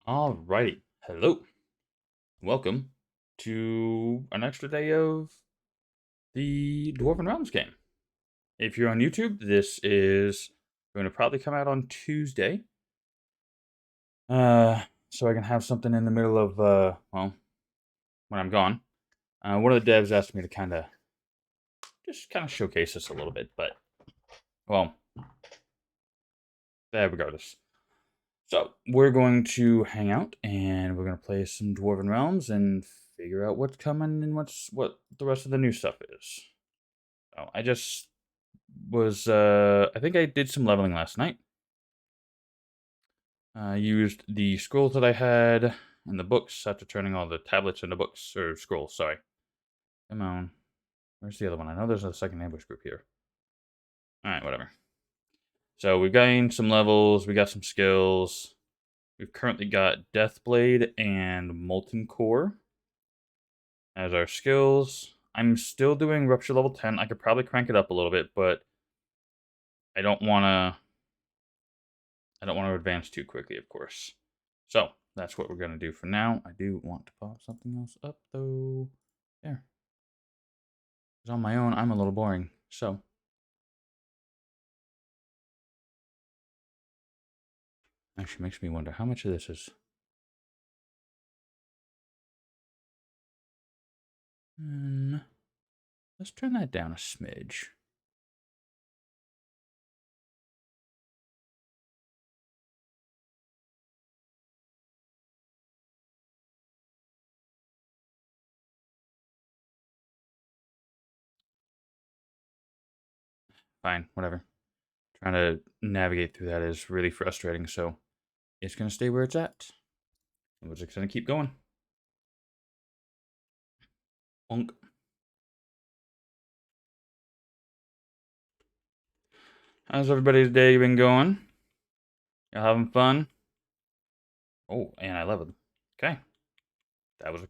Alrighty. Hello. Welcome to an extra day of the Dwarven Realms game. If you're on YouTube, this is going to probably come out on Tuesday. So I can have something in the middle of, well, when I'm gone. One of the devs asked me to kind of showcase this a little bit, but, well, regardless. So we're going to hang out and we're going to play some Dwarven Realms and figure out what's coming and what the rest of the new stuff is. So I just was I think I did some leveling last night. I used the scrolls that I had and the books after turning all the tablets into books or scrolls. Sorry. Come on. Where's the other one? I know there's a second ambush group here. All right, whatever. So we've gained some levels. We got some skills. We've currently got Deathblade and Molten Core as our skills. I'm still doing Rupture level 10. I could probably crank it up a little bit, but I don't want to advance too quickly, of course. So that's what we're going to do for now. I do want to pop something else up, though. There. Because on my own, I'm a little boring. So. Actually makes me wonder how much of this is. Let's turn that down a smidge. Fine, whatever. Trying to navigate through that is really frustrating, so it's going to stay where it's at. And we're just going to keep going. Bonk. How's everybody's day been going? Y'all having fun? Oh, and I leveled. Okay. That was an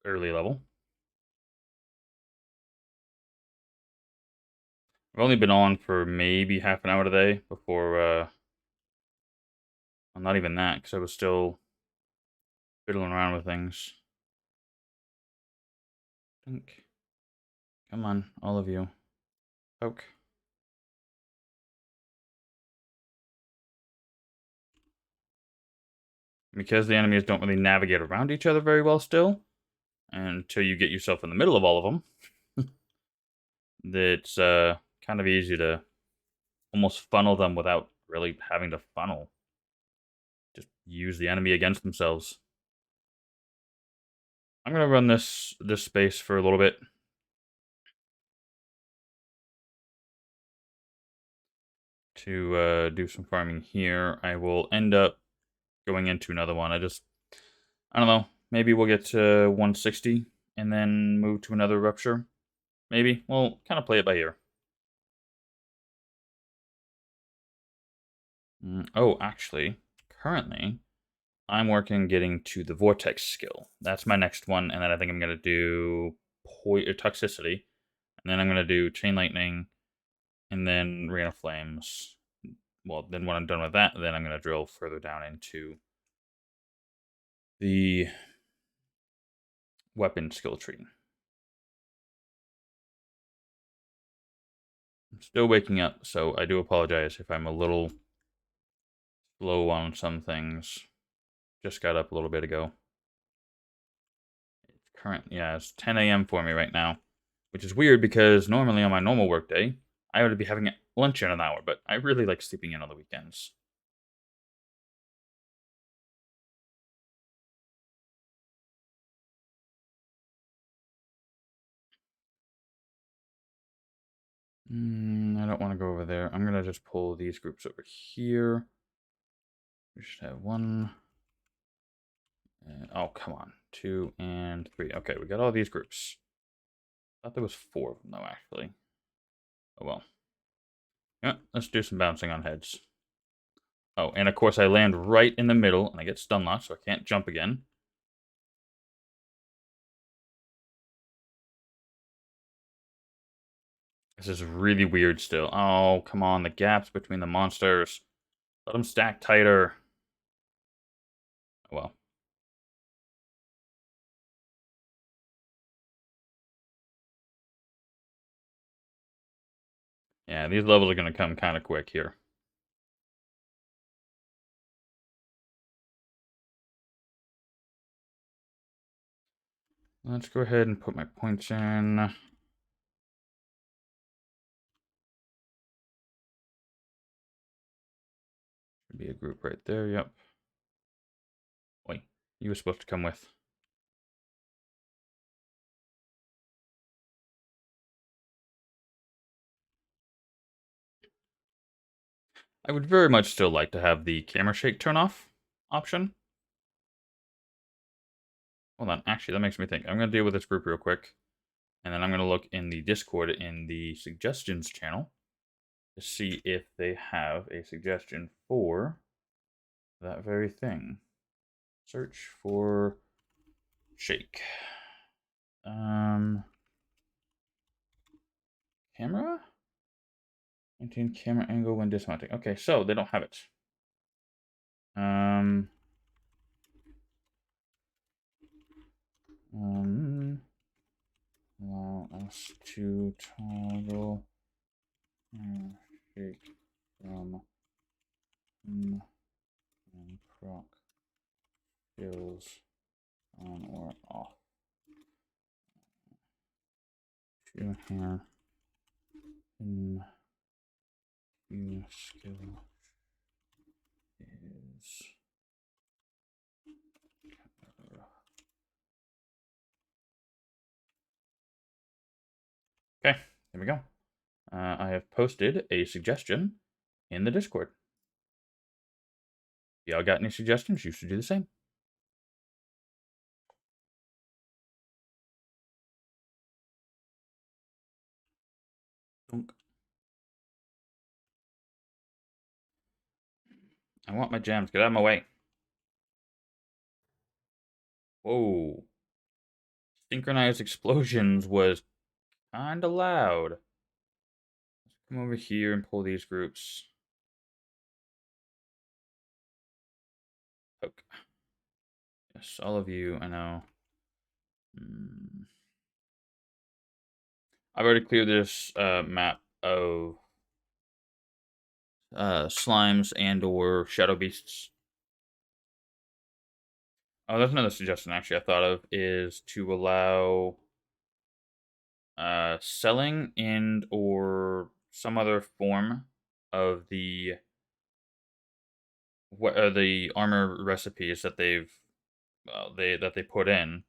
early level. I've only been on for maybe half an hour today before, well, not even that, because I was still fiddling around with things. Think. Come on, all of you. Poke. Because the enemies don't really navigate around each other very well still, until you get yourself in the middle of all of them, it's kind of easy to almost funnel them without really having to funnel. Just use the enemy against themselves. I'm gonna run this space for a little bit. To do some farming here. I will end up going into another one. I don't know. Maybe we'll get to 160 and then move to another rupture. Maybe. We'll kind of play it by ear. Oh, actually, currently, I'm working getting to the Vortex skill. That's my next one, and then I think I'm going to do Toxicity, and then I'm going to do Chain Lightning, and then Rain of Flames. Well, then when I'm done with that, then I'm going to drill further down into the weapon skill tree. I'm still waking up, so I do apologize if I'm a little slow on some things. Just got up a little bit ago. It's 10 a.m. for me right now, which is weird because normally on my normal work day, I would be having lunch in an hour, but I really like sleeping in on the weekends. I don't want to go over there. I'm going to just pull these groups over here. We should have one. Oh, come on. 2 and 3. Okay, we got all these groups. I thought there was 4 of them, though, actually. Oh, well. Yeah, let's do some bouncing on heads. Oh, and of course I land right in the middle, and I get stun locked, so I can't jump again. This is really weird still. Oh, come on, the gaps between the monsters. Let them stack tighter. Oh, well, Yeah, these levels are going to come kind of quick here. Let's go ahead and put my points in. Should be a group right there, yep. Wait, you were supposed to come with. I would very much still like to have the camera shake turn off option. Hold on, actually, that makes me think. I'm going to deal with this group real quick. And then I'm going to look in the Discord in the suggestions channel to see if they have a suggestion for that very thing. Search for shake. Camera? Maintain camera angle when dismounting. Okay, so they don't have it. Allow us to toggle shake from and proc skills on or off. To hand in Q skill is okay. There we go. I have posted a suggestion in the Discord. Y'all got any suggestions? You should do the same. I want my gems. Get out of my way. Whoa. Synchronized explosions was kinda loud. Let's come over here and pull these groups. Poke. Yes, all of you, I know. I've already cleared this map of slimes and or shadow beasts. Oh, there's another suggestion actually I thought of is to allow selling and or some other form of the what are the armor recipes that they put in.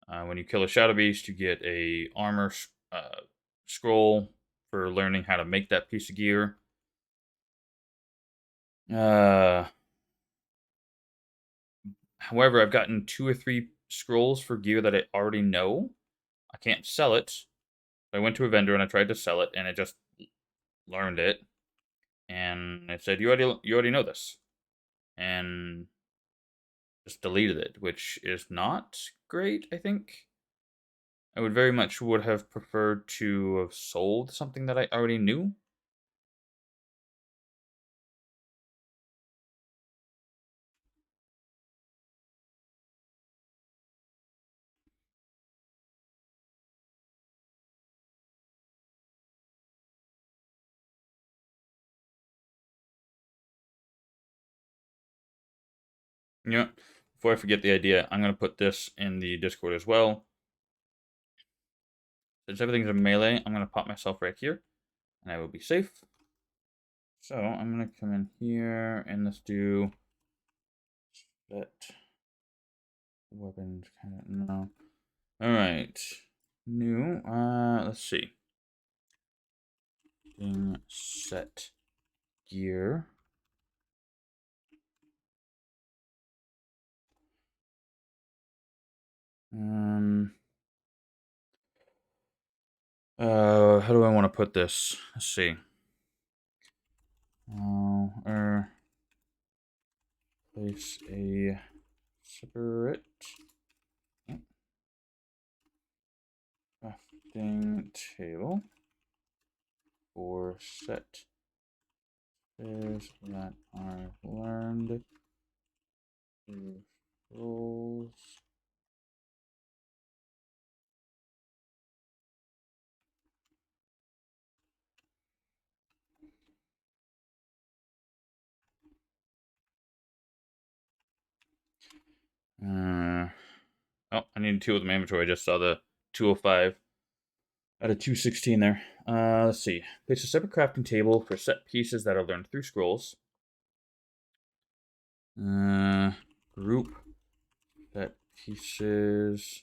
When you kill a shadow beast, you get a armor scroll for learning how to make that piece of gear. However, I've gotten 2 or 3 scrolls for gear that I already know. I can't sell it. I went to a vendor and I tried to sell it, and it just learned it, and it said, "You already know this," and just deleted it, which is not great, I think. I would very much would have preferred to have sold something that I already knew. You know, before I forget the idea, I'm going to put this in the Discord as well. Since everything's a melee, I'm going to pop myself right here, and I will be safe. So I'm going to come in here, and let's do that. Weapons, kind of, no. All right. New, let's see. Set gear. How do I want to put this? Let's see. Place a separate crafting table for set skills that are learned through rolls. Oh, I needed 2 with my inventory. I just saw the 205 out of 216 there. Let's see. Place a separate crafting table for set pieces that are learned through scrolls. Uh, Group set pieces.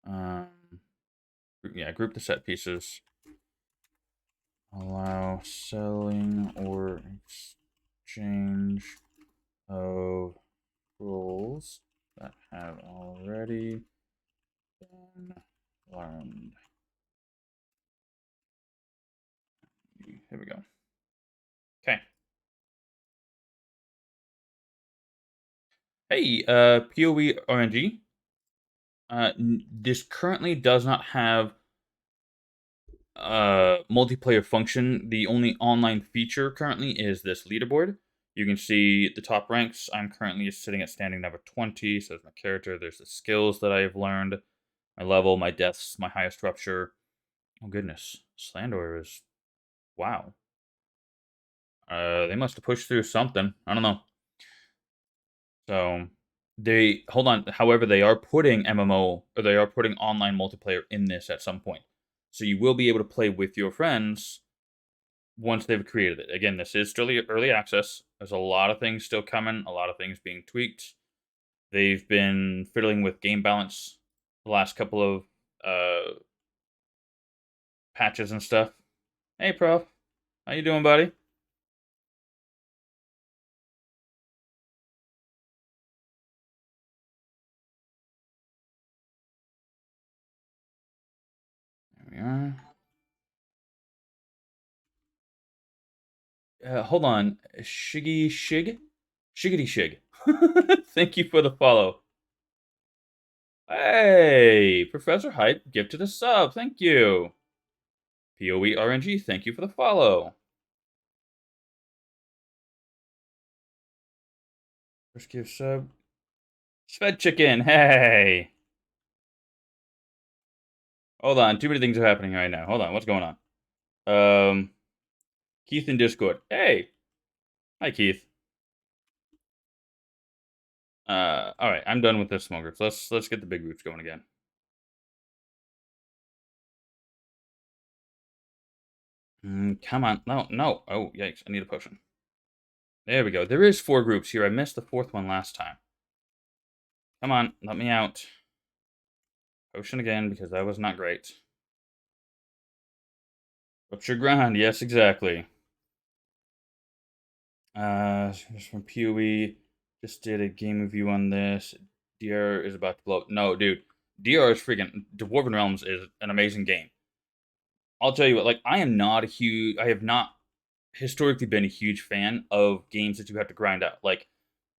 Um, yeah, group the set pieces. Allow selling or exchange of rules that have already been learned. Here we go. Okay. Hey, PoE RNG. This currently does not have multiplayer function. The only online feature currently is this leaderboard. You can see the top ranks. I'm currently sitting at standing number 20. So there's my character. There's the skills that I have learned, my level, my deaths, my highest rupture. Oh goodness, Slandor is wow. They must have pushed through something. I don't know. So they hold on. However, they are putting MMO or they are putting online multiplayer in this at some point. So you will be able to play with your friends once they've created it. Again, this is still early access. There's a lot of things still coming, a lot of things being tweaked. They've been fiddling with game balance the last couple of patches and stuff. Hey, Prof. How you doing, buddy? There we are. Hold on. Shiggy Shig? Shiggity Shig. Thank you for the follow. Hey, Professor Hype, give to the sub. Thank you. PoE RNG, thank you for the follow. First give sub. Sped Chicken, hey. Hold on, too many things are happening right now. Hold on, what's going on? Keith in Discord. Hey. Hi, Keith. All right, I'm done with this smokers. Let's get the big roots going again. Come on, no, no. Oh, yikes! I need a potion. There we go. There is 4 groups here. I missed the 4th one last time. Come on, let me out. Potion again because that was not great. Rupture grind. Yes, exactly. Just from PoE. Just did a game review on this. DR is about to blow up. No, dude. DR is freaking. Dwarven Realms is an amazing game. I'll tell you what, like, I have not historically been a huge fan of games that you have to grind out. Like,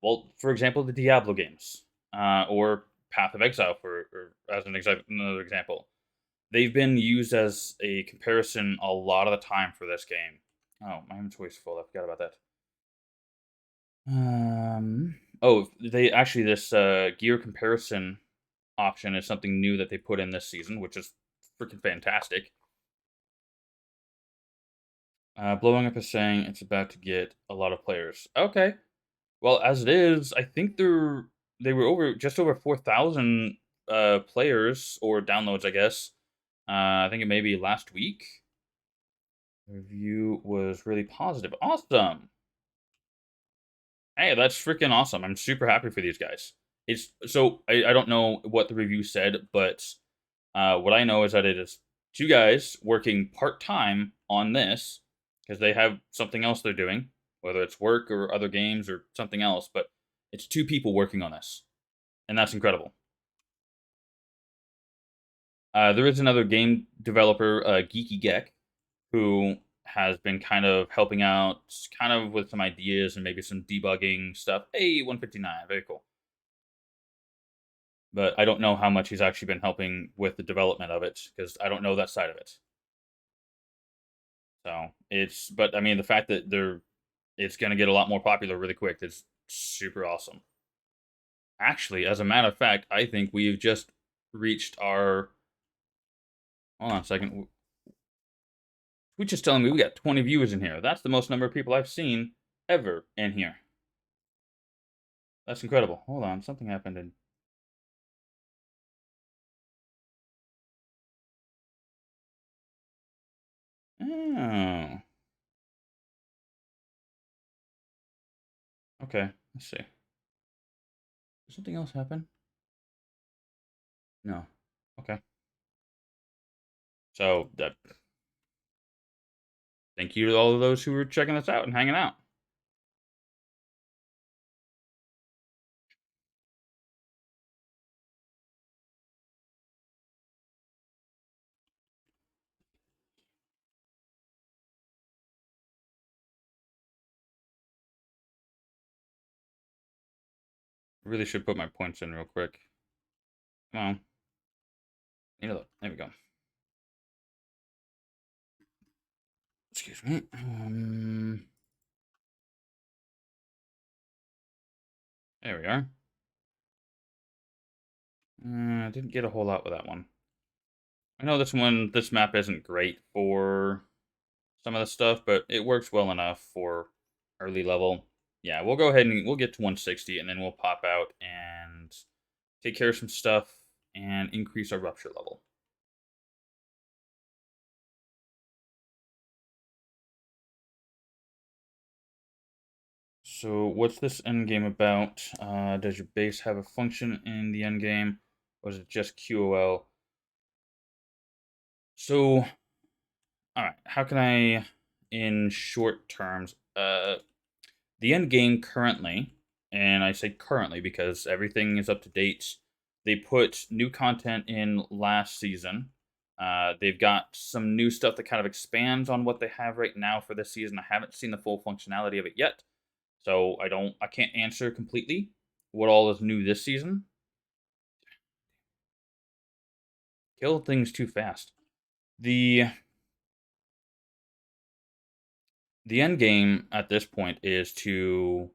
well, for example, the Diablo games, or Path of Exile, or as another example. They've been used as a comparison a lot of the time for this game. Oh, my inventory's full. I forgot about that. Oh, they actually this gear comparison option is something new that they put in this season, which is freaking fantastic. Blowing up is saying it's about to get a lot of players. Okay, well as it is, I think they were over just over 4,000 players or downloads, I guess. I think it may be last week. The review was really positive. Awesome. Hey, that's freaking awesome. I'm super happy for these guys. It's so I don't know what the review said, but what I know is that it is 2 guys working part time on this because they have something else they're doing, whether it's work or other games or something else. But it's 2 people working on this, and that's incredible. There is another game developer, Geeky Geck, who has been kind of helping out, kind of with some ideas and maybe some debugging stuff. Hey, 159, very cool. But I don't know how much he's actually been helping with the development of it because I don't know that side of it. So but I mean, the fact that it's going to get a lot more popular really quick is super awesome. Actually, as a matter of fact, I think we've just reached our. Hold on a second. Twitch is telling me we got 20 viewers in here. That's the most number of people I've seen ever in here. That's incredible. Hold on, something happened in... Oh. Okay, let's see. Did something else happen? No. Okay. So, thank you to all of those who were checking this out and hanging out. I really should put my points in real quick. Come on. There we go. Excuse me. There we are. I didn't get a whole lot with that one. I know this map isn't great for some of the stuff, but it works well enough for early level. Yeah, we'll go ahead and we'll get to 160, and then we'll pop out and take care of some stuff and increase our rupture level. So what's this endgame about? Does your base have a function in the endgame, or is it just QOL? So, alright, how can I, in short terms, the end game currently, and I say currently because everything is up to date. They put new content in last season. They've got some new stuff that kind of expands on what they have right now for this season. I haven't seen the full functionality of it yet, so I can't answer completely what all is new this season. Kill things too fast. The end game at this point is to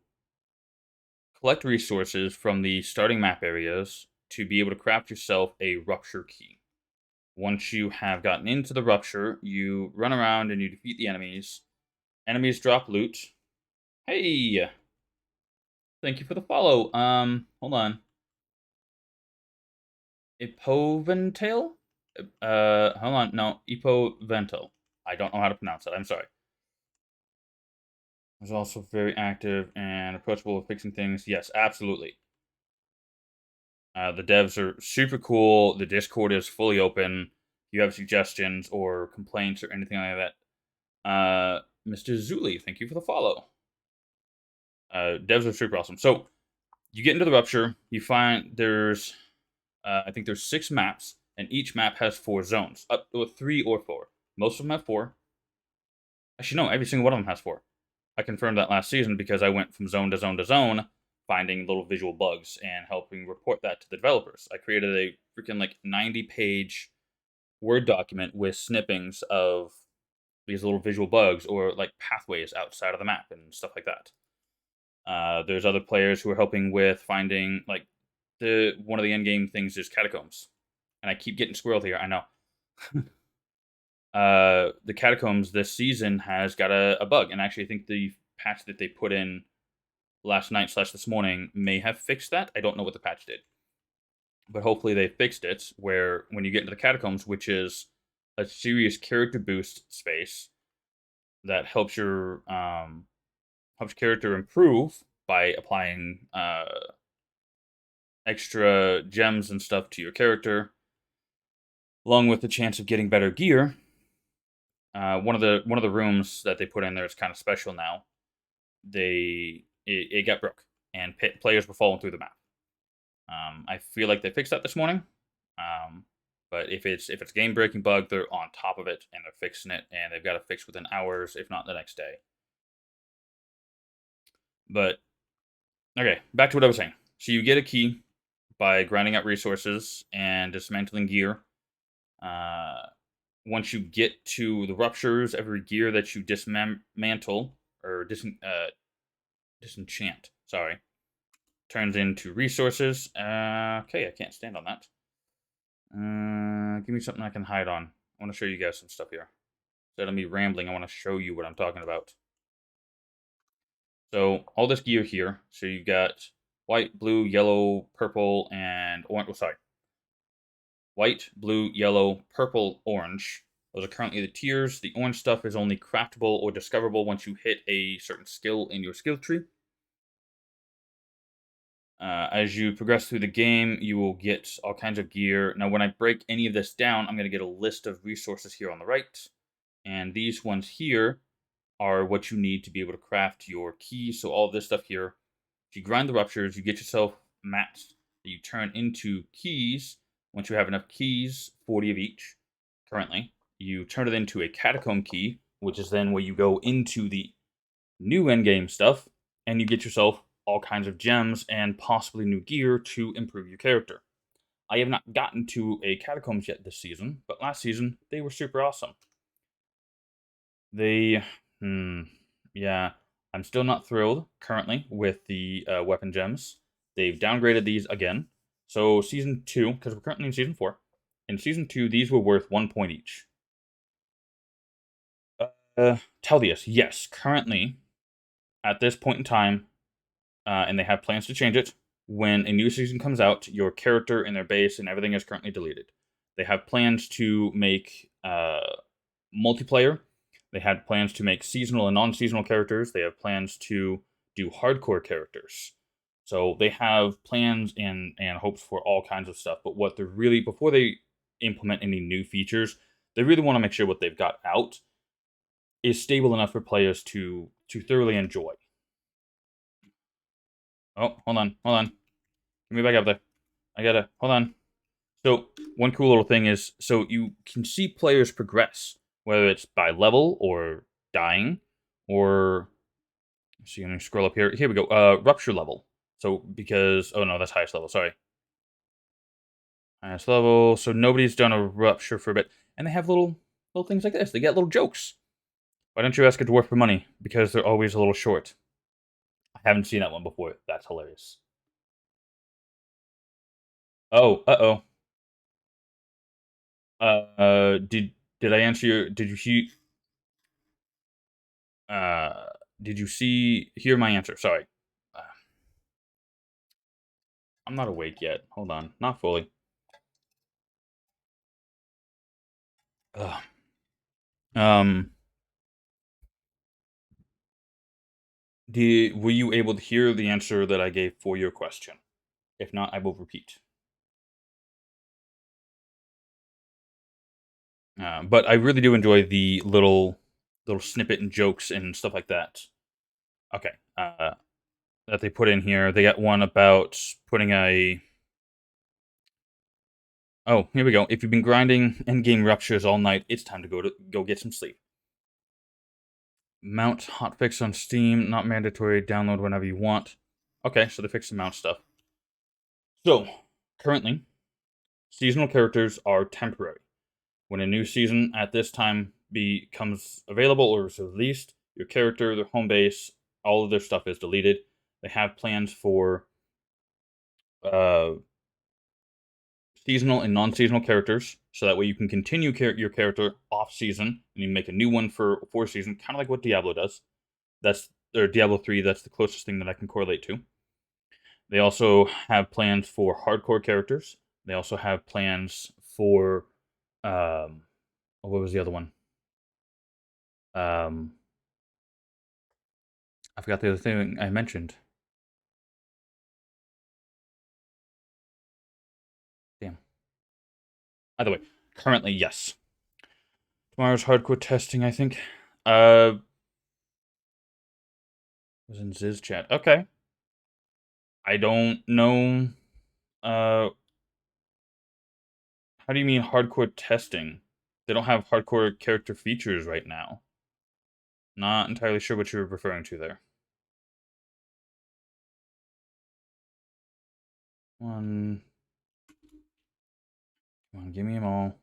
collect resources from the starting map areas to be able to craft yourself a rupture key. Once you have gotten into the rupture, you run around and you defeat the enemies. Enemies drop loot. Hey, thank you for the follow. Hold on. Ipovental? Hold on. No, Ipovental. I don't know how to pronounce it. I'm sorry. Is also very active and approachable with fixing things. Yes, absolutely. The devs are super cool. The Discord is fully open. If you have suggestions or complaints or anything like that, Mr. Zuli, thank you for the follow. Devs are super awesome. So you get into the rupture. You find there's, I think there's 6 maps, and each map has 4 zones, up to 3 or 4. Most of them have 4. Actually, no, every single one of them has 4. I confirmed that last season because I went from zone to zone to zone, finding little visual bugs and helping report that to the developers. I created a freaking like 90-page Word document with snippings of these little visual bugs or like pathways outside of the map and stuff like that. There's other players who are helping with finding like the one of the end game things is catacombs, and I keep getting squirreled here. I know. The catacombs this season has got a bug, and actually, I think the patch that they put in last night slash this morning may have fixed that. I don't know what the patch did, but hopefully they fixed it. Where when you get into the catacombs, which is a serious character boost space that helps character improve by applying extra gems and stuff to your character, along with the chance of getting better gear. One of the rooms that they put in there is kind of special now. It got broke and players were falling through the map. I feel like they fixed that this morning. But if it's game breaking bug, they're on top of it and they're fixing it, and they've got to fix within hours, if not the next day. But okay, back to what I was saying. So you get a key by grinding out resources and dismantling gear. Uh, Once you get to the ruptures, every gear that you dismantle or disenchant, sorry, turns into resources. Okay, I can't stand on that. Give me something I can hide on. I want to show you guys some stuff here. Instead of me rambling, I want to show you what I'm talking about. So all this gear here. So you've got white, blue, yellow, purple, and orange. Oh, sorry. White, blue, yellow, purple, orange. Those are currently the tiers. The orange stuff is only craftable or discoverable once you hit a certain skill in your skill tree. As you progress through the game, you will get all kinds of gear. Now, when I break any of this down, I'm going to get a list of resources here on the right. And these ones here are what you need to be able to craft your keys. So all of this stuff here, if you grind the ruptures, you get yourself mats that you turn into keys. Once you have enough keys, 40 of each currently, you turn it into a catacomb key, which is then where you go into the new endgame stuff, and you get yourself all kinds of gems and possibly new gear to improve your character. I have not gotten to a catacombs yet this season, but last season they were super awesome. They, yeah, I'm still not thrilled currently with the weapon gems. They've downgraded these again. So season 2, because we're currently in season 4, in season 2 these were worth 1 point each. Teldius, yes, currently at this point in time, and they have plans to change it. When a new season comes out, your character and their base and everything is currently deleted. They have plans to make multiplayer. They had plans to make seasonal and non-seasonal characters. They have plans to do hardcore characters. So they have plans and hopes for all kinds of stuff. But what they're really, before they implement any new features, they really want to make sure what they've got out is stable enough for players to thoroughly enjoy. Oh, hold on. Get me back up there. I gotta hold on. So one cool little thing is, so you can see players progress, whether it's by level or dying, or so I'm gonna scroll up here. Here we go. Rupture level. So because oh no, that's highest level. Sorry, highest level. So nobody's done a rupture for a bit, and they have little things like this. They get little jokes. Why don't you ask a dwarf for money? Because they're always a little short. I haven't seen that one before. That's hilarious. Oh, uh-oh. Did I answer your? Uh, did you hear my answer? Sorry. Uh, I'm not awake yet. Hold on. Not fully. Ugh. Um, were you able to hear the answer that I gave for your question? If not, I will repeat. But I really do enjoy the little snippet and jokes and stuff like that. Okay. That they put in here. They got one about putting a. Oh, here we go. If you've been grinding endgame ruptures all night, it's time to go get some sleep. Mount hotfix on Steam, not mandatory. Download whenever you want. Okay, so they fixed the mount stuff. So, currently, seasonal characters are temporary. When a new season at this time becomes available or is released, your character, their home base, all of their stuff is deleted. They have plans for uh, seasonal and non-seasonal characters, so that way you can continue your character off season and you make a new one for season, kind of like what Diablo does. That's or Diablo 3. That's the closest thing that I can correlate to. They also have plans for hardcore characters. They also have plans for what was the other one? Um, I forgot the other thing I mentioned. Damn. Either way, currently yes. Tomorrow's hardcore testing, I think. Was in Ziz chat. Okay. I don't know. Uh, how do you mean hardcore testing? They don't have hardcore character features right now. Not entirely sure what you're referring to there. One. Come on, give me them all.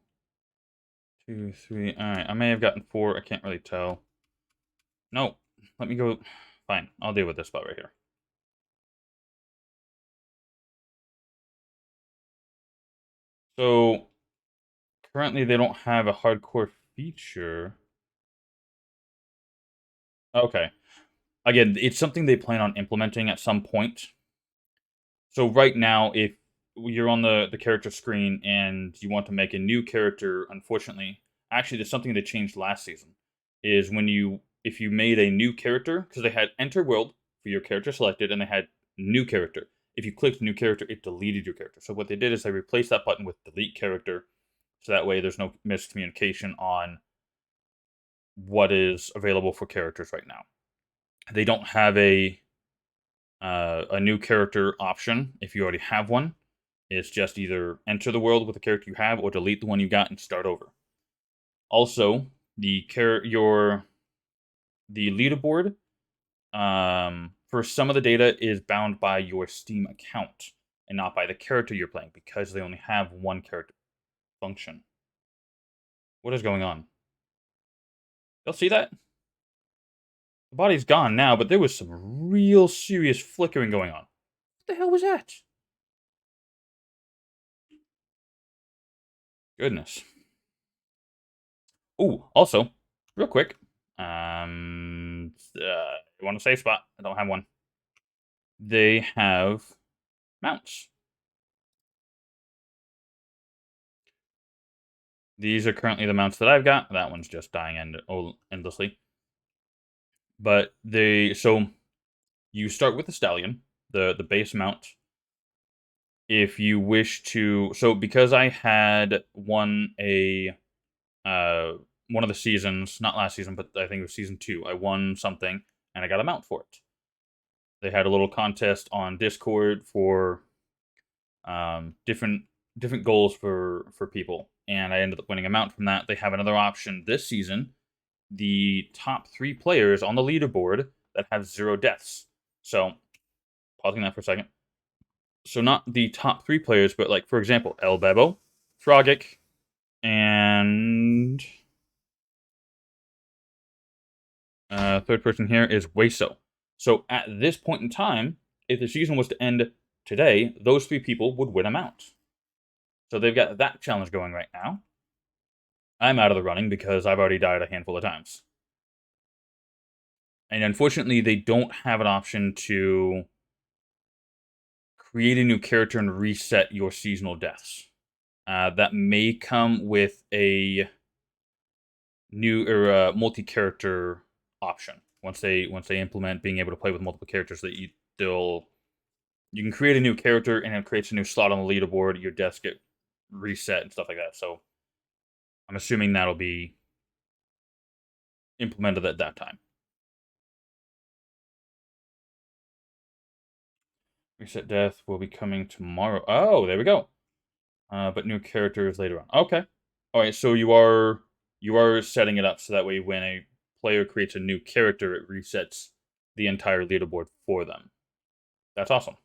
2, 3. Alright, I may have gotten 4. I can't really tell. No. Let me go. Fine. I'll deal with this spot right here. So, currently they don't have a hardcore feature. Okay. Again, it's something they plan on implementing at some point. So right now, if you're on the character screen and you want to make a new character, unfortunately, actually, there's something they changed last season. Is when you if you made a new character because they had enter world for your character selected and they had new character. If you clicked new character, it deleted your character. So what they did is they replaced that button with delete character, so that way there's no miscommunication on what is available for characters right now. They don't have a new character option if you already have one. It's just either enter the world with the character you have or delete the one you got and start over. Also, the leaderboard for some of the data is bound by your Steam account and not by the character you're playing because they only have one character function. What is going on? You'll see that? The body's gone now, but there was some real serious flickering going on. What the hell was that? Goodness. Ooh, also, real quick, you want a safe spot? I don't have one. They have mounts. These are currently the mounts that I've got. That one's just dying endlessly. But you start with the stallion, the base mount. If you wish to, so because I had won one of the seasons, not last season, but I think it was season 2. I won something and I got a mount for it. They had a little contest on Discord for different goals for people, and I ended up winning a mount from that. They have another option this season: the top 3 players on the leaderboard that have 0 deaths. So, pausing that for a second. So not the top 3 players, but like for example, El Bebo, Frogic, and third person here is Weso. So at this point in time, if the season was to end today, those 3 people would win a mount. So they've got that challenge going right now. I'm out of the running because I've already died a handful of times. And unfortunately, they don't have an option to create a new character and reset your seasonal deaths. That may come with a new or multi-character option once they implement being able to play with multiple characters. That you can create a new character and it creates a new slot on the leaderboard. Your deaths get reset and stuff like that. So I'm assuming that'll be implemented at that time. Reset death will be coming tomorrow. Oh, there we go. But new characters later on. Okay. All right. So you are setting it up so that way when a player creates a new character, it resets the entire leaderboard for them. That's awesome.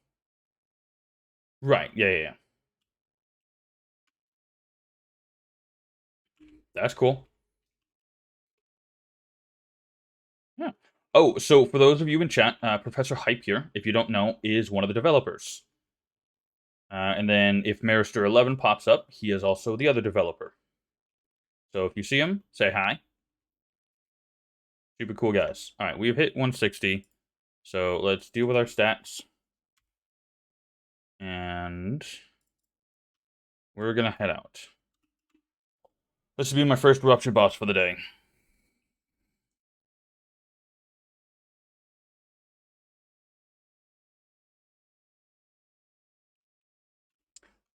Right. Yeah. Yeah. Yeah. That's cool. Yeah. Oh, so for those of you in chat, Professor Hype here, if you don't know, is one of the developers. And then if Marister11 pops up, he is also the other developer. So if you see him, say hi. Super cool guys. All right, we've hit 160. So let's deal with our stats. And we're going to head out. This will be my first eruption boss for the day.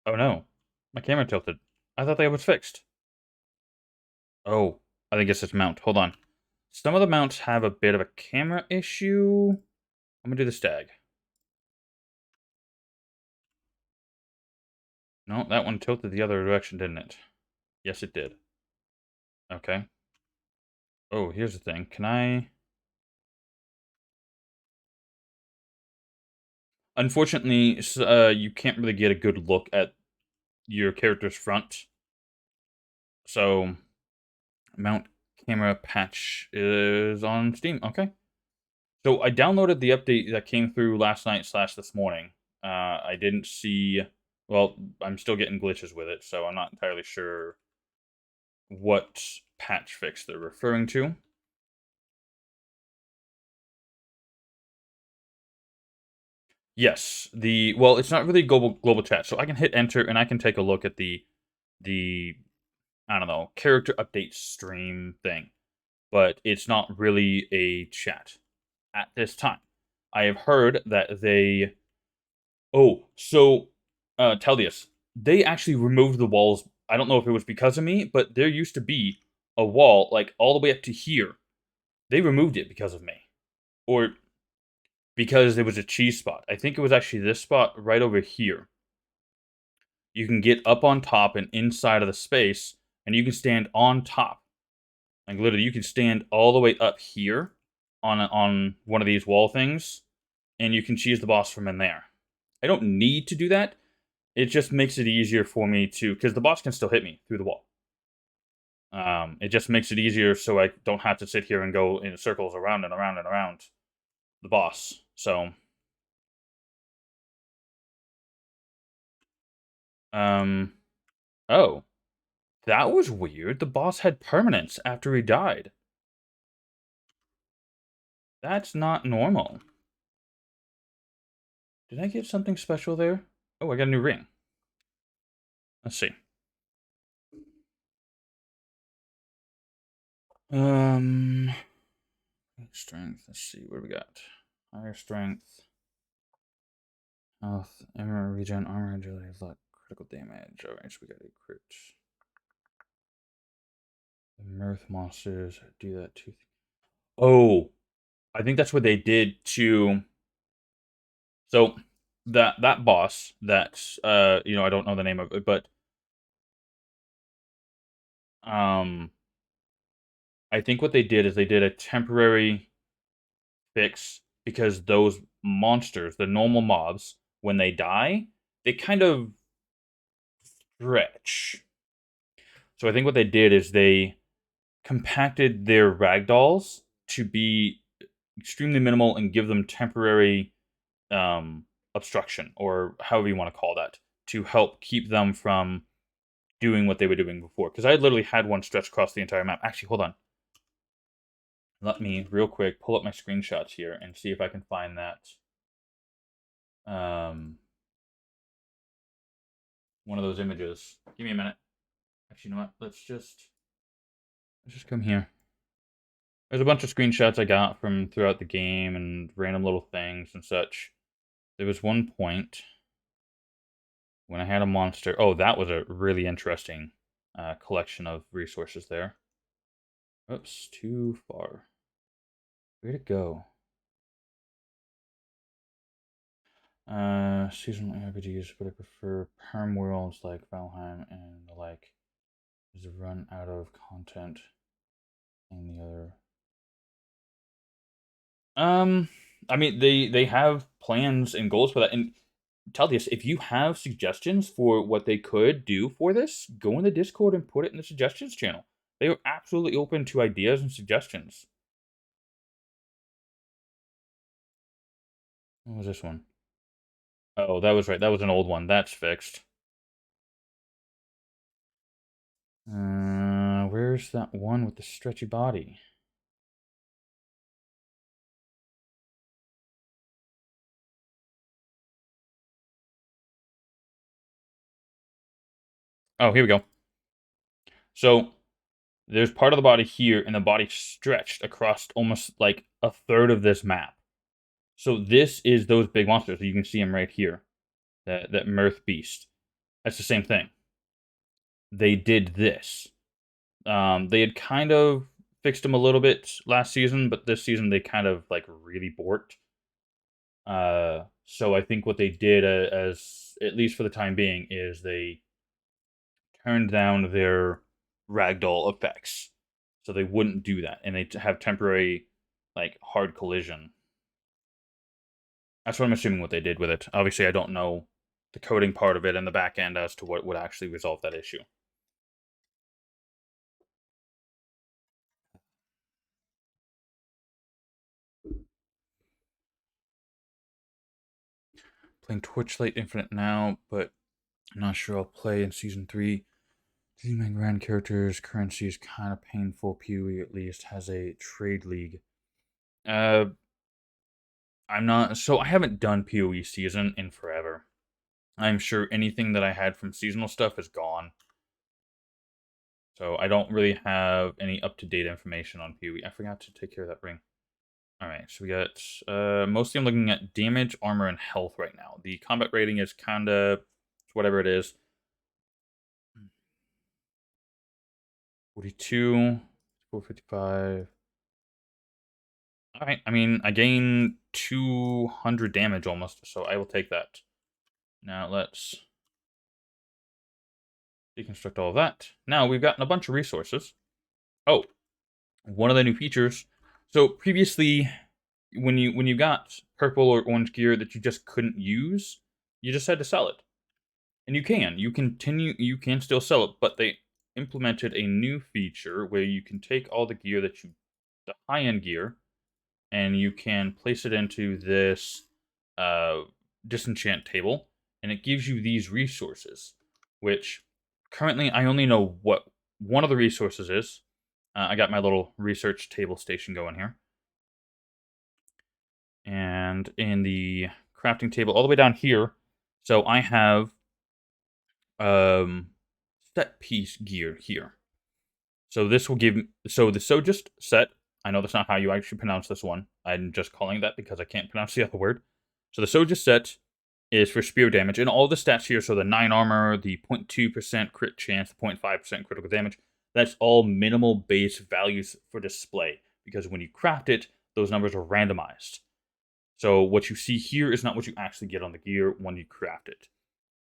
Oh no, my camera tilted. I thought that was fixed. Oh, I think it's this mount. Hold on. Some of the mounts have a bit of a camera issue. I'm going to do the stag. No, that one tilted the other direction, didn't it? Yes, it did. Okay. Oh, here's the thing. Can I... Unfortunately, you can't really get a good look at your character's front. So, mount camera patch is on Steam. Okay. So, I downloaded the update that came through last night / this morning. I didn't see... Well, I'm still getting glitches with it, so I'm not entirely sure what patch fix they're referring to. Yes, well, it's not really global chat, so I can hit enter and I can take a look at the I don't know, character update stream thing, but it's not really a chat at this time. I have heard that they so Teldius, they actually removed the walls. I don't know if it was because of me, but there used to be a wall like all the way up to here. They removed it because of me. Or because there was a cheese spot. I think it was actually this spot right over here. You can get up on top and inside of the space, and you can stand on top. Like literally, you can stand all the way up here on one of these wall things, and you can cheese the boss from in there. I don't need to do that. It just makes it easier for me to, because the boss can still hit me through the wall. It just makes it easier so I don't have to sit here and go in circles around and around and around the boss. So, um, oh, that was weird. The boss had permanence after he died. That's not normal. Did I get something special there? Oh, I got a new ring. Let's see. Um, strength. Let's see. What do we got? Higher strength. Health, emerald regen, armor, agility, luck, critical damage. Alright, so we got a crit. The mirth monsters do that too. Oh, I think that's what they did to. So that boss that I don't know the name of it, but um I think what they did is they did a temporary fix because those monsters, the normal mobs, when they die, they kind of stretch. So I think what they did is they compacted their ragdolls to be extremely minimal and give them temporary obstruction, or however you want to call that, to help keep them from doing what they were doing before. Because I literally had one stretch across the entire map. Actually, hold on. Let me real quick pull up my screenshots here and see if I can find that. Um, One of those images. Give me a minute. Actually, you know what? Let's just come here. There's a bunch of screenshots I got from throughout the game and random little things and such. There was one point when I had a monster. Oh, that was a really interesting collection of resources there. Oops, too far. Where'd it go? Seasonal RPGs, but I prefer perm worlds like Valheim and the like. Is a run out of content and the other. Um, I mean they have plans and goals for that. And Teldius, if you have suggestions for what they could do for this, go in the Discord and put it in the suggestions channel. They are absolutely open to ideas and suggestions. What was this one? Oh, that was right. That was an old one. That's fixed. Where's that one with the stretchy body? Oh, here we go. So there's part of the body here, and the body stretched across almost like a third of this map. So this is those big monsters. You can see them right here. That Mirth Beast. That's the same thing. They did this. They had kind of fixed them a little bit last season, but this season they kind of like really borked. So I think what they did, as at least for the time being, is they turned down their ragdoll effects, so they wouldn't do that, and they have temporary, like hard collision. That's what I'm assuming what they did with it. Obviously, I don't know the coding part of it and the back end as to what would actually resolve that issue. Playing Torchlight Infinite now, but I'm not sure I'll play in Season 3. These my grand characters' currency is kind of painful. PoE at least has a trade league. Uh, I'm not. So I haven't done PoE season in forever. I'm sure anything that I had from seasonal stuff is gone. So I don't really have any up-to-date information on PoE. I forgot to take care of that ring. Alright, so we got, mostly I'm looking at damage, armor, and health right now. The combat rating is kinda, whatever it is. 42, 455. Alright, I mean, I gain 200 damage almost, so I will take that. Now let's deconstruct all of that. Now we've gotten a bunch of resources. Oh, one of the new features. So previously, when you got purple or orange gear that you just couldn't use, you just had to sell it. And you can still sell it, but they implemented a new feature where you can take all the gear the high-end gear, and you can place it into this uh, disenchant table, and it gives you these resources, which currently I only know what one of the resources is. I got my little research table station going here. And in the crafting table, all the way down here, so I have set piece gear here. So this will give so the Sojust set. I know that's not how you actually pronounce this one. I'm just calling that because I can't pronounce the other word. So the Sojust set is for spear damage, and all the stats here. So the 9 armor, the 0.2% crit chance, the 0.5% critical damage. That's all minimal base values for display because when you craft it, those numbers are randomized. So what you see here is not what you actually get on the gear when you craft it.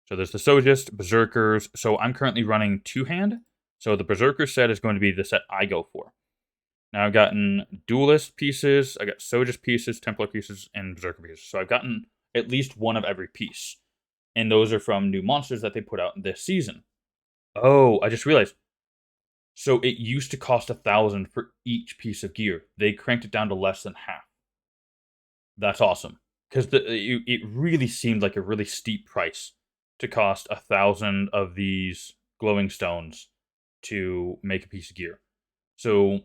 So there's the Sojust, Berserkers. So I'm currently running two-hand. So the Berserker set is going to be the set I go for. Now I've gotten Duelist pieces, I got Sojust pieces, Templar pieces, and Berserker pieces. So I've gotten at least one of every piece. And those are from new monsters that they put out this season. Oh, I just realized. So it used to cost 1,000 for each piece of gear. They cranked it down to less than half. That's awesome. Because it really seemed like a really steep price to cost 1,000 of these glowing stones to make a piece of gear. So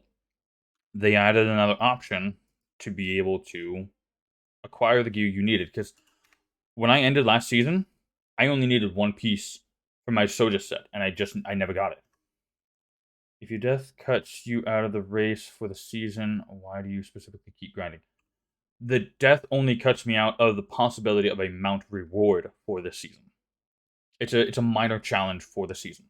they added another option to be able to acquire the gear you needed. Because when I ended last season, I only needed one piece for my Soja set, and I never got it. If your death cuts you out of the race for the season, why do you specifically keep grinding? The death only cuts me out of the possibility of a mount reward for this season. It's a minor challenge for the season.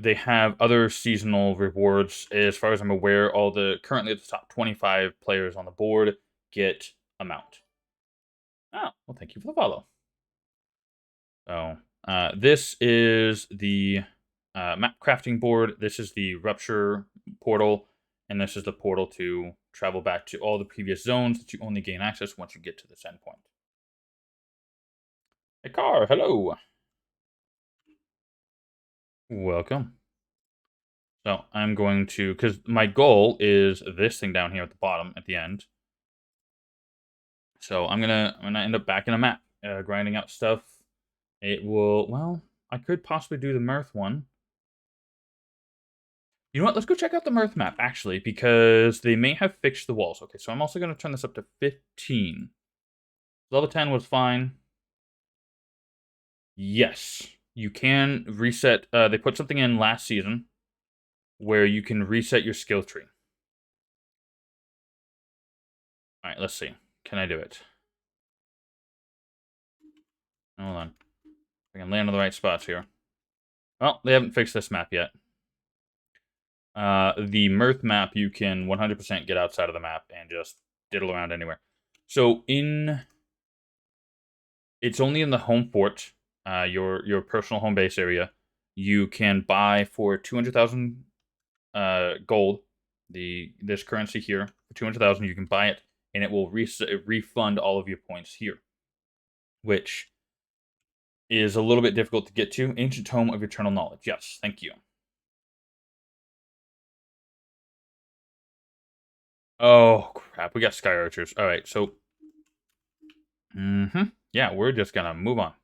They have other seasonal rewards. As far as I'm aware, all the currently the top 25 players on the board get a mount. Oh, well, thank you for the follow. So, this is the map crafting board. This is the rupture portal, and this is the portal to travel back to all the previous zones that you only gain access once you get to this endpoint. Hey, car, hello. Welcome. So I'm going to, because my goal is this thing down here at the bottom, at the end. So I'm gonna end up back in a map, grinding out stuff. It will, well, I could possibly do the Mirth one. You know what? Let's go check out the Mirth map, actually, because they may have fixed the walls. Okay, so I'm also going to turn this up to 15. Level 10 was fine. Yes, you can reset. They put something in last season where you can reset your skill tree. All right, let's see. Can I do it? Hold on. I can land on the right spots here. Well, they haven't fixed this map yet. The Mirth map, you can 100% get outside of the map and just diddle around anywhere. So it's only in the home fort, your personal home base area. You can buy for 200,000 gold, this currency here for 200,000. You can buy it, and it will refund all of your points here, which is a little bit difficult to get to. Ancient Tome of Eternal Knowledge. Yes, thank you. Oh crap, we got Sky Archers. All right, so yeah, we're just gonna move on.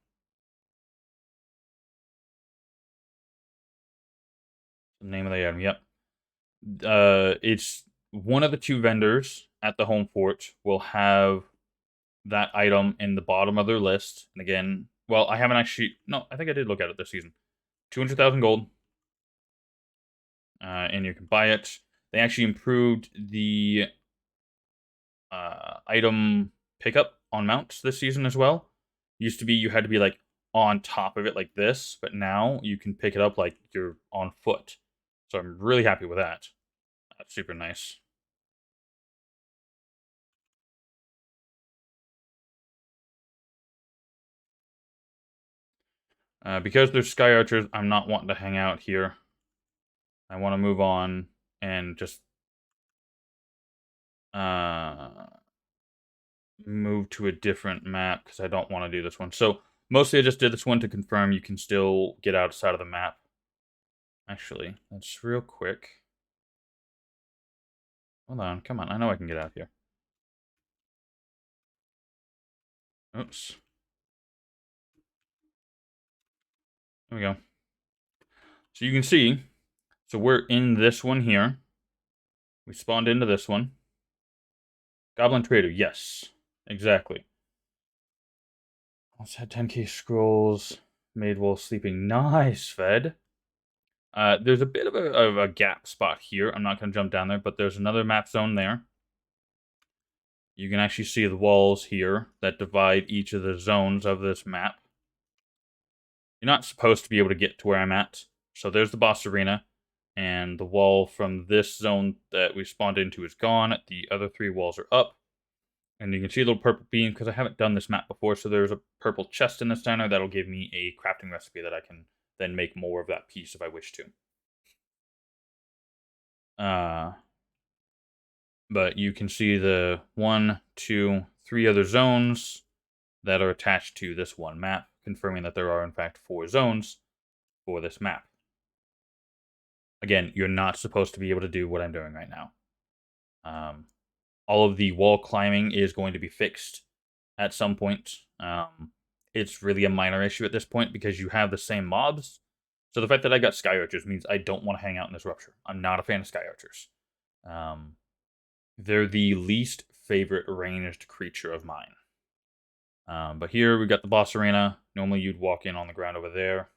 The name of the item. Yep. It's one of the two vendors at the home fort will have that item in the bottom of their list. And again, well, I haven't actually. No, I think I did look at it this season. 200,000 gold, and you can buy it. They actually improved the item pickup on mounts this season as well. Used to be you had to be like on top of it like this, but now you can pick it up like you're on foot. So I'm really happy with that. That's super nice. Because there's sky archers, I'm not wanting to hang out here. I want to move on and just uh, move to a different map because I don't want to do this one. So mostly I just did this one to confirm you can still get outside of the map. Actually, that's real quick. Hold on, come on. I know I can get out here. Oops. There we go. So you can see, so we're in this one here. We spawned into this one. Goblin Trader, yes. Exactly. Let's have 10k scrolls. Made while sleeping. Nice, Fed. There's a bit of a gap spot here. I'm not going to jump down there, but there's another map zone there. You can actually see the walls here that divide each of the zones of this map. You're not supposed to be able to get to where I'm at. So there's the boss arena, and the wall from this zone that we spawned into is gone. The other three walls are up. And you can see a little purple beam because I haven't done this map before, so there's a purple chest in the center that'll give me a crafting recipe that I can then make more of that piece if I wish to. But you can see the 1, 2, 3 other zones that are attached to this one map, confirming that there are in fact 4 zones for this map. Again, you're not supposed to be able to do what I'm doing right now. All of the wall climbing is going to be fixed at some point. It's really a minor issue at this point because you have the same mobs. So the fact that I got Sky Archers means I don't want to hang out in this rupture. I'm not a fan of Sky Archers. They're the least favorite ranged creature of mine. But here we got the boss arena. Normally you'd walk in on the ground over there.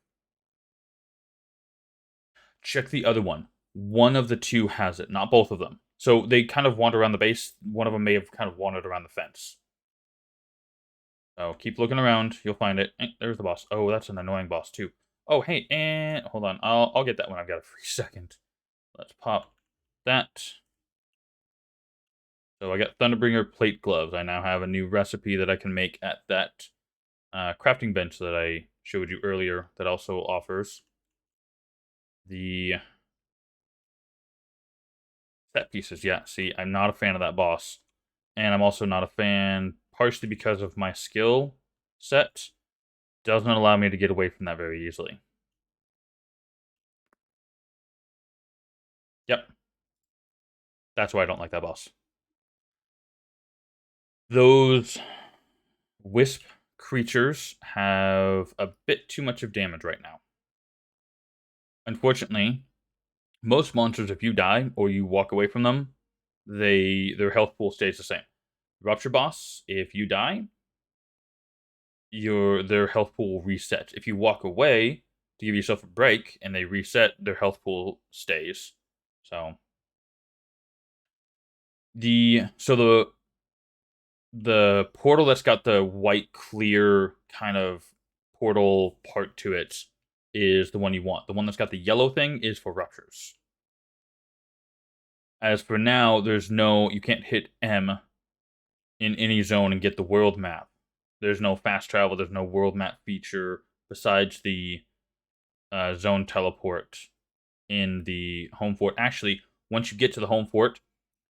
Check the other one. One of the two has it, not both of them. So they kind of wander around the base. One of them may have kind of wandered around the fence. So keep looking around. You'll find it. There's the boss. Oh, that's an annoying boss too. Oh, hey, and hold on. I'll get that when I've got a free second. Let's pop that. So I got Thunderbringer plate gloves. I now have a new recipe that I can make at that crafting bench that I showed you earlier that also offers the set pieces. Yeah, see, I'm not a fan of that boss. And I'm also not a fan, partially because of my skill set. Doesn't allow me to get away from that very easily. Yep. That's why I don't like that boss. Those wisp creatures have a bit too much of damage right now. Unfortunately, most monsters, if you die or you walk away from them, their health pool stays the same. Rupture boss, if you die, their health pool will reset. If you walk away to give yourself a break and they reset, their health pool stays. So the portal that's got the white clear kind of portal part to it is the one you want. The one that's got the yellow thing is for ruptures. As for now, you can't hit M in any zone and get the world map. There's no fast travel, there's no world map feature besides the zone teleport in the home fort. Actually, once you get to the home fort,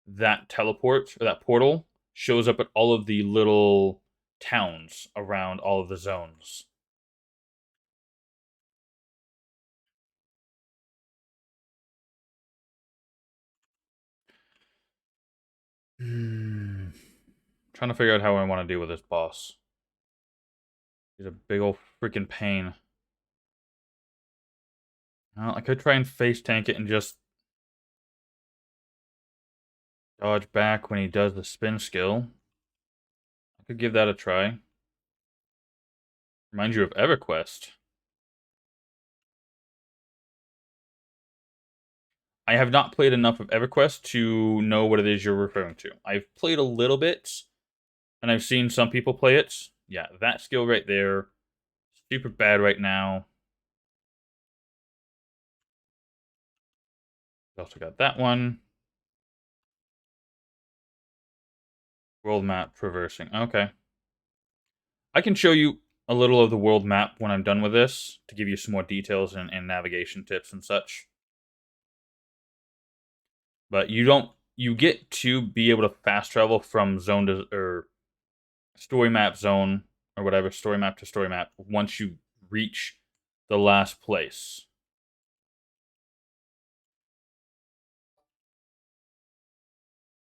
that teleport, or that portal, shows up at all of the little towns around all of the zones. Trying to figure out how I want to deal with this boss. He's a big old freaking pain. Well, I could try and face tank it and just Dodge back when he does the spin skill. I could give that a try. Remind you of EverQuest. I have not played enough of EverQuest to know what it is you're referring to. I've played a little bit, and I've seen some people play it. Yeah, that skill right there, super bad right now. Also got that one. World map traversing. Okay. I can show you a little of the world map when I'm done with this to give you some more details and navigation tips and such. But you get to be able to fast travel from zone to, or story map zone, or whatever, story map to story map, once you reach the last place.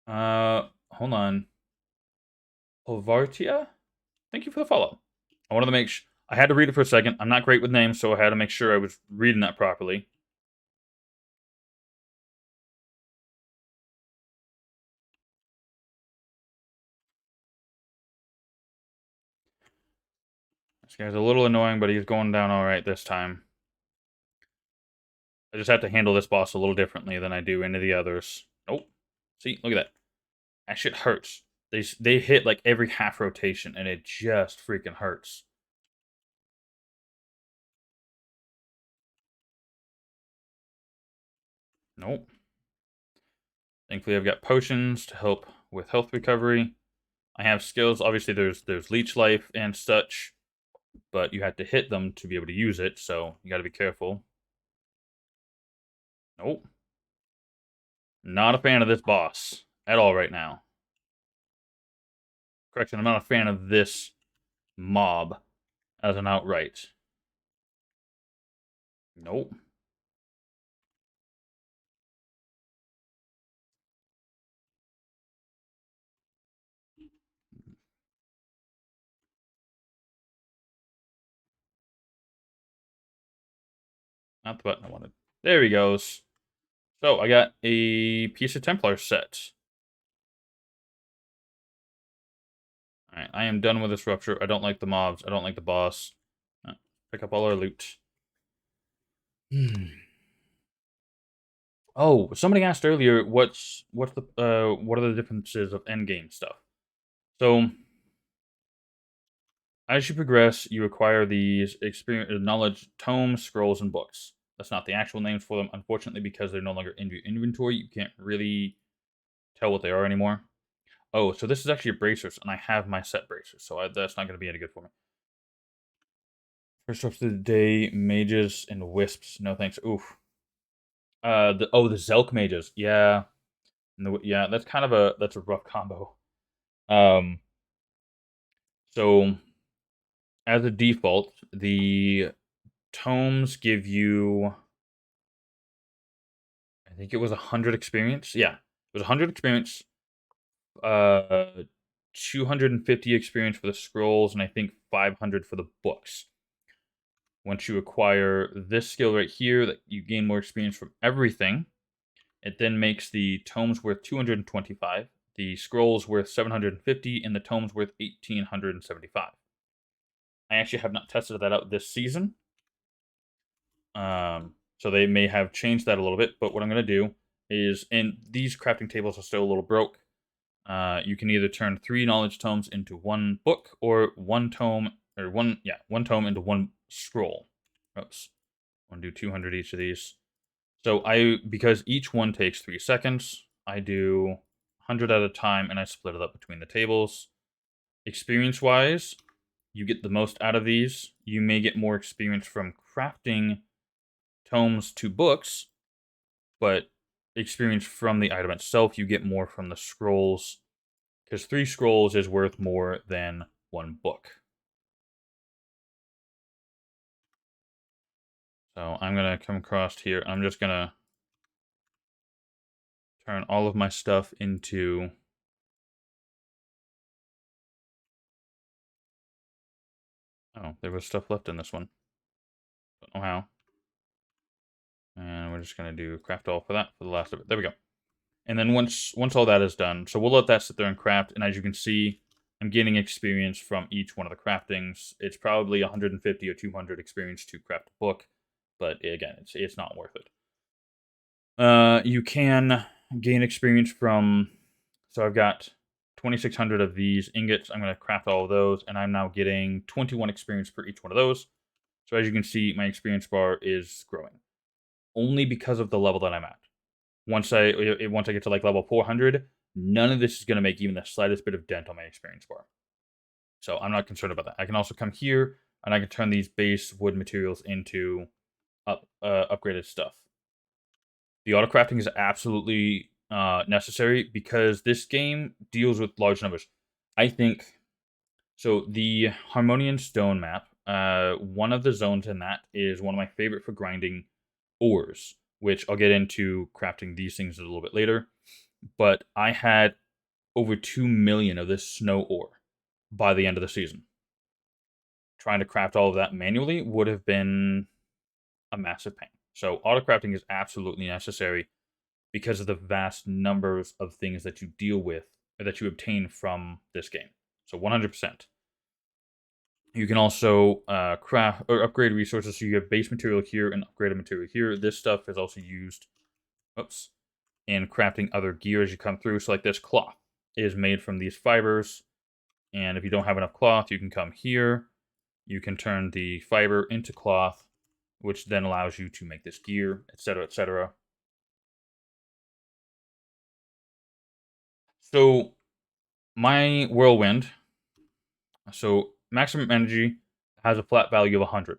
Hold on. Ovartia? Thank you for the follow. I wanted to make I had to read it for a second. I'm not great with names, so I had to make sure I was reading that properly. This guy's a little annoying, but he's going down all right this time. I just have to handle this boss a little differently than I do any of the others. Nope. See, look at that. That shit hurts. They hit like every half rotation, and it just freaking hurts. Nope. Thankfully, I've got potions to help with health recovery. I have skills. Obviously, there's leech life and such, but you have to hit them to be able to use it, so you got to be careful. Nope. Not a fan of this boss at all right now. Correction, I'm not a fan of this mob as an outright. Nope. Not the button I wanted. There he goes. So, I got a piece of Templar set. Alright, I am done with this rupture. I don't like the mobs. I don't like the boss. Pick up all our loot. Oh, somebody asked earlier, what are the differences of endgame stuff? So, as you progress, you acquire these experience, knowledge tomes, scrolls, and books. That's not the actual names for them, unfortunately, because they're no longer in your inventory. You can't really tell what they are anymore. Oh, so this is actually a bracers, and I have my set bracers, so that's not going to be any good for me. First off the day, mages and wisps. No thanks. Oof. The Zelk mages. Yeah, no, yeah. That's a rough combo. Um, so as a default, the tomes give you, I think it was 100 experience. Yeah, it was 100 experience. Uh, 250 experience for the scrolls, and I think 500 for the books. Once you acquire this skill right here, that you gain more experience from everything. It then makes the tomes worth 225, the scrolls worth 750, and the tomes worth 1875. I actually have not tested that out this season. So they may have changed that a little bit, but what I'm going to do is, and these crafting tables are still a little broke, you can either turn 3 knowledge tomes into 1 book, or 1 tome, or 1 tome into 1 scroll. Oops. I'm going to do 200 each of these. So because each one takes 3 seconds, I do 100 at a time, and I split it up between the tables. Experience-wise, you get the most out of these. You may get more experience from crafting tomes to books, but experience from the item itself, you get more from the scrolls, because 3 scrolls is worth more than 1 book. So I'm going to come across here. I'm just going to turn all of my stuff into... Oh, there was stuff left in this one. Don't know how. And we're just going to do craft all for that for the last of it. There we go. And then once all that is done, so we'll let that sit there and craft. And as you can see, I'm gaining experience from each one of the craftings. It's probably 150 or 200 experience to craft a book, but again, it's not worth it. You can gain experience from. So I've got 2,600 of these ingots. I'm going to craft all of those, and I'm now getting 21 experience per each one of those. So as you can see, my experience bar is growing only because of the level that I'm at. Once I get to like level 400, none of this is going to make even the slightest bit of dent on my experience bar. So I'm not concerned about that. I can also come here and I can turn these base wood materials into upgraded stuff. The auto crafting is absolutely necessary because this game deals with large numbers. I think so. The Harmonian Stone map, one of the zones in that is one of my favorite for grinding ores, which I'll get into crafting these things a little bit later. But I had over 2 million of this snow ore by the end of the season. Trying to craft all of that manually would have been a massive pain. So auto crafting is absolutely necessary because of the vast numbers of things that you deal with or that you obtain from this game. So 100%. You can also craft or upgrade resources. So you have base material here and upgraded material here. This stuff is also used, oops, in crafting other gear as you come through. So like this cloth is made from these fibers. And if you don't have enough cloth, you can come here. You can turn the fiber into cloth, which then allows you to make this gear, etc., etc. So my whirlwind, so maximum energy has a flat value of 100.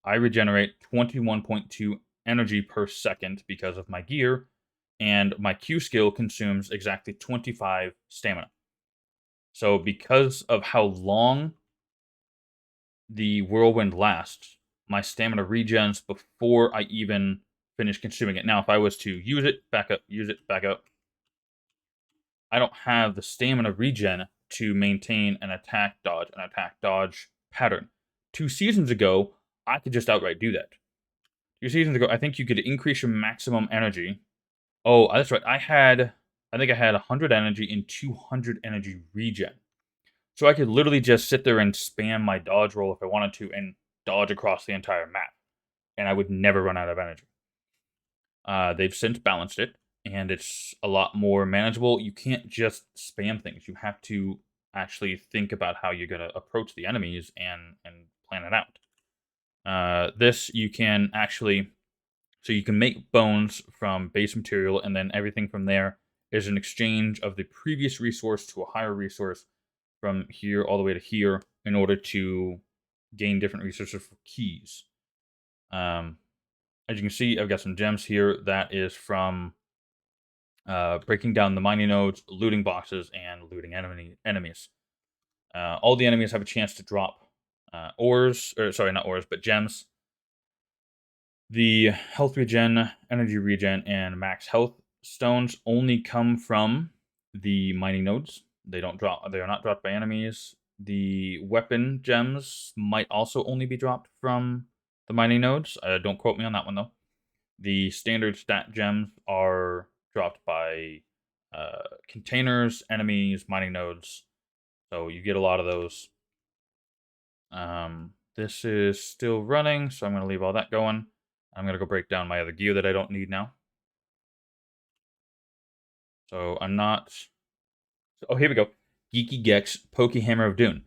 I regenerate 21.2 energy per second because of my gear, and my Q skill consumes exactly 25 stamina. So because of how long the whirlwind lasts, my stamina regens before I even finish consuming it. Now, if I was to use it, back up, use it, back up, I don't have the stamina regen to maintain an attack dodge pattern. 2 seasons ago, I could just outright do that. 2 seasons ago, I think you could increase your maximum energy. Oh, that's right. I think I had 100 energy and 200 energy regen. So I could literally just sit there and spam my dodge roll if I wanted to and dodge across the entire map. And I would never run out of energy. They've since balanced it, and it's a lot more manageable. You can't just spam things. You have to actually think about how you're going to approach the enemies and plan it out. This you can actually, so you can make bones from base material, and then everything from there is an exchange of the previous resource to a higher resource from here all the way to here in order to gain different resources for keys. As you can see, I've got some gems here. That is from breaking down the mining nodes, looting boxes, and looting enemies. All the enemies have a chance to drop ores, or sorry, not ores, but gems. The health regen, energy regen, and max health stones only come from the mining nodes. They don't drop. They are not dropped by enemies. The weapon gems might also only be dropped from the mining nodes. Don't quote me on that one though. The standard stat gems are dropped by containers, enemies, mining nodes. So you get a lot of those. This is still running, so I'm going to leave all that going. I'm going to go break down my other gear that I don't need now. So I'm not... Oh, here we go. Geeky Gex Pokehammer of Doom.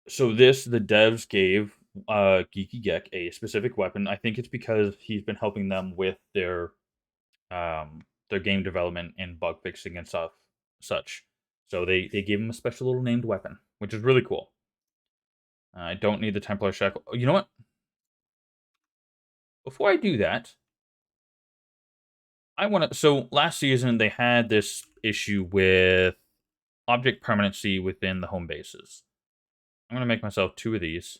So the devs gave Geeky Gex a specific weapon. I think it's because he's been helping them with their game development and bug fixing and such. So they gave him a special little named weapon, which is really cool. I don't need the Templar Shackle. Oh, you know what? Before I do that, I want to. So last season they had this issue with object permanency within the home bases. I'm gonna make myself 2 of these.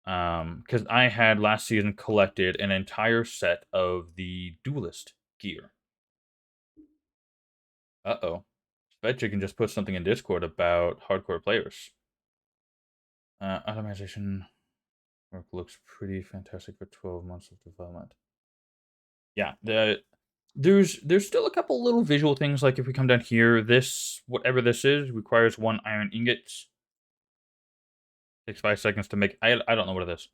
Because I had last season collected an entire set of the duelist gear. Uh-oh. Bet you can just put something in Discord about hardcore players. Automation work looks pretty fantastic for 12 months of development. Yeah, there's still a couple little visual things, like if we come down here, this, whatever this is, requires 1 iron ingot. Takes 5 seconds to make. I don't know what it is.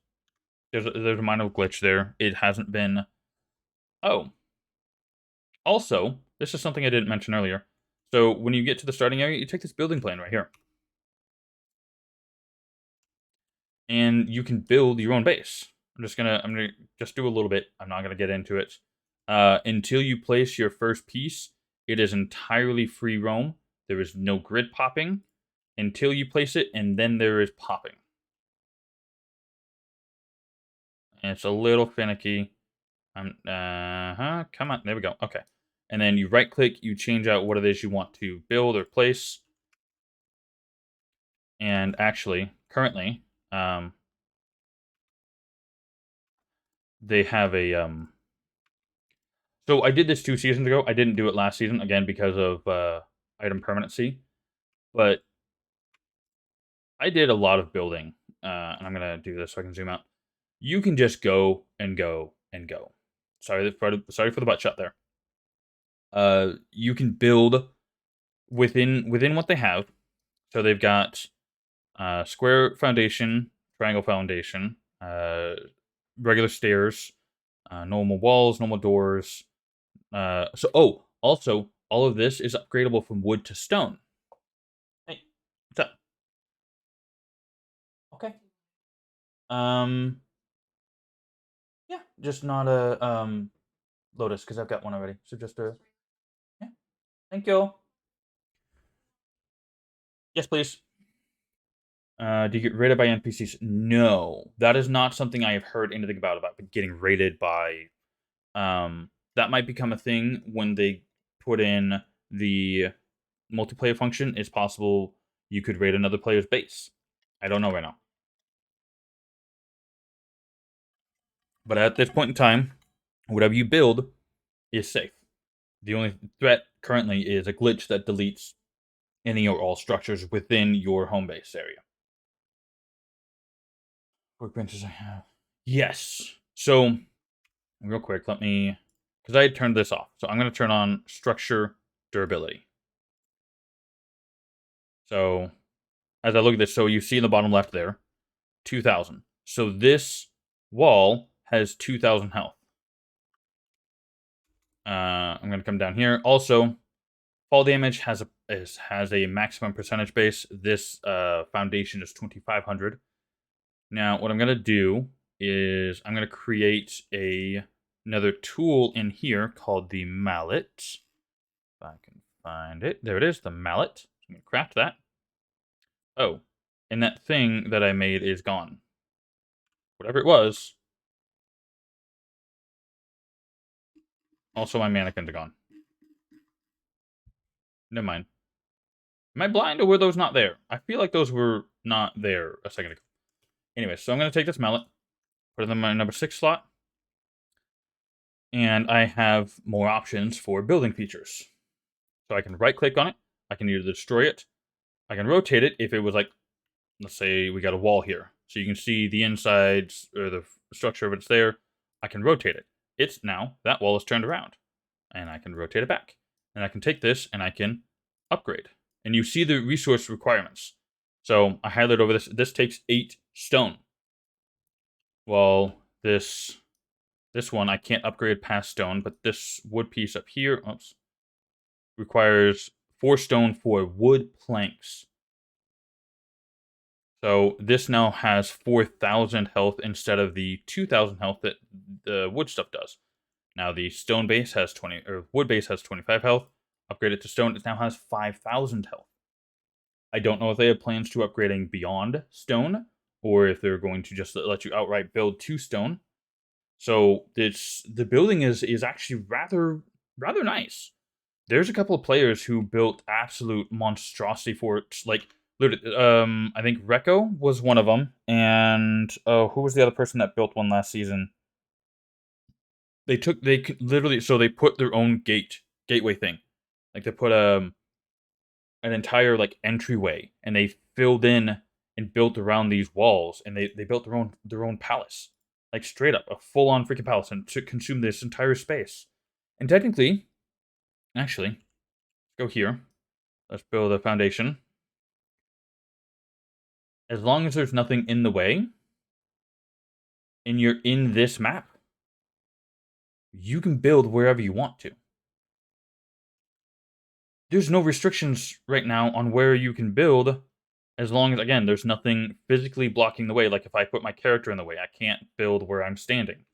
There's a minor glitch there. It hasn't been. Oh, also, this is something I didn't mention earlier. So when you get to the starting area, you take this building plan right here, and you can build your own base. I'm gonna just do a little bit. I'm not gonna get into it. Until you place your first piece, it is entirely free roam. There is no grid popping until you place it, and then there is popping. And it's a little finicky. Come on, there we go. Okay. And then you right click, you change out what it is you want to build or place. And actually, currently, they have a so I did this 2 seasons ago. I didn't do it last season again because of item permanency, but I did a lot of building. And I'm gonna do this so I can zoom out. You can just go and go and go. Sorry for the butt shot there. You can build within what they have. So they've got square foundation, triangle foundation, regular stairs, normal walls, normal doors. Also, all of this is upgradable from wood to stone. Hey, what's up? Okay. Um, yeah, just not a lotus because I've got one already. So just a yeah. Thank you. Yes, please. Do you get raided by NPCs? No, that is not something I have heard anything about getting raided by. That might become a thing when they put in the multiplayer function. It's possible you could raid another player's base. I don't know right now. But at this point in time, whatever you build is safe. The only threat currently is a glitch that deletes any or all structures within your home base area. Workbenches I have. Yes. So, real quick, let me. Because I had turned this off. So I'm going to turn on structure durability. So, as I look at this, so you see in the bottom left there, 2,000. So this wall has 2,000 health. I'm going to come down here. Also, fall damage has a maximum percentage base. This foundation is 2,500. Now, what I'm going to do is I'm going to create another tool in here called the mallet. If I can find it. There it is, the mallet. I'm going to craft that. Oh, and that thing that I made is gone. Whatever it was. Also, my mannequins are gone. Never mind. Am I blind or were those not there? I feel like those were not there a second ago. Anyway, so I'm going to take this mallet, put it in my number 6 slot, and I have more options for building features. So I can right-click on it, I can either destroy it, I can rotate it if it was like, let's say we got a wall here. So you can see the insides or the structure of it's there. I can rotate it. It's now, that wall is turned around. And I can rotate it back. And I can take this and I can upgrade. And you see the resource requirements. So I highlight over this. This takes 8 stone. Well, this one I can't upgrade past stone, but this wood piece up here, oops, requires 4 stone for wood planks. So this now has 4,000 health instead of the 2,000 health that the wood stuff does. Now the stone base has 20, or wood base has 25 health. Upgrade it to stone, it now has 5,000 health. I don't know if they have plans to upgrading beyond stone, or if they're going to just let you outright build to stone. So the building is actually rather nice. There's a couple of players who built absolute monstrosity forts. Like, I think Rekko was one of them, and who was the other person that built one last season? They literally, so they put their own gateway thing. Like they put an entire like entryway, and they filled in and built around these walls, and they built their own palace. Like, straight up, a full-on freaking palace and to consume this entire space. And technically, actually, let's go here. Let's build a foundation. As long as there's nothing in the way, and you're in this map, you can build wherever you want to. There's no restrictions right now on where you can build, as long as, again, there's nothing physically blocking the way. Like, if I put my character in the way, I can't build where I'm standing.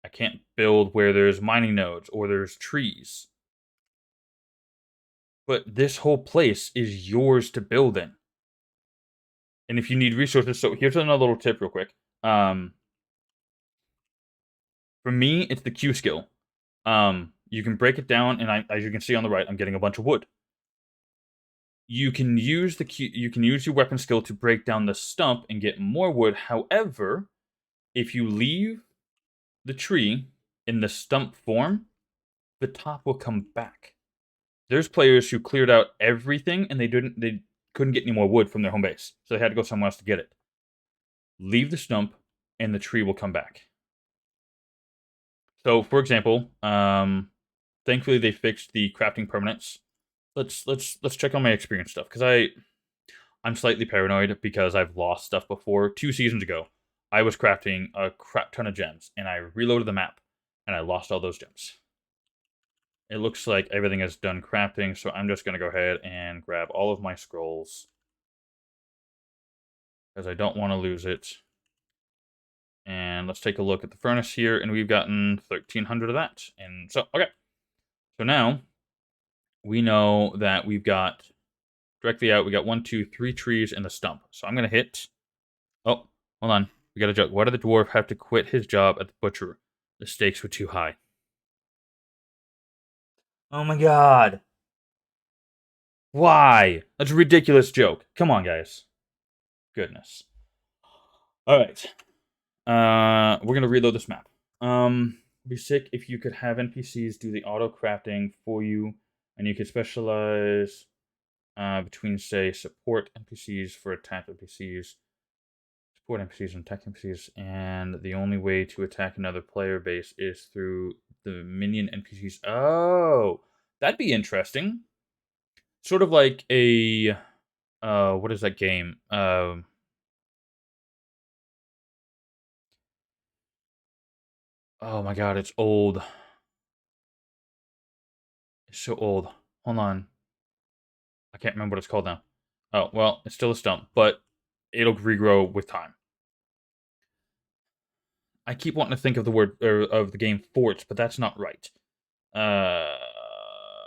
I can't build where there's mining nodes or there's trees. But this whole place is yours to build in. And if you need resources, so here's another little tip real quick. For me, it's the Q skill. You can break it down, and as you can see on the right, I'm getting a bunch of wood. You can use your weapon skill to break down the stump and get more wood. However, if you leave the tree in the stump form, the top will come back. There's players who cleared out everything and they couldn't get any more wood from their home base, so they had to go somewhere else to get it. Leave the stump, and the tree will come back. So, for example, thankfully they fixed the crafting permanence. Let's check on my experience stuff, because I'm slightly paranoid because I've lost stuff before. 2 seasons ago, I was crafting a crap ton of gems, and I reloaded the map, and I lost all those gems. It looks like everything is done crafting, so I'm just going to go ahead and grab all of my scrolls, because I don't want to lose it. And let's take a look at the furnace here, and we've gotten 1,300 of that. And so, okay. So now, we know that we've got, directly out, we got 1, 2, 3 trees and the stump. So I'm going to hit... Oh, hold on. We got a joke. Why did the dwarf have to quit his job at the butcher? The stakes were too high. Oh my god. Why? That's a ridiculous joke. Come on, guys. Goodness. Alright. We're gonna reload this map. Be sick if you could have NPCs do the auto crafting for you, and you could specialize between, say, support NPCs for attack NPCs, support NPCs and attack NPCs, and the only way to attack another player base is through the minion NPCs. Oh, that'd be interesting. Sort of like a what is that game? Oh my god, it's old. It's so old. Hold on. I can't remember what it's called now. Oh, well, it's still a stump, but it'll regrow with time. I keep wanting to think of the word, or of the game forts, but that's not right. Uh,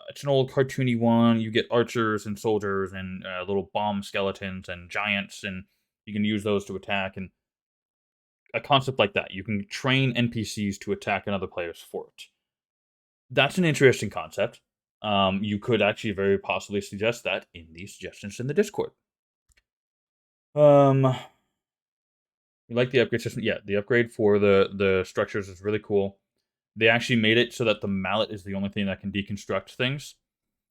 it's an old cartoony one. You get archers and soldiers and little bomb skeletons and giants, and you can use those to attack. And a concept like that, you can train NPCs to attack another player's fort. That's an interesting concept. You could actually very possibly suggest that in the suggestions in the Discord. You like the upgrade system? Yeah, the upgrade for the structures is really cool. They actually made it so that the mallet is the only thing that can deconstruct things.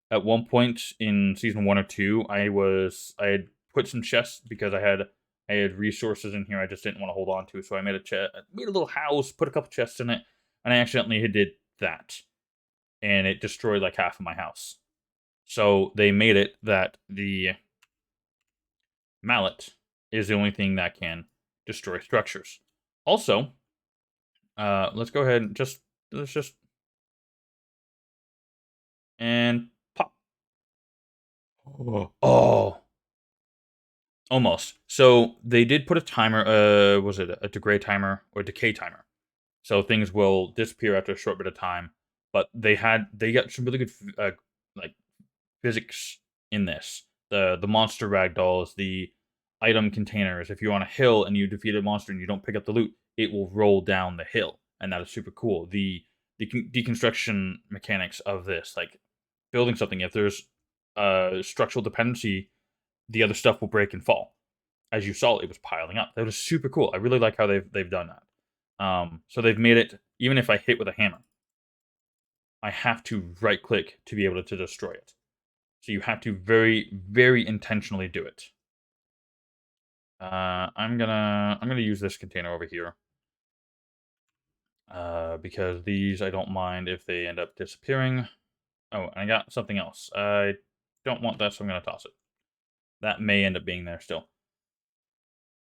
At one point in season 1 or 2, I had put some chests because I had resources in here I just didn't want to hold on to, so I made a little house, put a couple chests in it, and I accidentally did that, and it destroyed like half of my house. So they made it that the mallet is the only thing that can destroy structures. Also, let's go ahead and let's just and pop. Oh, almost. So they did put a timer. Was it a degrade timer or a decay timer? So things will disappear after a short bit of time. But they got some really good like physics in this. The monster ragdolls, the item containers. If you're on a hill and you defeat a monster and you don't pick up the loot, it will roll down the hill, and that is super cool. The deconstruction mechanics of this, like building something, if there's structural dependency, the other stuff will break and fall. As you saw, it was piling up. That was super cool. I really like how they've done that. So they've made it, even if I hit with a hammer, I have to right click to be able to destroy it. So you have to very, very intentionally do it. I'm gonna use this container over here. Because these I don't mind if they end up disappearing. Oh, and I got something else. I don't want that, so I'm going to toss it. That may end up being there still.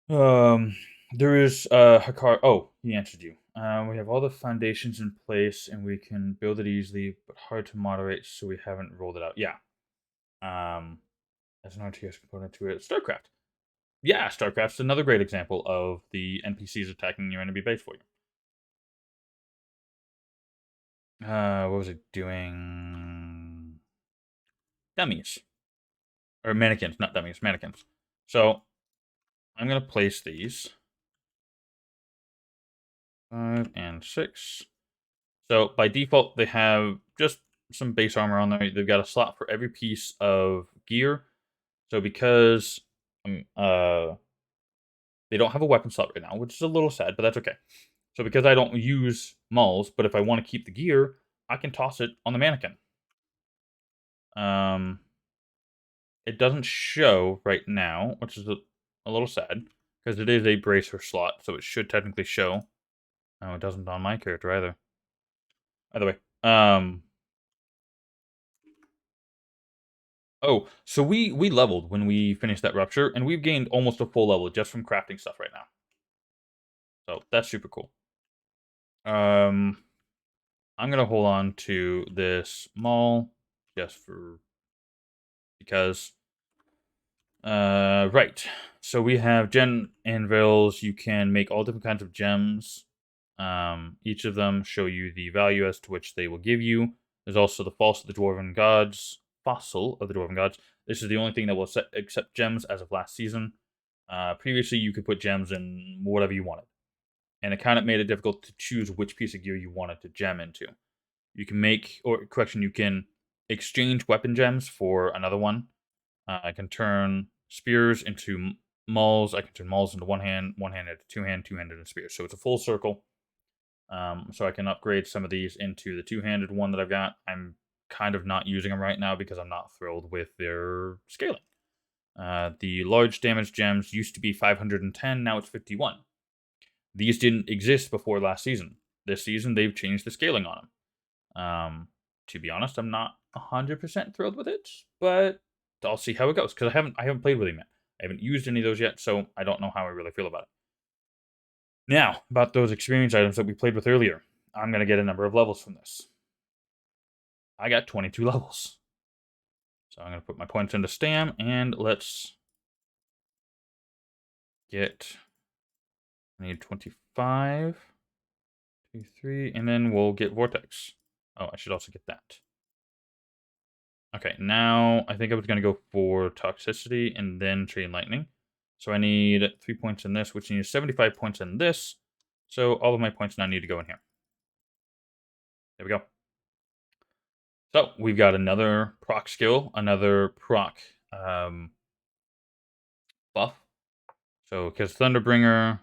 Um, there is Hakar. Oh, he answered you. We have all the foundations in place, and we can build it easily, but hard to moderate, so we haven't rolled it out. Yeah. As an RTS component to it, StarCraft. Yeah, StarCraft's another great example of the NPCs attacking your enemy base for you. What was it doing? Dummies. Or mannequins, not dummies, mannequins. So, I'm going to place these. 5 and 6. So, by default, they have just some base armor on there. They've got a slot for every piece of gear. So, because they don't have a weapon slot right now, which is a little sad, but that's okay. So, because I don't use mauls, but if I want to keep the gear, I can toss it on the mannequin. It doesn't show right now, which is a little sad, because it is a bracer slot, so it should technically show. Oh, it doesn't on my character either. Either way, oh, so we leveled when we finished that rupture, and we've gained almost a full level just from crafting stuff right now. So that's super cool. I'm gonna hold on to this maul just for because. Right. So we have gem anvils. You can make all different kinds of gems. Each of them show you the value as to which they will give you. There's also the false of the Dwarven Gods, fossil of the Dwarven Gods. This is the only thing that will accept gems as of last season. Previously, you could put gems in whatever you wanted, and it kind of made it difficult to choose which piece of gear you wanted to gem into. You can make, or correction, you can exchange weapon gems for another one. I can turn spears into mauls. I can turn mauls into one-handed to two-handed into spears. So it's a full circle. So I can upgrade some of these into the two-handed one that I've got. I'm kind of not using them right now because I'm not thrilled with their scaling. The large damage gems used to be 510, now it's 51. These didn't exist before last season. This season, they've changed the scaling on them. To be honest, I'm not 100% thrilled with it, but I'll see how it goes because I haven't played with him yet. I haven't used any of those yet, so I don't know how I really feel about it. Now, about those experience items that we played with earlier, I'm gonna get a number of levels from this. I got 22 levels, so I'm gonna put my points into Stam and let's get. I need 25, 2, 3, and then we'll get Vortex. Oh, I should also get that. Okay, now I think I was going to go for Toxicity and then Chain Lightning. So I need 3 points in this, which needs 75 points in this. So all of my points now need to go in here. There we go. So we've got another proc skill, another proc buff. So because Thunderbringer,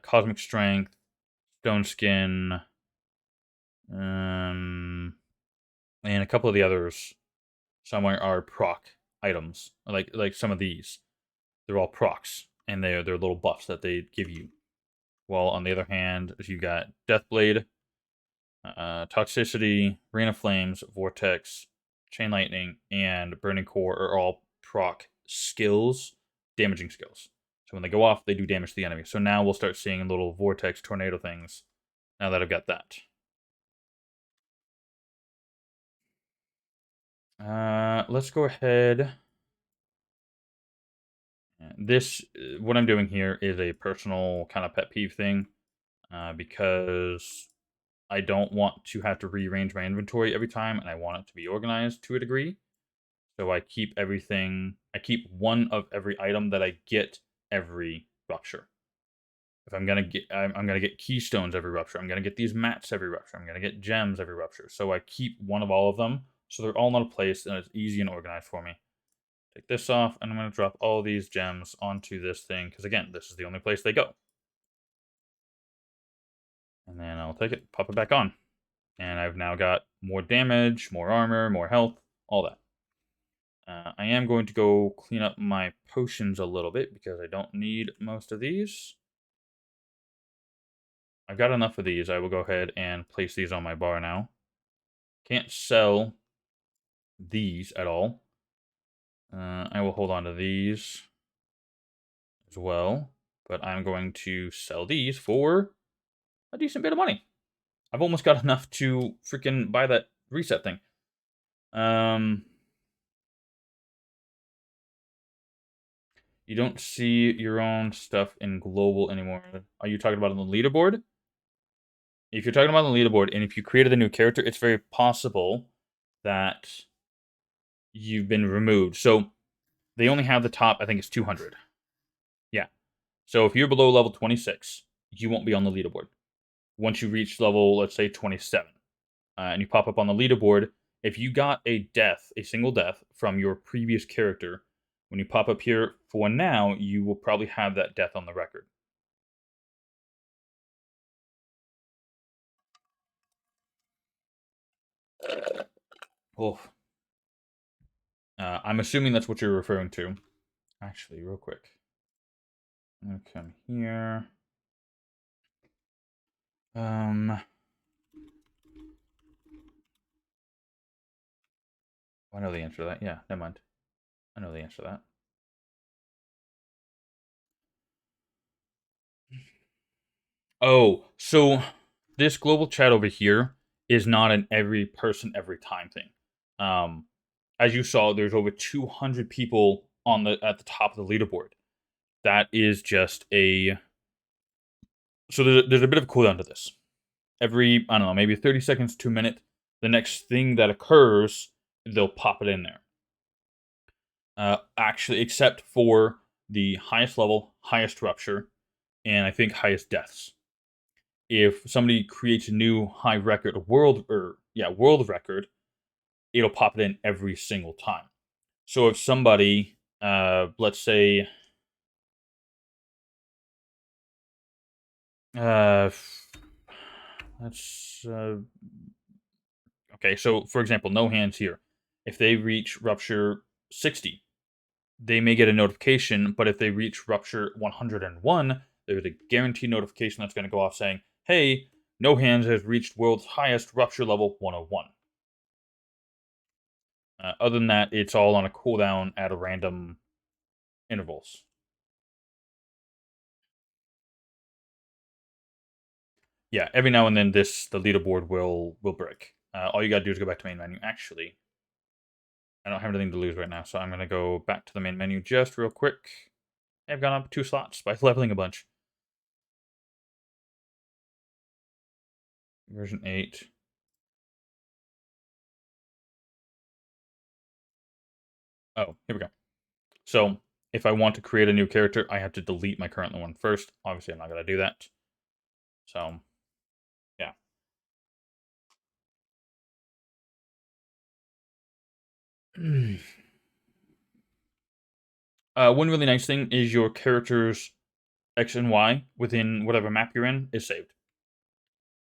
Cosmic Strength, Stone Skin, and a couple of the others somewhere are proc items, like some of these. They're all procs, and they're little buffs that they give you. While on the other hand, you got Deathblade, Toxicity, Rain of Flames, Vortex, Chain Lightning, and Burning Core are all proc skills, damaging skills. So when they go off, they do damage to the enemy. So now we'll start seeing little Vortex tornado things now that I've got that. Let's go ahead. This, what I'm doing here is a personal kind of pet peeve thing, because I don't want to have to rearrange my inventory every time, and I want it to be organized to a degree. So I keep everything, I keep one of every item that I get every rupture. If I'm gonna get keystones every rupture. I'm gonna get these mats every rupture. I'm gonna get gems every rupture. So I keep one of all of them, so they're all in a place and it's easy and organized for me. Take this off, and I'm gonna drop all these gems onto this thing because again, this is the only place they go. And then I'll take it, pop it back on. And I've now got more damage, more armor, more health, all that. I am going to go clean up my potions a little bit because I don't need most of these. I've got enough of these. I will go ahead and place these on my bar now. Can't sell these at all. I will hold on to these as well, but I'm going to sell these for a decent bit of money. I've almost got enough to freaking buy that reset thing. You don't see your own stuff in global anymore. Are you talking about on the leaderboard? If you're talking about the leaderboard, and if you created a new character, it's very possible that you've been removed. So they only have the top, I think it's 200. Yeah. So if you're below level 26, you won't be on the leaderboard. Once you reach level, let's say 27, and you pop up on the leaderboard, if you got a death, a single death from your previous character, when you pop up here, for now, you will probably have that death on the record. Oh, I'm assuming that's what you're referring to. Actually, real quick. I'm gonna come here. I know the answer to that. Yeah, never mind. I know the answer to that. Oh, so this global chat over here is not an every person every time thing. Um, as you saw, there's over 200 people on the at the top of the leaderboard. That is just a so there's a bit of a cooldown to this. Every I don't know, maybe 30 seconds to a minute, the next thing that occurs, they'll pop it in there. Actually, except for the highest level, highest rupture, and I think highest deaths. If somebody creates a new high record, world record, it'll pop it in every single time. So if somebody, let's say, uh, let's okay. So for example, no hands here. If they reach rupture 60, they may get a notification. But if they reach rupture 101, there's a guaranteed notification that's going to go off saying, "Hey, no hands has reached world's highest rupture level 101." Other than that, it's all on a cooldown at a random intervals. Yeah, every now and then the leaderboard will break. All you gotta do is go back to main menu. Actually, I don't have anything to lose right now, so I'm gonna go back to the main menu just real quick. I've gone up 2 slots by leveling a bunch. Version 8. Oh, here we go. So if I want to create a new character, I have to delete my current one first. Obviously, I'm not gonna do that. So yeah. One really nice thing is your character's X and Y within whatever map you're in is saved.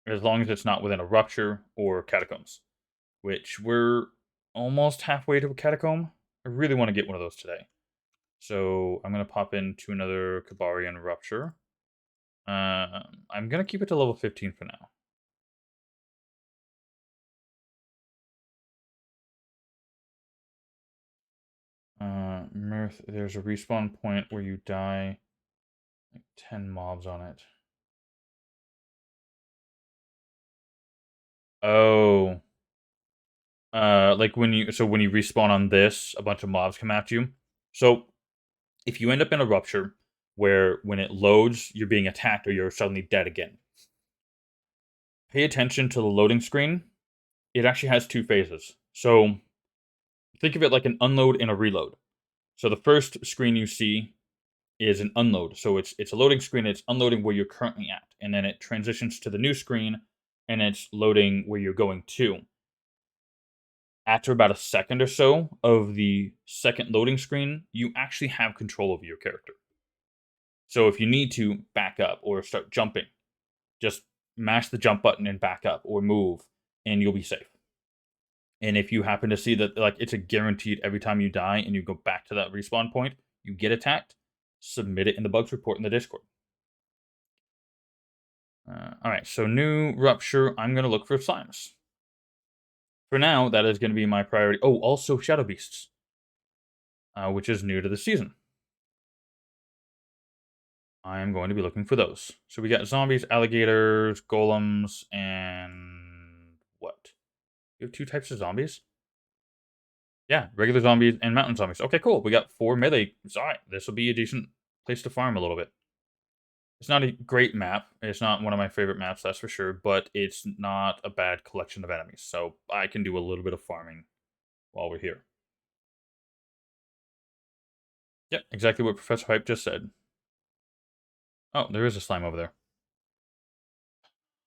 As long as it's not within a rupture or catacombs, which we're almost halfway to a catacomb. I really want to get one of those today. So I'm going to pop into another Kabarian rupture. I'm going to keep it to level 15 for now. Mirth, there's a respawn point where you die, like 10 mobs on it. Oh. Like when you respawn on this, a bunch of mobs come at you. So if you end up in a rupture where when it loads, you're being attacked or you're suddenly dead again, pay attention to the loading screen. It actually has 2 phases. So think of it like an unload and a reload. So the first screen you see is an unload. So it's a loading screen, it's unloading where you're currently at. And then it transitions to the new screen and it's loading where you're going to. After about a second or so of the second loading screen, you actually have control over your character. So if you need to back up or start jumping, just mash the jump button and back up or move, and you'll be safe. And if you happen to see that like it's a guaranteed every time you die and you go back to that respawn point, you get attacked, submit it in the bugs report in the Discord. Alright, so new Rupture, I'm going to look for slimes. For now, that is going to be my priority. Oh, also Shadow Beasts, which is new to the season. I am going to be looking for those. So we got zombies, alligators, golems, and what? We have 2 types of zombies? Yeah, regular zombies and mountain zombies. Okay, cool. We got 4 melee. Alright, this will be a decent place to farm a little bit. It's not a great map. It's not one of my favorite maps, that's for sure, but it's not a bad collection of enemies. So I can do a little bit of farming while we're here. Yep, exactly what Professor Hype just said. Oh, there is a slime over there.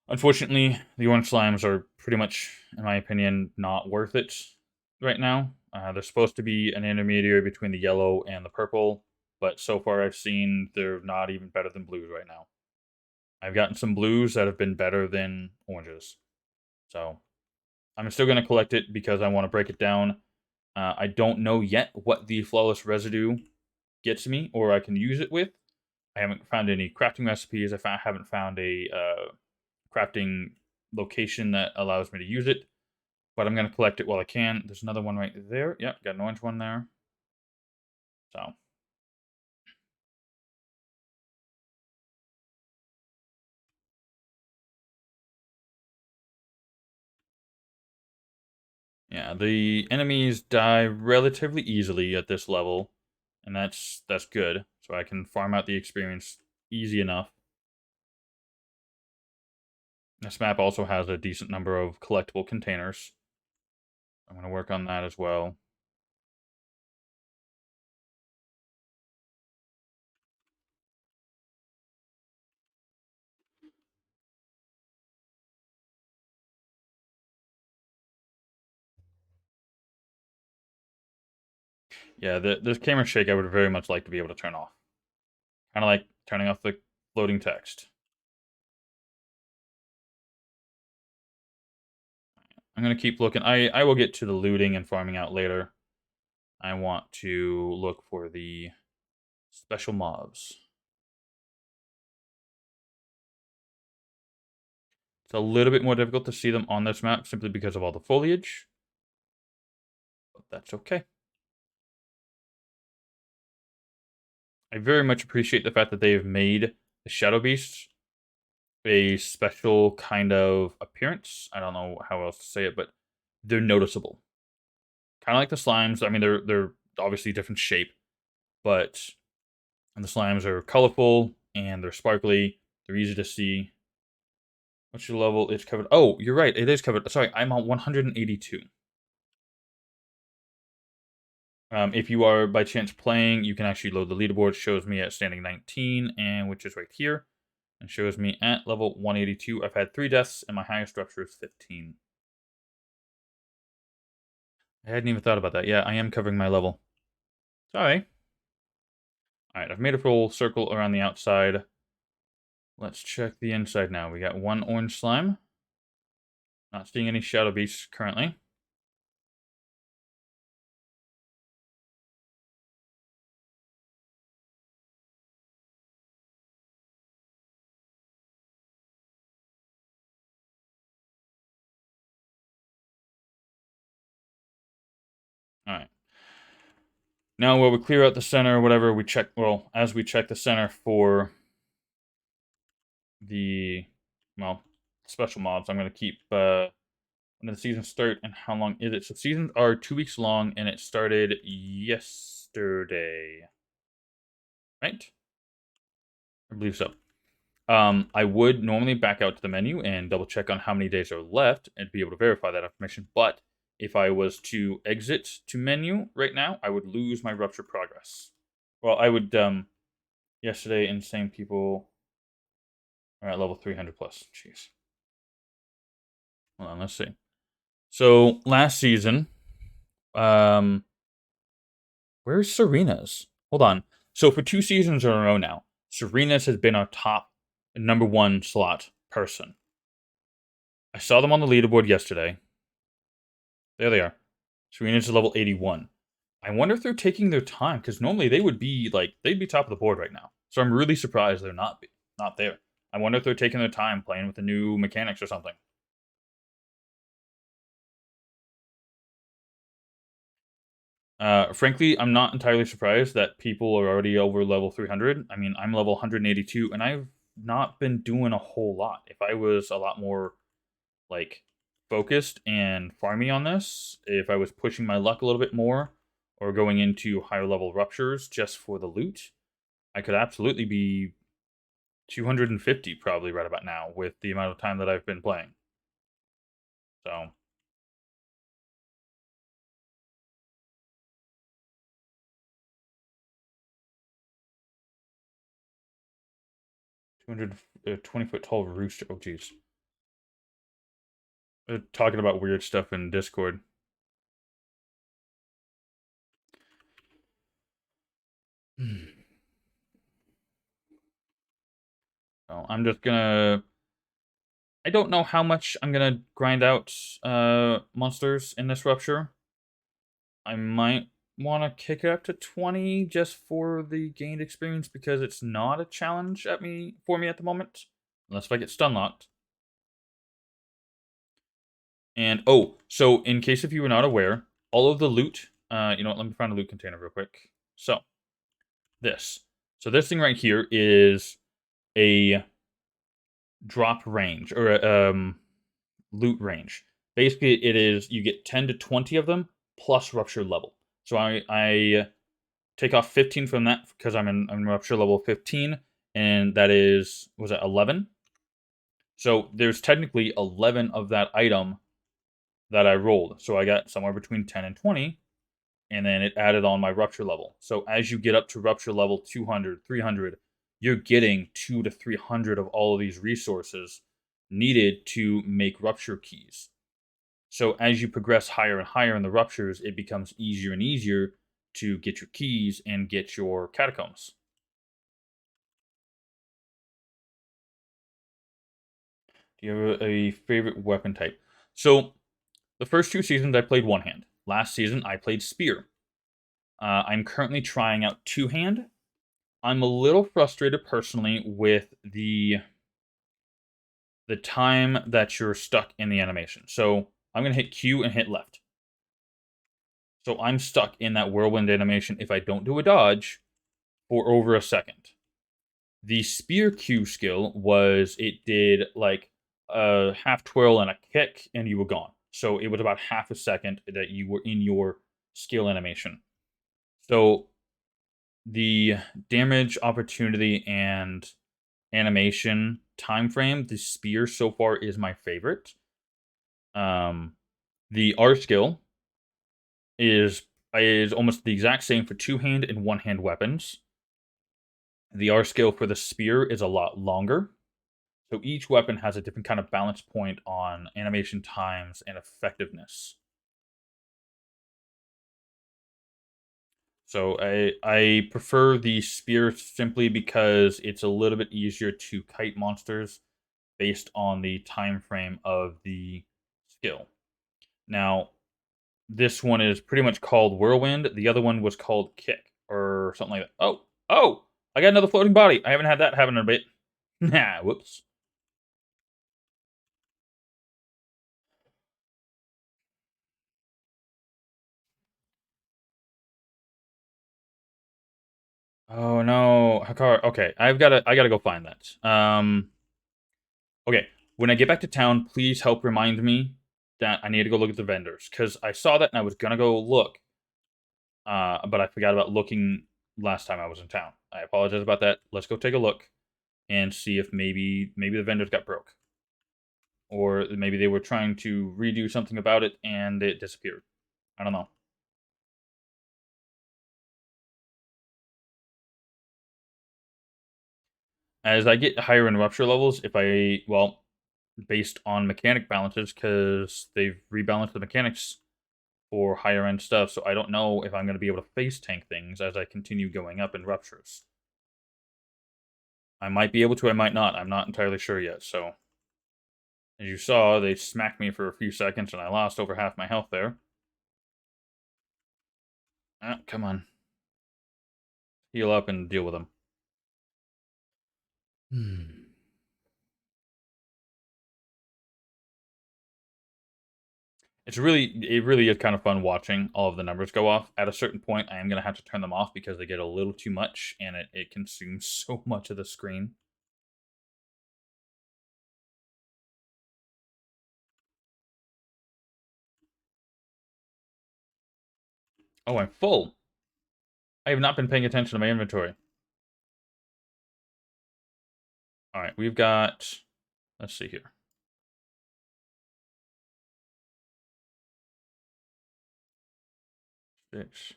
Unfortunately, the orange slimes are pretty much, in my opinion, not worth it right now. They're supposed to be an intermediary between the yellow and the purple, but so far I've seen they're not even better than blues right now. I've gotten some blues that have been better than oranges. So I'm still going to collect it because I want to break it down. I don't know yet what the flawless residue gets me or I can use it with. I haven't found any crafting recipes. I haven't found a crafting location that allows me to use it, but I'm going to collect it while I can. There's another one right there. Yep, got an orange one there. So, yeah, the enemies die relatively easily at this level, and that's good. So I can farm out the experience easy enough. This map also has a decent number of collectible containers. I'm going to work on that as well. Yeah, this camera shake I would very much like to be able to turn off. Kind of like turning off the floating text. I'm going to keep looking. I will get to the looting and farming out later. I want to look for the special mobs. It's a little bit more difficult to see them on this map simply because of all the foliage. But that's okay. I very much appreciate the fact that they've made the Shadow Beasts a special kind of appearance. I don't know how else to say it, but they're noticeable. Kind of like the slimes. I mean, they're obviously different shape, but the slimes are colorful and they're sparkly. They're easy to see. What's your level? It's covered. Oh, you're right. It is covered. Sorry, I'm on 182. If you are by chance playing, you can actually load the leaderboard. It shows me at standing 19, and which is right here, and shows me at level 182. I've had 3 deaths, and my highest rupture is 15. I hadn't even thought about that. Yeah, I am covering my level. Sorry. Alright, I've made a full circle around the outside. Let's check the inside now. We got 1 orange slime. Not seeing any shadow beasts currently. Alright. Now, while we clear out the center, whatever, we check, well, as we check the center for the, well, special mobs, I'm going to keep, when did the season start and how long is it? So seasons are 2 weeks long, and it started yesterday. Right? I believe so. I would normally back out to the menu and double check on how many days are left and be able to verify that information, but if I was to exit to menu right now, I would lose my rupture progress. Well, I would, yesterday, insane people are at level 300 plus. Jeez. Hold on, let's see. So, last season, where's Serena's? Hold on. So, for 2 seasons in a row now, Serena's has been our top #1 slot person. I saw them on the leaderboard yesterday. There they are. Serena's is level 81. I wonder if they're taking their time, because normally they would be, like, they'd be top of the board right now. So I'm really surprised they're not there. I wonder if they're taking their time playing with the new mechanics or something. Frankly, I'm not entirely surprised that people are already over level 300. I mean, I'm level 182, and I've not been doing a whole lot. If I was a lot more, like, focused and farmy on this, if I was pushing my luck a little bit more, or going into higher level ruptures just for the loot, I could absolutely be 250 probably right about now with the amount of time that I've been playing. So, 200, 20-foot tall rooster. Oh, jeez. Talking about weird stuff in Discord. So I'm just gonna. I don't know how much I'm gonna grind out monsters in this rupture. I might want to kick it up to 20 just for the gained experience because it's not a challenge for me at the moment, unless if I get stun locked. And oh, so in case if you were not aware, all of the loot. You know what? Let me find a loot container real quick. So this. So this thing right here is a drop range or a loot range. Basically, it is you get 10 to 20 of them plus rupture level. So I take off 15 from that because I'm rupture level 15, and that is was it 11? So there's technically 11 of that item that I rolled. So I got somewhere between 10 and 20, and then it added on my rupture level. So as you get up to rupture level 200, 300, you're getting 2 to 300 of all of these resources needed to make rupture keys. So as you progress higher and higher in the ruptures, it becomes easier and easier to get your keys and get your catacombs. Do you have a favorite weapon type? So the first two seasons I played one hand. Last season I played spear. I'm currently trying out two hand. I'm a little frustrated personally with the time that you're stuck in the animation. So I'm gonna hit Q and hit left. So I'm stuck in that whirlwind animation if I don't do a dodge for over a second. The spear Q skill was it did like a half twirl and a kick, and you were gone. So it was about half a second that you were in your skill animation. So the damage, opportunity, and animation time frame, the spear so far is my favorite. Um, the R skill is is almost the exact same for two hand and one hand weapons. The R skill for the spear is a lot longer. So each weapon has a different kind of balance point on animation times and effectiveness. So I prefer the spear simply because it's a little bit easier to kite monsters based on the time frame of the skill. Now, this one is pretty much called Whirlwind. The other one was called Kick or something like that. Oh! I got another floating body. I haven't had that happen in a bit. Nah, whoops. Oh no, Hakar. Okay, I gotta go find that. Okay, when I get back to town, please help remind me that I need to go look at the vendors because I saw that and I was gonna go look, but I forgot about looking last time I was in town. I apologize about that. Let's go take a look and see if maybe the vendors got broke, or maybe they were trying to redo something about it and it disappeared. I don't know. As I get higher in rupture levels, if I well, based on mechanic balances, because they've rebalanced the mechanics for higher end stuff, so I don't know if I'm going to be able to face tank things as I continue going up in ruptures. I might be able to, I might not. I'm not entirely sure yet. So, as you saw, they smacked me for a few seconds and I lost over half my health there. Ah, come on. Heal up and deal with them. Hmm. it really is kind of fun watching all of the numbers go off. At a certain point, I am gonna have to turn them off because they get a little too much, and it consumes so much of the screen. Oh, I'm full. I have not been paying attention to my inventory. All right, we've got. Let's see here. Six.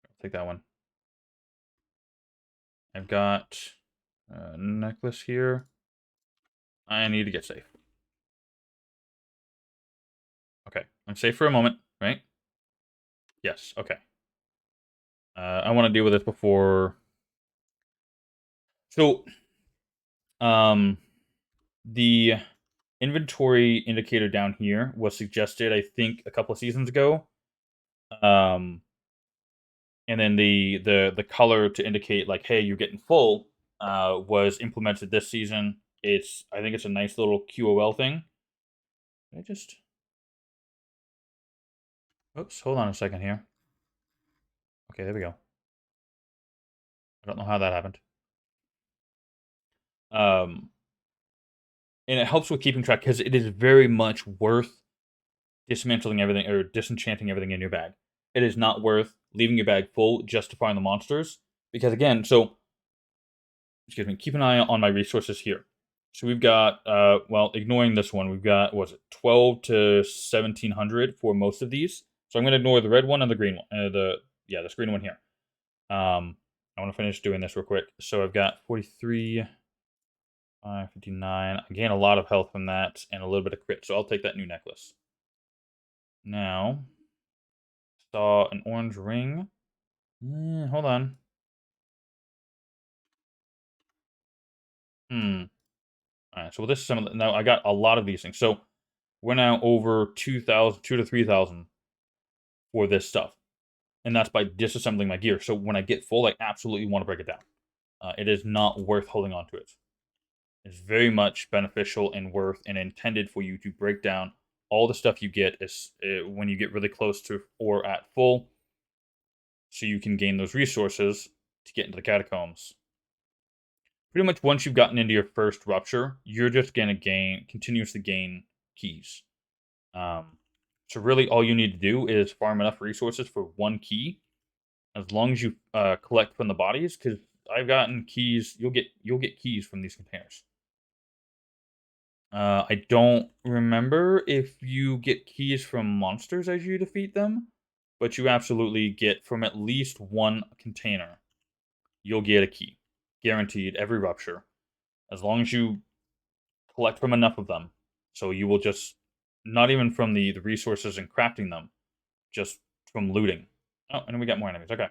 I'll take that one. I've got a necklace here. I need to get safe. Okay, I'm safe for a moment, right? Yes. Okay. I want to deal with this before. So, um, the inventory indicator down here was suggested, I think, a couple of seasons ago. Um, and then the color to indicate like, hey, you're getting full, was implemented this season. I think it's a nice little QOL thing. I just, oops, hold on a second here. Okay, there we go. I don't know how that happened. Um, and it helps with keeping track because it is very much worth dismantling everything or disenchanting everything in your bag. It is not worth leaving your bag full just to find the monsters because again, so excuse me, keep an eye on my resources here. So we've got well, ignoring this one, we've got was it 12 to 1700 for most of these. So I'm going to ignore the red one and the green one. The screen one here. I want to finish doing this real quick. So I've got 43 559. I gain a lot of health from that and a little bit of crit. So I'll take that new necklace. Now, saw an orange ring. Hold on. All right. So this is some of the, now I got a lot of these things. So we're now over 2,000, 2 to 3,000 for this stuff, and that's by disassembling my gear. So when I get full, I absolutely want to break it down. It is not worth holding on to it. It's very much beneficial and worth and intended for you to break down all the stuff you get when you get really close to or at full, so you can gain those resources to get into the catacombs. Pretty much once you've gotten into your first rupture, you're just gonna continuously gain keys. Um, so really, all you need to do is farm enough resources for one key. As long as you collect from the bodies, because I've gotten keys, you'll get keys from these containers. I don't remember if you get keys from monsters as you defeat them, but you absolutely get from at least one container. You'll get a key, guaranteed every rupture, as long as you collect from enough of them. So you will just not even from the resources and crafting them, just from looting. Oh, and we got more enemies. Okay.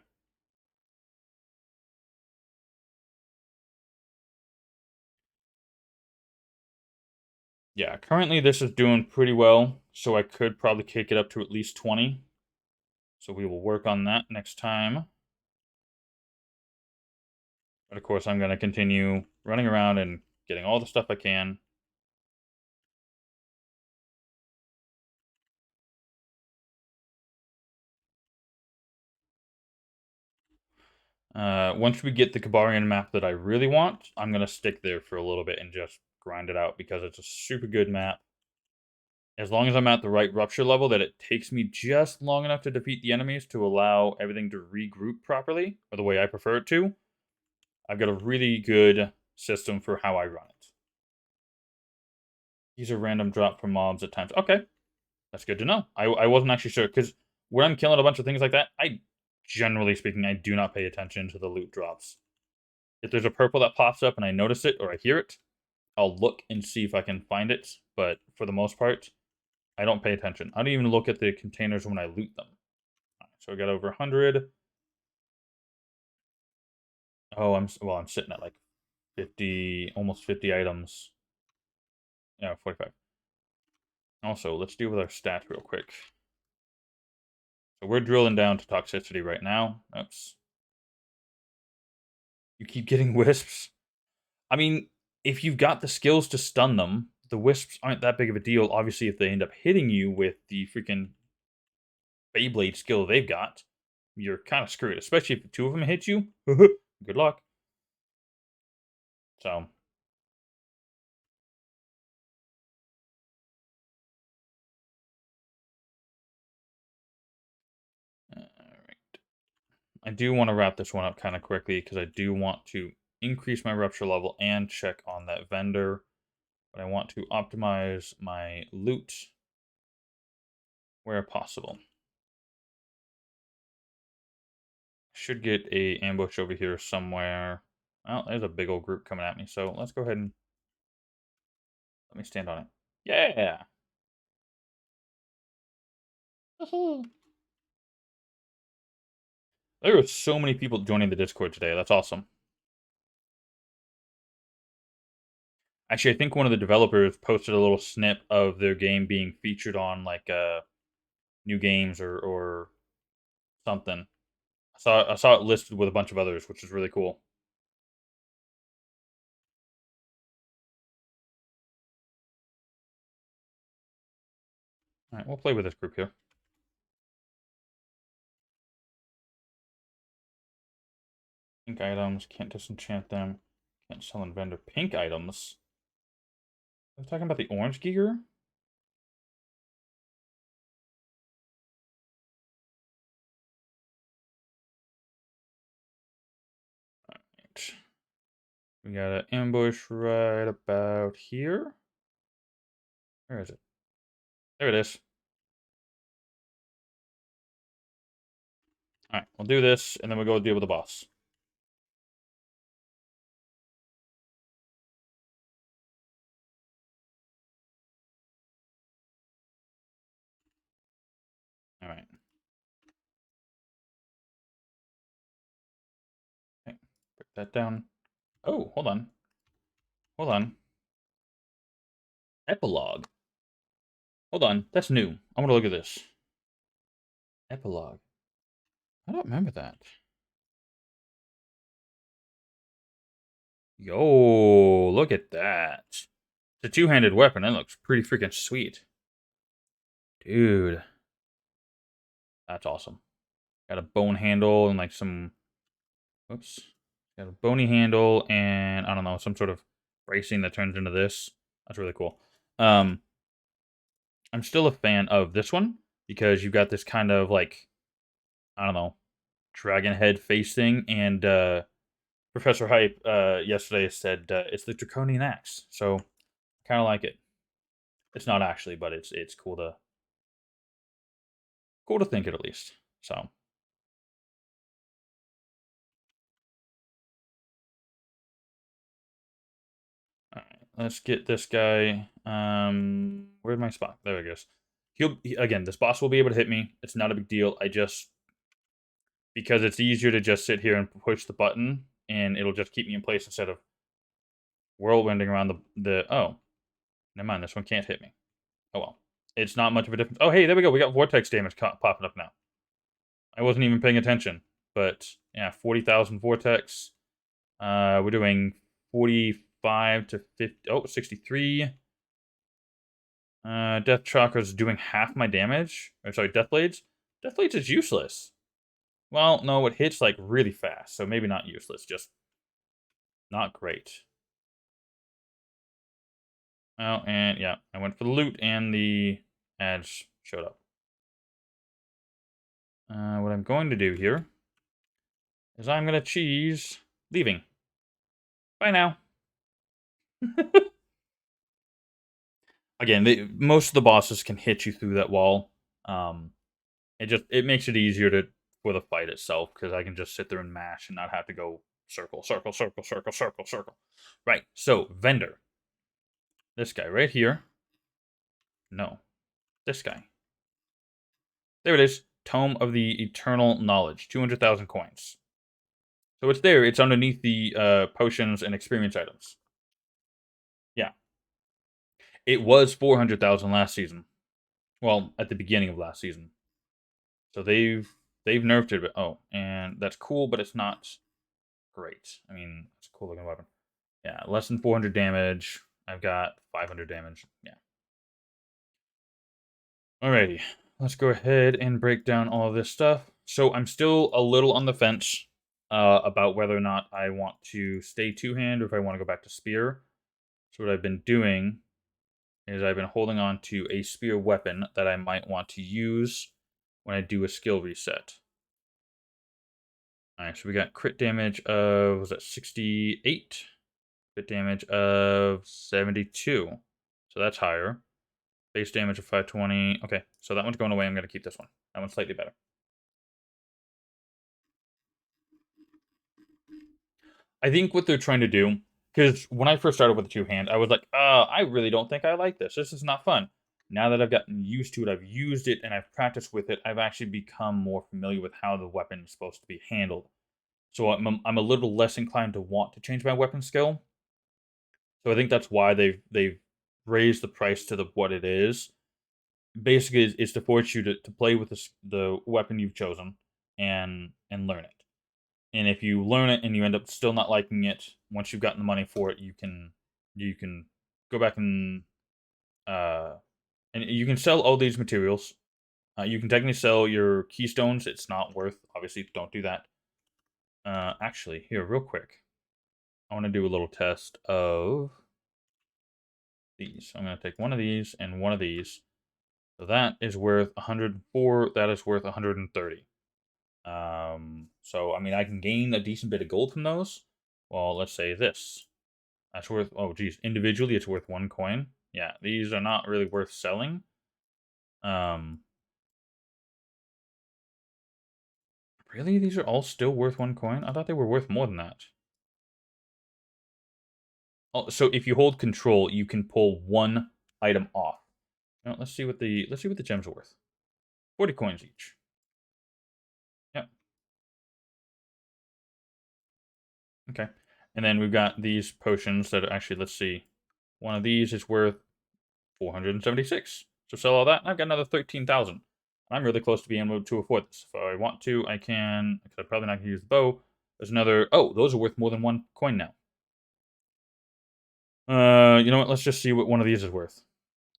Yeah, currently this is doing pretty well, so I could probably kick it up to at least 20. So we will work on that next time. But of course, I'm going to continue running around and getting all the stuff I can. Once we get the Kabarian map that I really want, I'm going to stick there for a little bit and just grind it out because it's a super good map. As long as I'm at the right rupture level, that it takes me just long enough to defeat the enemies to allow everything to regroup properly, or the way I prefer it to, I've got a really good system for how I run it. These are random drop from mobs at times. Okay, that's good to know. I wasn't actually sure, because when I'm killing a bunch of things like that, generally speaking, I do not pay attention to the loot drops. If there's a purple that pops up and I notice it or I hear it, I'll look and see if I can find it, but for the most part, I don't pay attention. I don't even look at the containers when I loot them. So I got over 100. Oh, I'm sitting at like 50, almost 50 items. Yeah, 45. Also, let's deal with our stats real quick. So we're drilling down to toxicity right now. Oops. You keep getting wisps. I mean, if you've got the skills to stun them, the wisps aren't that big of a deal. Obviously, if they end up hitting you with the freaking Beyblade skill they've got, you're kind of screwed. Especially if the two of them hit you. Good luck. So, alright. I do want to wrap this one up kind of quickly because I do want to increase my rupture level and check on that vendor. But I want to optimize my loot where possible. Should get a ambush over here somewhere. Well, there's a big old group coming at me, so let's go ahead and let me stand on it. Yeah! There were so many people joining the Discord today. That's awesome. Actually, I think one of the developers posted a little snip of their game being featured on like new games or something. I saw it listed with a bunch of others, which is really cool. All right, we'll play with this group here. Pink items, can't disenchant them. Can't sell in vendor. Pink items? I was talking about the orange gear? Alright. We got an ambush right about here. Where is it? There it is. Alright, we'll do this, and then we'll go deal with the boss. Alright. Okay, put that down. Oh, hold on. Hold on. Epilogue. Hold on, that's new. I want to look at this. Epilogue. I don't remember that. Yo, look at that. It's a two-handed weapon. That looks pretty freaking sweet. Dude. That's awesome. Got a bone handle and like some... Oops. Got a bony handle and, I don't know, some sort of bracing that turns into this. That's really cool. I'm still a fan of this one because you've got this kind of like, I don't know, dragon head face thing. And Professor Hype yesterday said it's the Draconian Axe. So, kind of like it. It's not actually, but it's cool to think it at least. So, all right, let's get this guy. Where's my spot? There he goes. Again, this boss will be able to hit me. It's not a big deal. I just, because it's easier to just sit here and push the button, and it'll just keep me in place instead of whirlwinding around the. Oh, never mind. This one can't hit me. Oh well, it's not much of a difference. Oh hey, there we go. We got vortex damage popping up now. I wasn't even paying attention, but yeah, 40,000 vortex. We're doing 45 to 50. Oh, 63. Death Chakra's doing half my damage. Or sorry, Death Blades. Death Blades is useless. Well, no, it hits like really fast, so maybe not useless, just not great. Oh, and yeah, I went for the loot and the ads showed up. What I'm going to do here is I'm going to cheese leaving. Bye now. Again, most of the bosses can hit you through that wall. It makes it easier for the fight itself because I can just sit there and mash and not have to go circle, circle, circle, circle, circle, circle. Right. So vendor, this guy right here. No, this guy. There it is. Tome of the Eternal Knowledge, 200,000 coins. So it's there. It's underneath the potions and experience items. Yeah, it was 400,000 last season. Well, at the beginning of last season. So they've nerfed it. Oh, and that's cool, but it's not great. I mean, it's a cool looking weapon. Yeah, less than 400 damage. I've got 500 damage. Yeah. Alrighty. Let's go ahead and break down all of this stuff. So I'm still a little on the fence about whether or not I want to stay two-hand or if I want to go back to spear. So what I've been doing is I've been holding on to a spear weapon that I might want to use when I do a skill reset. Alright, so we got crit damage of, was that 68? Crit damage of 72. So that's higher. Base damage of 520. Okay, so that one's going away. I'm going to keep this one. That one's slightly better. I think what they're trying to do, because when I first started with the two-hand, I was like, I really don't think I like this. This is not fun. Now that I've gotten used to it, I've used it, and I've practiced with it, I've actually become more familiar with how the weapon is supposed to be handled. So I'm a little less inclined to want to change my weapon skill. So I think that's why they've raised the price to what it is. Basically, is to force you to play with the weapon you've chosen and learn it. And if you learn it and you end up still not liking it, once you've gotten the money for it, you can go back and you can sell all these materials. You can technically sell your keystones. It's not worth. Obviously, don't do that. Actually, here, real quick, I want to do a little test of these. I'm going to take one of these and one of these. So that is worth 104. That is worth 130. So I mean, I can gain a decent bit of gold from those. Well, let's say this. That's worth, oh geez, individually it's worth 1 coin. Yeah, these are not really worth selling. Um, really, these are all still worth 1 coin? I thought they were worth more than that. Oh, so if you hold control, you can pull one item off. Now, let's see what the gems are worth. 40 coins each. Yep. Okay. And then we've got these potions that are actually, let's see. One of these is worth 476. So sell all that, and I've got another 13,000. I'm really close to being able to afford this. If I want to, I can, because I'm probably not going to use the bow. There's another, oh, those are worth more than 1 coin now. You know what, let's just see what one of these is worth.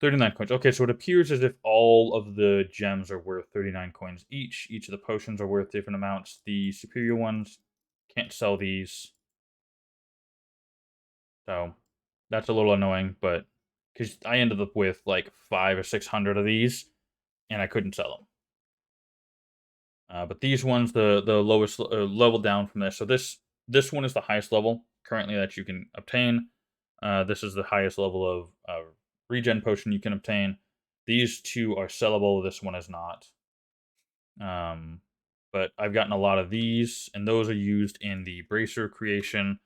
39 coins. Okay, so it appears as if all of the gems are worth 39 coins each. Each of the potions are worth different amounts. The superior ones, can't sell these. So, that's a little annoying, but, because I ended up with like 500 or 600 of these, and I couldn't sell them. But these ones, the lowest level down from this. So this one is the highest level currently that you can obtain. This is the highest level of regen potion you can obtain. These two are sellable. This one is not. But I've gotten a lot of these, and those are used in the bracer creation.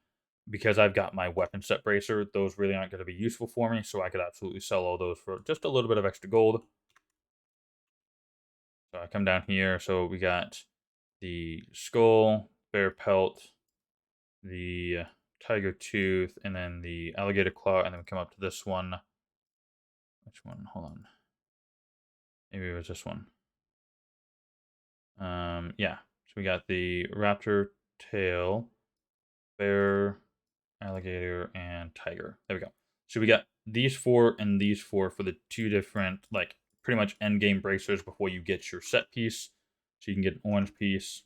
Because I've got my weapon set bracer, those really aren't going to be useful for me, so I could absolutely sell all those for just a little bit of extra gold. So I come down here, so we got the skull, bear pelt, the tiger tooth, and then the alligator claw, and then we come up to this one. Which one? Hold on. Maybe it was this one. Yeah. So we got the raptor tail, bear, alligator, and tiger. There we go. So we got these four and these four for the two different, like, pretty much end game bracers before you get your set piece. So you can get an orange piece.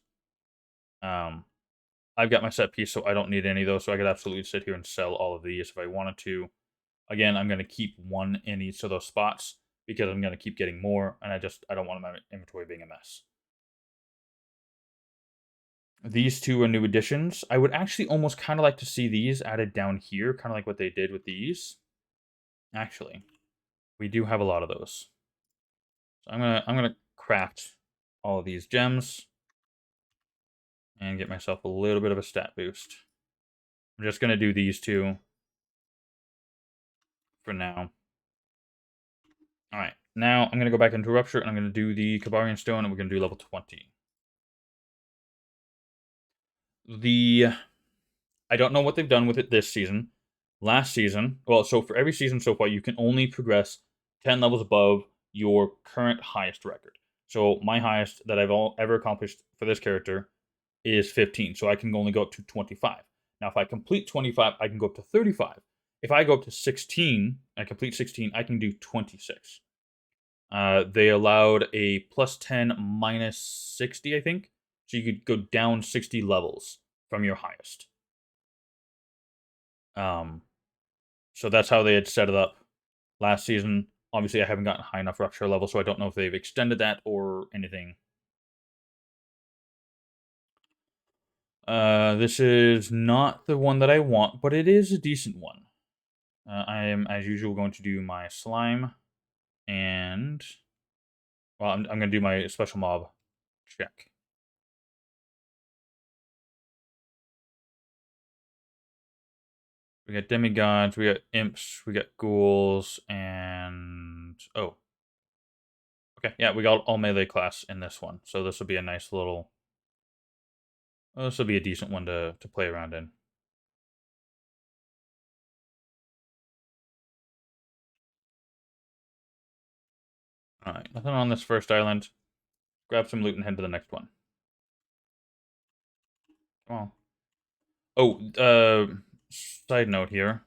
I've got my set piece, so I don't need any of those. So I could absolutely sit here and sell all of these if I wanted to. Again, I'm going to keep one in each of those spots because I'm going to keep getting more, and I don't want my inventory being a mess. These two are new additions. I would actually almost kind of like to see these added down here, kind of like what they did with these. Actually, we do have a lot of those. So I'm gonna craft all of these gems and get myself a little bit of a stat boost. I'm just gonna do these two for now. Alright, now I'm gonna go back into Rupture and I'm gonna do the Kabarian Stone and we're gonna do level 20. I don't know what they've done with it this season. Last season, well, so for every season so far, you can only progress 10 levels above your current highest record. So my highest that I've ever accomplished for this character is 15, so I can only go up to 25. Now, if I complete 25, I can go up to 35. if I go up to 16, I complete 16, I can do 26. They allowed a plus 10 minus 60, I think. So you could go down 60 levels from your highest. Um, so that's how they had set it up last season. Obviously, I haven't gotten high enough rupture level, so I don't know if they've extended that or anything. This is not the one that I want, but it is a decent one. I am, as usual, going to do my slime, and well, I'm going to do my special mob check. We got demigods, we got imps, we got ghouls, and oh, okay, yeah, we got all melee class in this one, so this will be a nice little. Well, this will be a decent one to play around in. All right, nothing on this first island. Grab some loot and head to the next one. Come on. Oh, side note here.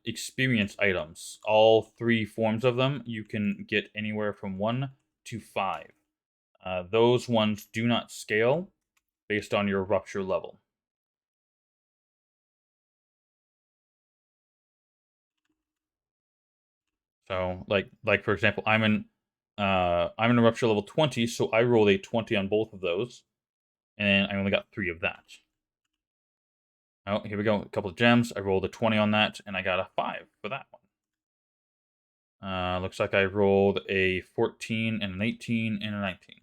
Experience items. All three forms of them you can get anywhere from 1 to 5. Those ones do not scale based on your rupture level. So, like for example, I'm in a rupture level 20, so I rolled a 20 on both of those, and I only got 3 of that. Oh, here we go. A couple of gems. I rolled a 20 on that, and I got a 5 for that one. Looks like I rolled a 14 and an 18 and a 19.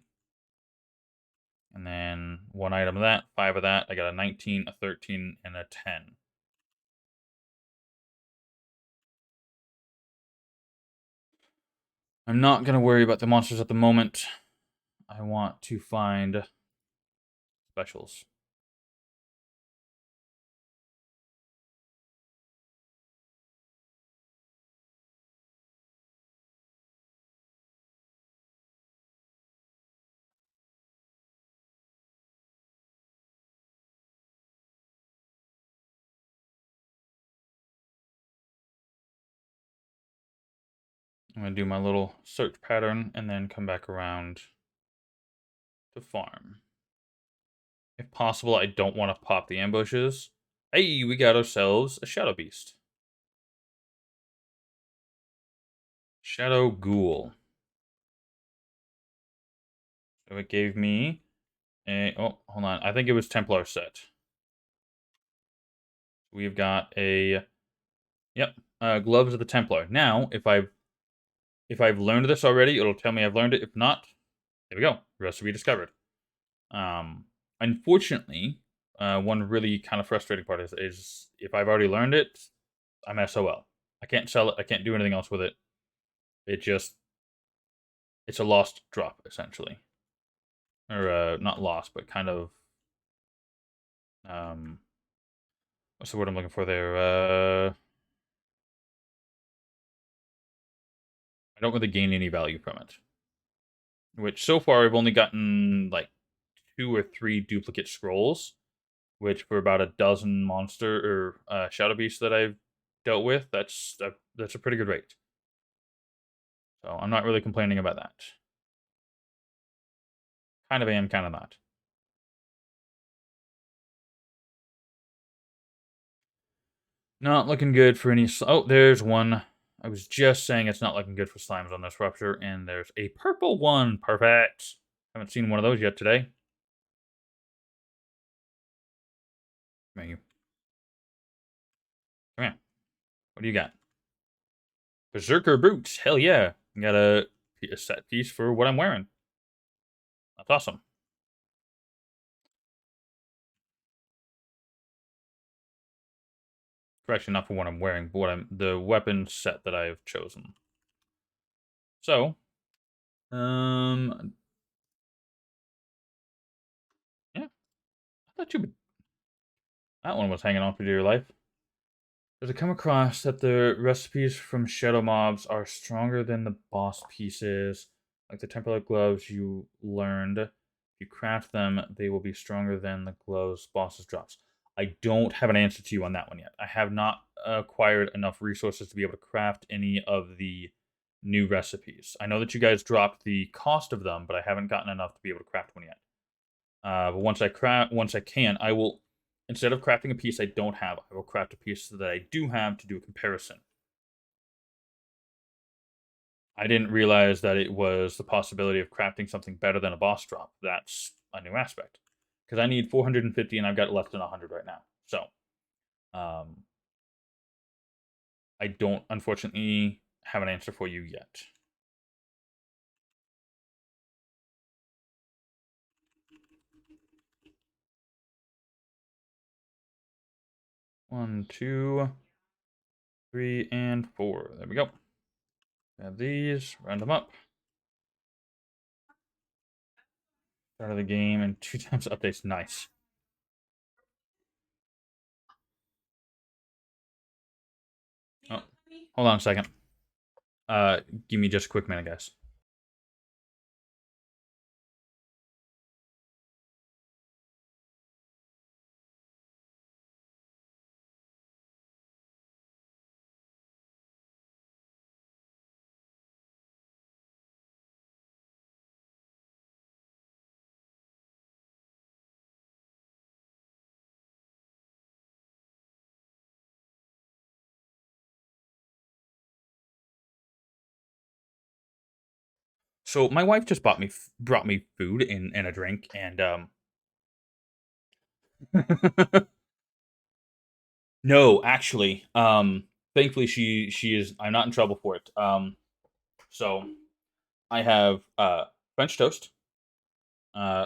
And then one item of that, 5 of that. I got a 19, a 13, and a 10. I'm not going to worry about the monsters at the moment. I want to find specials. I'm going to do my little search pattern and then come back around to farm. If possible, I don't want to pop the ambushes. Hey, we got ourselves a Shadow Beast. Shadow Ghoul. So it gave me a... Oh, hold on. I think it was Templar set. We've got a... Yep. Gloves of the Templar. Now, if I've learned this already, it'll tell me I've learned it. If not, there we go. Recipe discovered. Unfortunately, one really kind of frustrating part is if I've already learned it, I'm SOL. I can't sell it. I can't do anything else with it. It's a lost drop, essentially. Or, not lost, but kind of, what's the word I'm looking for there? I don't really gain any value from it. Which, so far, I've only gotten, like, 2 or 3 duplicate scrolls, which for about a dozen monster or shadow beasts that I've dealt with, that's a pretty good rate. So I'm not really complaining about that. Kind of am, kind of not. Not looking good for any... Oh, there's one. I was just saying it's not looking good for slimes on this rupture, and there's a purple one. Perfect. Haven't seen one of those yet today. Come here, you. Come here. What do you got? Berserker boots. Hell yeah. I got a set piece for what I'm wearing. That's awesome. Actually, not for what I'm wearing, but the weapon set that I've chosen. So, yeah. I thought that one was hanging on for dear life. Does it come across that the recipes from shadow mobs are stronger than the boss pieces? Like the Templar gloves you learned. If you craft them, they will be stronger than the gloves bosses drops. I don't have an answer to you on that one yet. I have not acquired enough resources to be able to craft any of the new recipes. I know that you guys dropped the cost of them, but I haven't gotten enough to be able to craft one yet. But once I can, I will, instead of crafting a piece I don't have, I will craft a piece that I do have to do a comparison. I didn't realize that it was the possibility of crafting something better than a boss drop. That's a new aspect. Because I need 450 and I've got less than 100 right now. So, um, I don't, unfortunately, have an answer for you yet. One, two, three, and four. There we go. Have these, round them up. Start of the game and 2 times updates. Nice. Oh, hold on a second. Give me just a quick minute, guys. So my wife just brought me food and a drink, and no, actually, thankfully she is. I'm not in trouble for it. So I have French toast,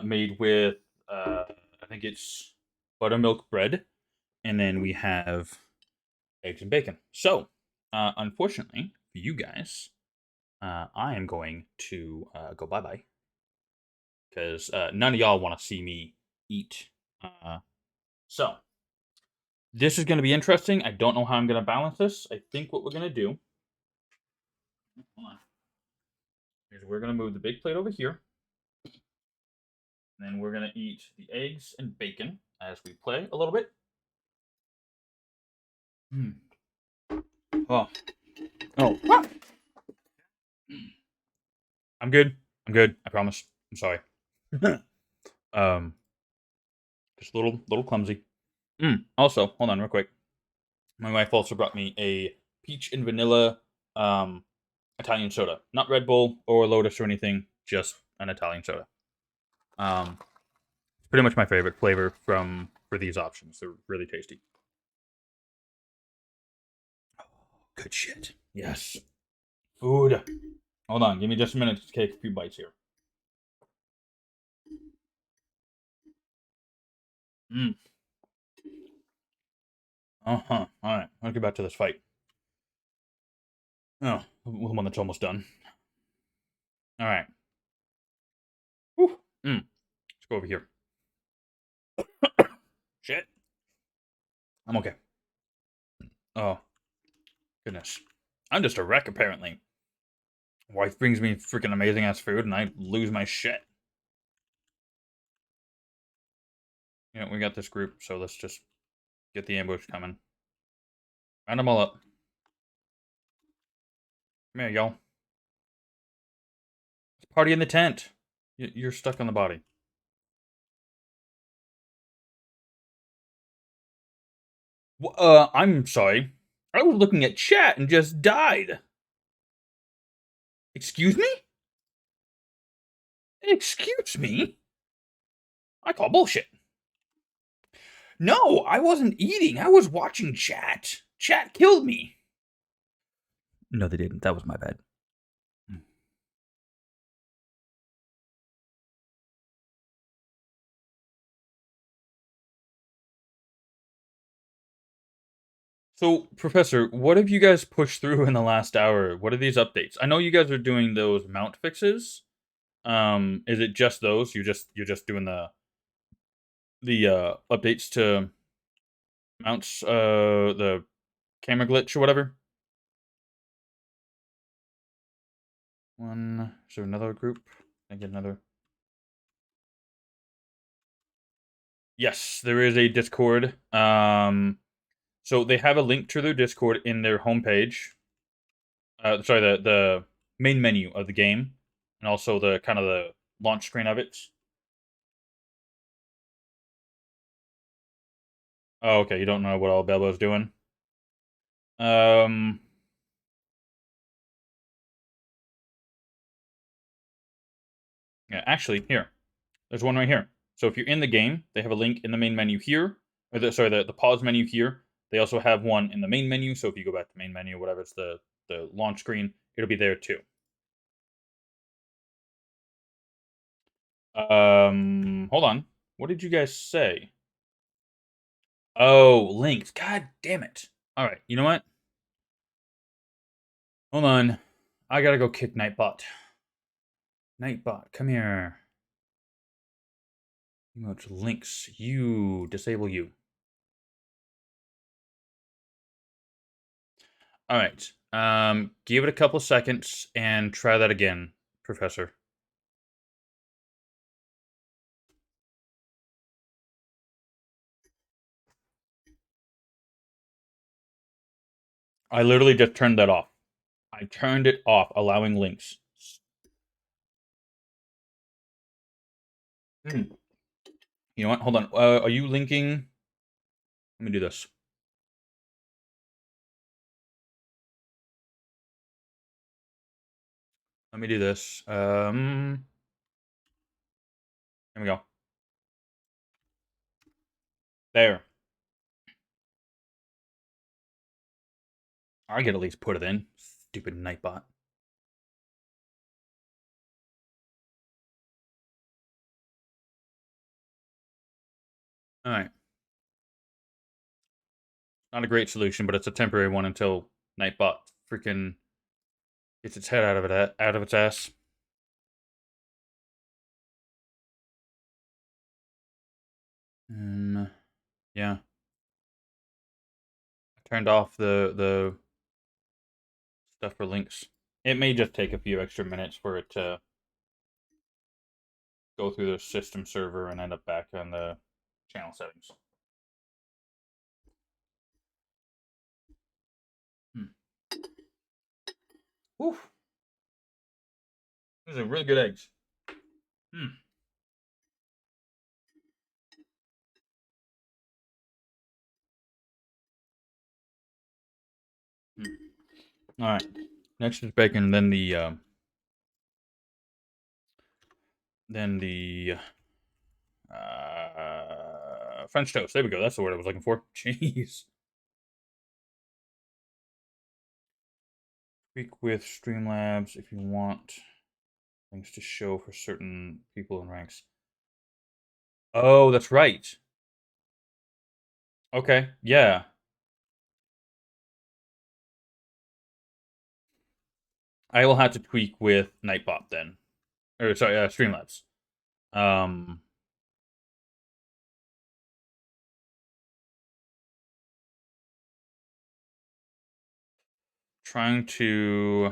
made with I think it's buttermilk bread, and then we have eggs and bacon. So, unfortunately for you guys, I am going to go bye bye because none of y'all want to see me eat. So this is going to be interesting. I don't know how I'm going to balance this. I think what we're going to do, hold on, is we're going to move the big plate over here. And then we're going to eat the eggs and bacon as we play a little bit. Hmm. Oh. Oh. Ah! I'm good. I'm good. I promise. I'm sorry. um, just a little clumsy. Also, hold on real quick. My wife also brought me a peach and vanilla um Italian soda. Not Red Bull or Lotus or anything, just an Italian soda. It's pretty much my favorite flavor from for these options. They're really tasty. Good shit. Yes. Food. Hold on, give me just a minute to take a few bites here. Mm. Uh-huh. Alright, let's get back to this fight. Oh, the one that's almost done. Alright. Let's go over here. Shit. I'm okay. Oh, goodness. I'm just a wreck, apparently. Wife brings me freaking amazing ass food, and I lose my shit. Yeah, we got this group, so let's just get the ambush coming. Round them all up. Come here, y'all. It's party in the tent. You're stuck on the body. I'm sorry. I was looking at chat and just died. Excuse me? Excuse me? I call bullshit. No, I wasn't eating. I was watching chat. Chat killed me. No, they didn't. That was my bad. So, Professor, what have you guys pushed through in the last hour? What are these updates? I know you guys are doing those mount fixes. Is it just those? You're just doing the updates to mounts, the camera glitch or whatever. One. Is there another group? I get another. Yes, there is a Discord. So they have a link to their Discord in their homepage. Sorry, the main menu of the game, and also the kind of the launch screen of it. Oh, okay. You don't know what all Belbo's doing. Um, yeah, actually, here. There's one right here. So if you're in the game, they have a link in the main menu here. Or the pause menu here. They also have one in the main menu. So if you go back to main menu, whatever, it's the launch screen, it'll be there too. Hold on. What did you guys say? Oh, links. God damn it. All right. You know what? Hold on. I gotta go kick Nightbot. Nightbot, come here. Emote links. You disable you. All right. Give it a couple seconds and try that again, Professor. I literally just turned that off. I turned it off, allowing links. Hmm. You know what? Hold on. Are you linking? Let me do this. Let me do this. Here we go. There. I could at least put it in. Stupid Nightbot. All right. Not a great solution, but it's a temporary one until Nightbot freaking gets its head out of its ass. Yeah. I turned off the stuff for links. It may just take a few extra minutes for it to go through the system server and end up back on the channel settings. Hmm. Whew. These are really good eggs. Hmm. Hmm. All right. Next is bacon, then the French toast. There we go. That's the word I was looking for. Jeez. Speak with Streamlabs if you want things to show for certain people and ranks. Oh, that's right. Okay. Yeah. I will have to tweak with Nightbot then. Or sorry, Streamlabs. Um, trying to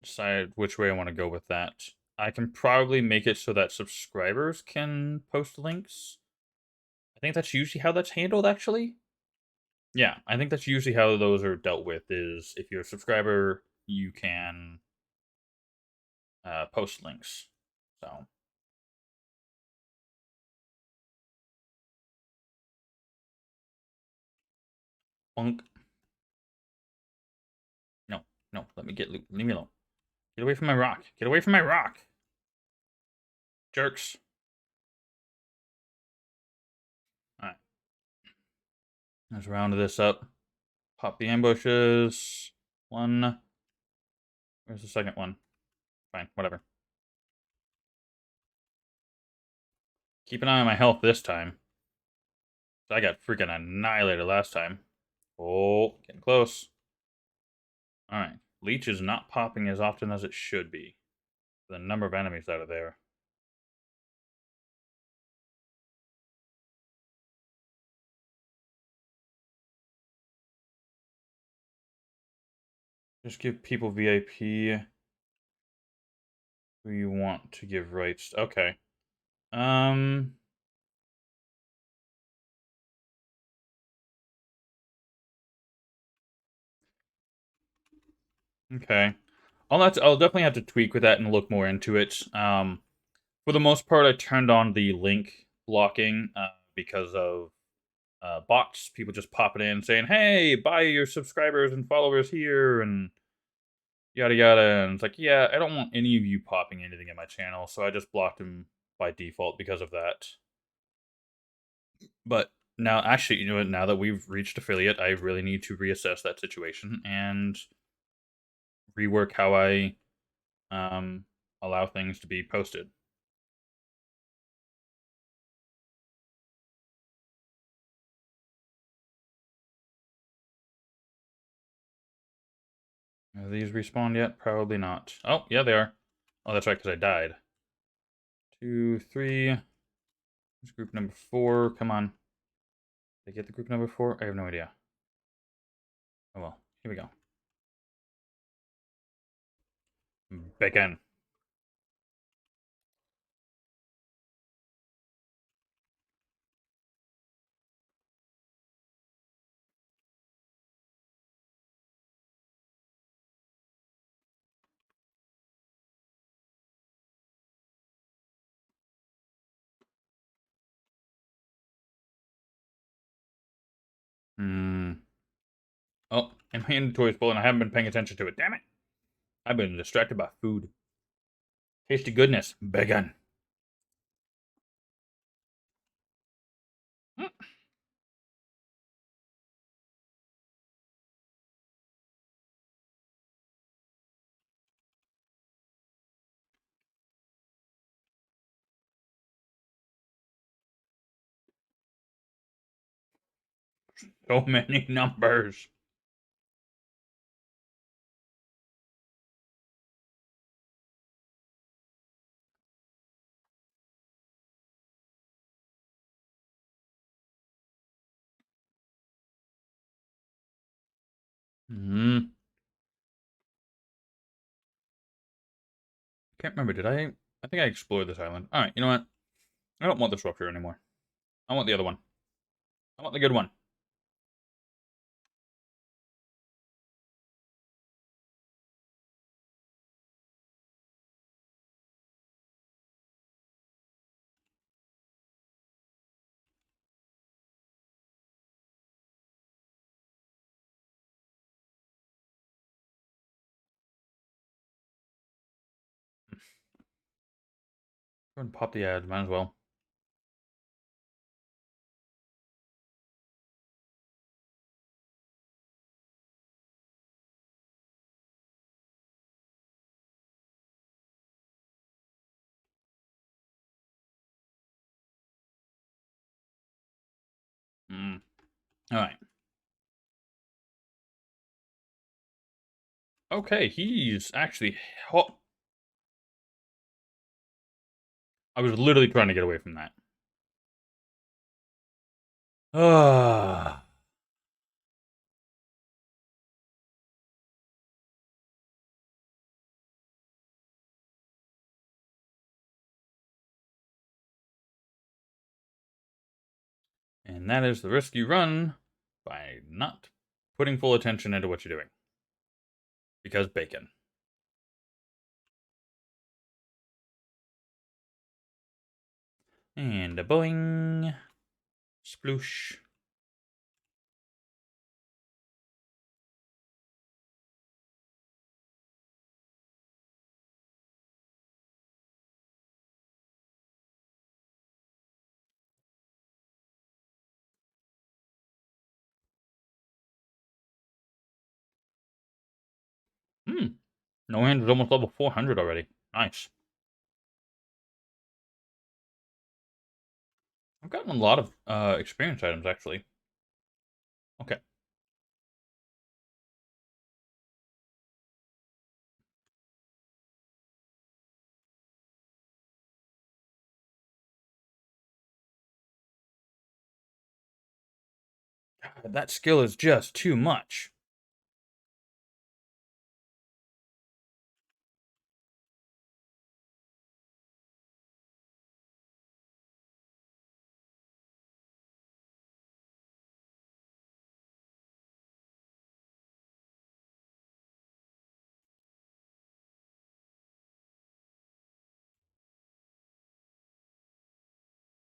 decide which way I want to go with that. I can probably make it so that subscribers can post links. I think that's usually how that's handled, actually. Yeah, I think that's usually how those are dealt with. Is if you're a subscriber, you can post links. So, bunk. No, no, let me leave me alone. Get away from my rock. Get away from my rock. Jerks. All right, let's round this up. Pop the ambushes. One. Where's the second one? Fine, whatever. Keep an eye on my health this time. I got freaking annihilated last time. Oh, getting close. Alright. Leech is not popping as often as it should be. The number of enemies that are there. Just give people VIP who you want to give rights. Okay. Okay. I'll definitely have to tweak with that and look more into it. For the most part, I turned on the link blocking because of bots. People just popping in saying, "Hey, buy your subscribers and followers here," and yada yada. And it's like, yeah, I don't want any of you popping anything in my channel, so I just blocked them by default because of that. But now, actually, you know what? Now that we've reached affiliate, I really need to reassess that situation and rework how I um, allow things to be posted. Have these respawned yet? Probably not. Oh, yeah, they are. Oh, that's right, because I died. 2, 3. Here's group number 4. Come on. Did I get the group number 4? I have no idea. Oh well. Here we go. Bacon. Hmm. Oh, and my inventory's full and I haven't been paying attention to it. Damn it. I've been distracted by food. Tasty goodness. Bacon. Mm. So many numbers. Hmm. Can't remember. Did I? I think I explored this island. All right. You know what? I don't want this rupture anymore. I want the other one. I want the good one. Go ahead and pop the ad. Might as well. Mm. All right. Okay. He's actually. I was literally trying to get away from that. Ah. And that is the risk you run by not putting full attention into what you're doing. Because bacon. And a boing. Sploosh. Hmm. No Hands is almost level 400 already. Nice. I've gotten a lot of experience items, actually. Okay. God, that skill is just too much.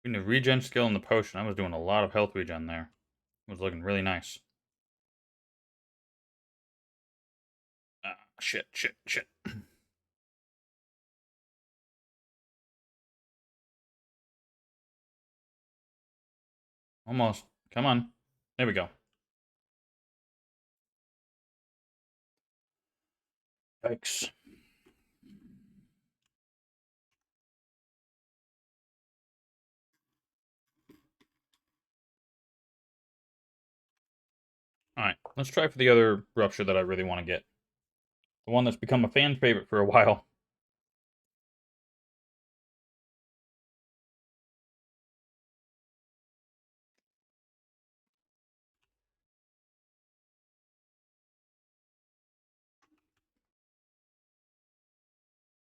Between the regen skill and the potion, I was doing a lot of health regen there. It was looking really nice. Ah, shit. Almost. Come on. There we go. Yikes. Alright, let's try for the other rupture that I really want to get. The one that's become a fan favorite for a while.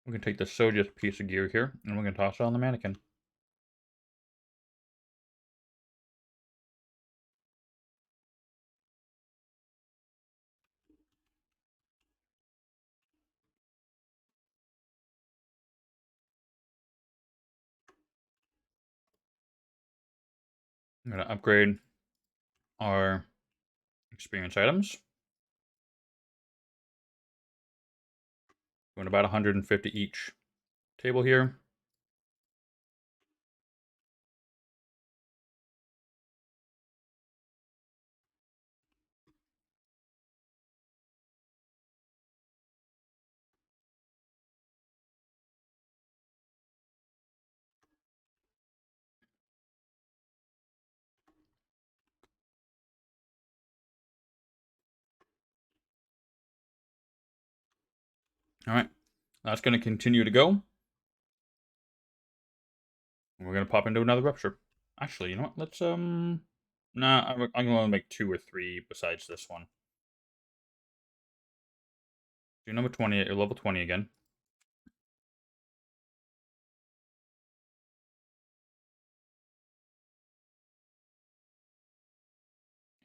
We can take the Soja's piece of gear here, and we can toss it on the mannequin. I'm going to upgrade our experience items. Going about 150 each table here. Alright, that's going to continue to go. We're going to pop into another rupture. Actually, you know what? Let's, Nah, I'm going to make 2 or 3 besides this one. Do number 20 at your level 20 again.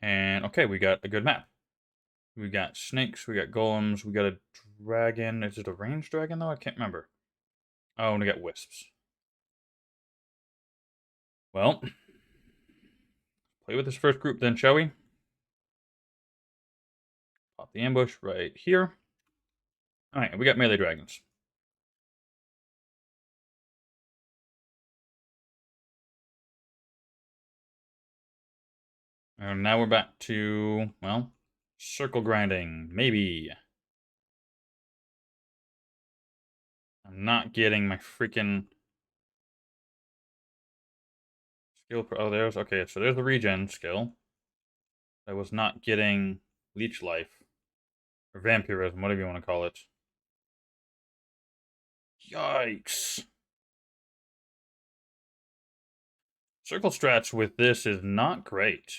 And, okay, we got a good map. We got snakes, we got golems, we got a dragon. Is it a ranged dragon, though? I can't remember. Oh, and we got wisps. Well, play with this first group then, shall we? Pop the ambush right here. Alright, we got melee dragons. And now we're back to, well, circle grinding. Maybe. I'm not getting my freaking skill. Oh, there's, okay, so there's the regen skill. I was not getting leech life. Or vampirism, whatever you want to call it. Yikes. Circle strats with this is not great.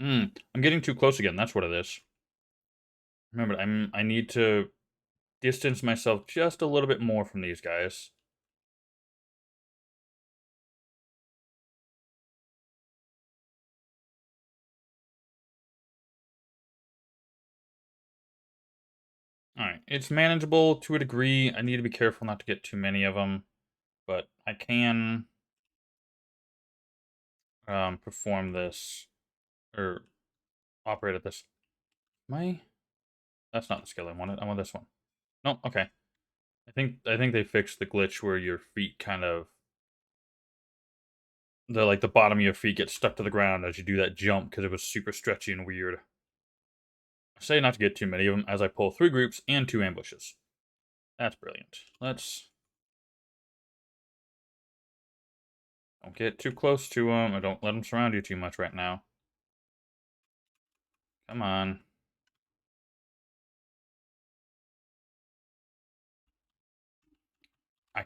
I'm getting too close again. That's what it is. Remember, I need to distance myself just a little bit more from these guys. Alright, it's manageable to a degree. I need to be careful not to get too many of them. But I can perform this, or operate at this. My, that's not the skill I wanted. I want this one. No, okay. I think they fixed the glitch where your feet kind of, the bottom of your feet get stuck to the ground as you do that jump because it was super stretchy and weird. I say not to get too many of them as I pull 3 groups and 2 ambushes. That's brilliant. Let's, don't get too close to them, or don't let them surround you too much right now. Come on. I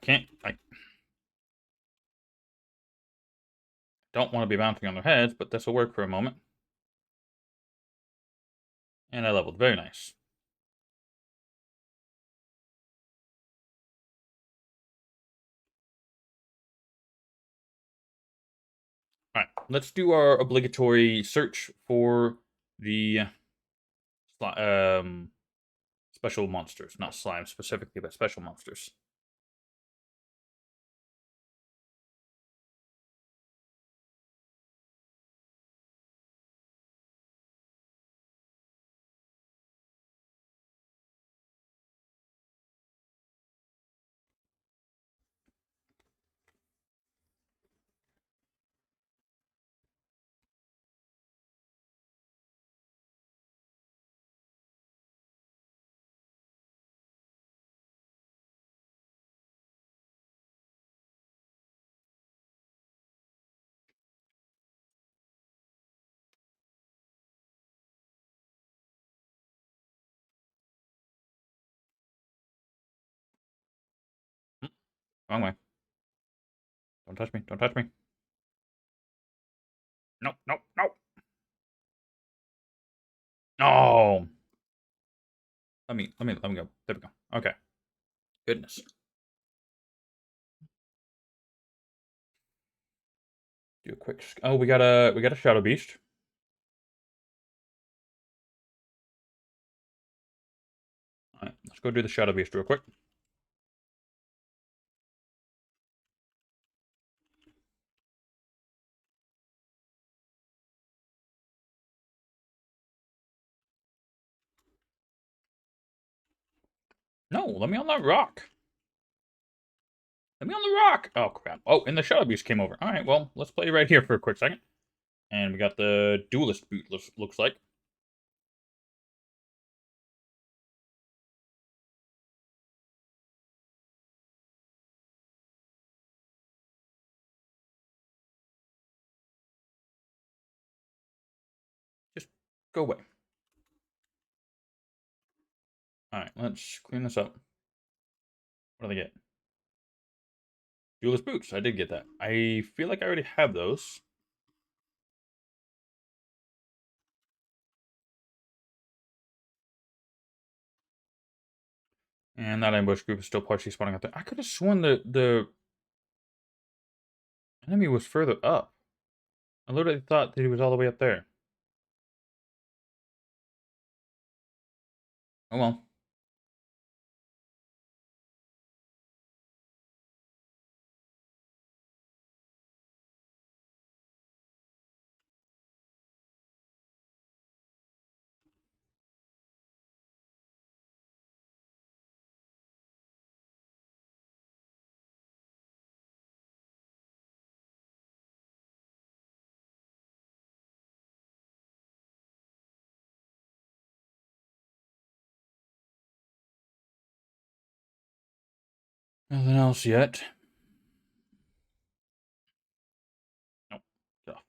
don't want to be bouncing on their heads, but this will work for a moment. And I leveled. Very nice. Alright, let's do our obligatory search for the special monsters. Not slime specifically, but special monsters. Wrong way. Don't touch me. Don't touch me. Nope, nope, nope. Oh. Let me go. There we go. Okay. Goodness. Do a quick. Oh, we got a shadow beast. All right, let's go do the shadow beast real quick. No, let me on that rock. Let me on the rock. Oh crap. Oh, and the shadow beast came over. All right, well, let's play right here for a quick second. And we got the duelist boot. Looks like. Just go away. All right, let's clean this up. What do they get? Duelist boots. I did get that. I feel like I already have those. And that ambush group is still partially spawning out there. I could have sworn the enemy was further up. I literally thought that he was all the way up there. Oh well. Nothing else yet. Nope. Get off.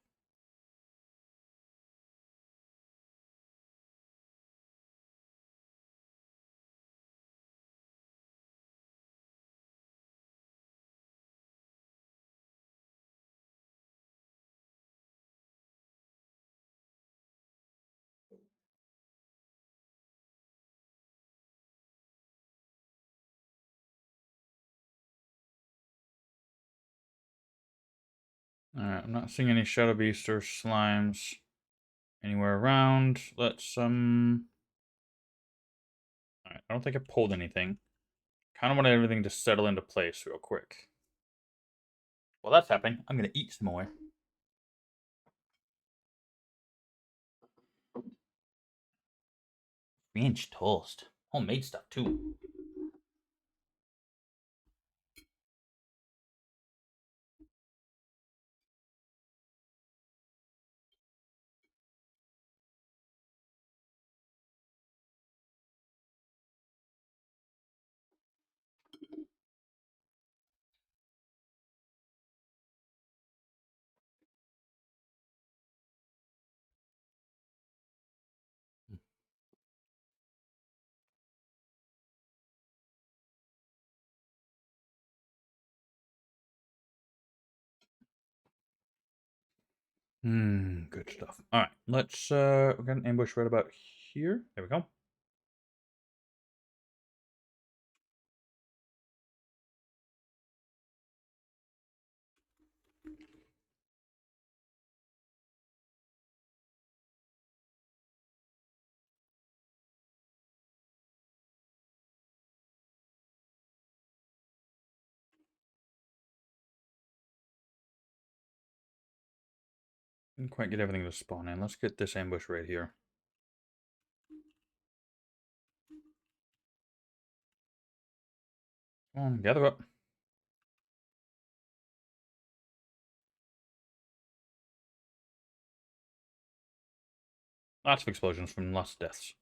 Alright, I'm not seeing any shadow beasts or slimes anywhere around. Let's Alright, I don't think I pulled anything. Kind of want everything to settle into place real quick. While that's happening, I'm gonna eat some more. French toast. Homemade stuff too. Good stuff. Alright, let's we got an ambush right about here. There we go. Didn't quite get everything to spawn in. Let's get this ambush right here. Come on, gather up. Lots of explosions from lots of deaths.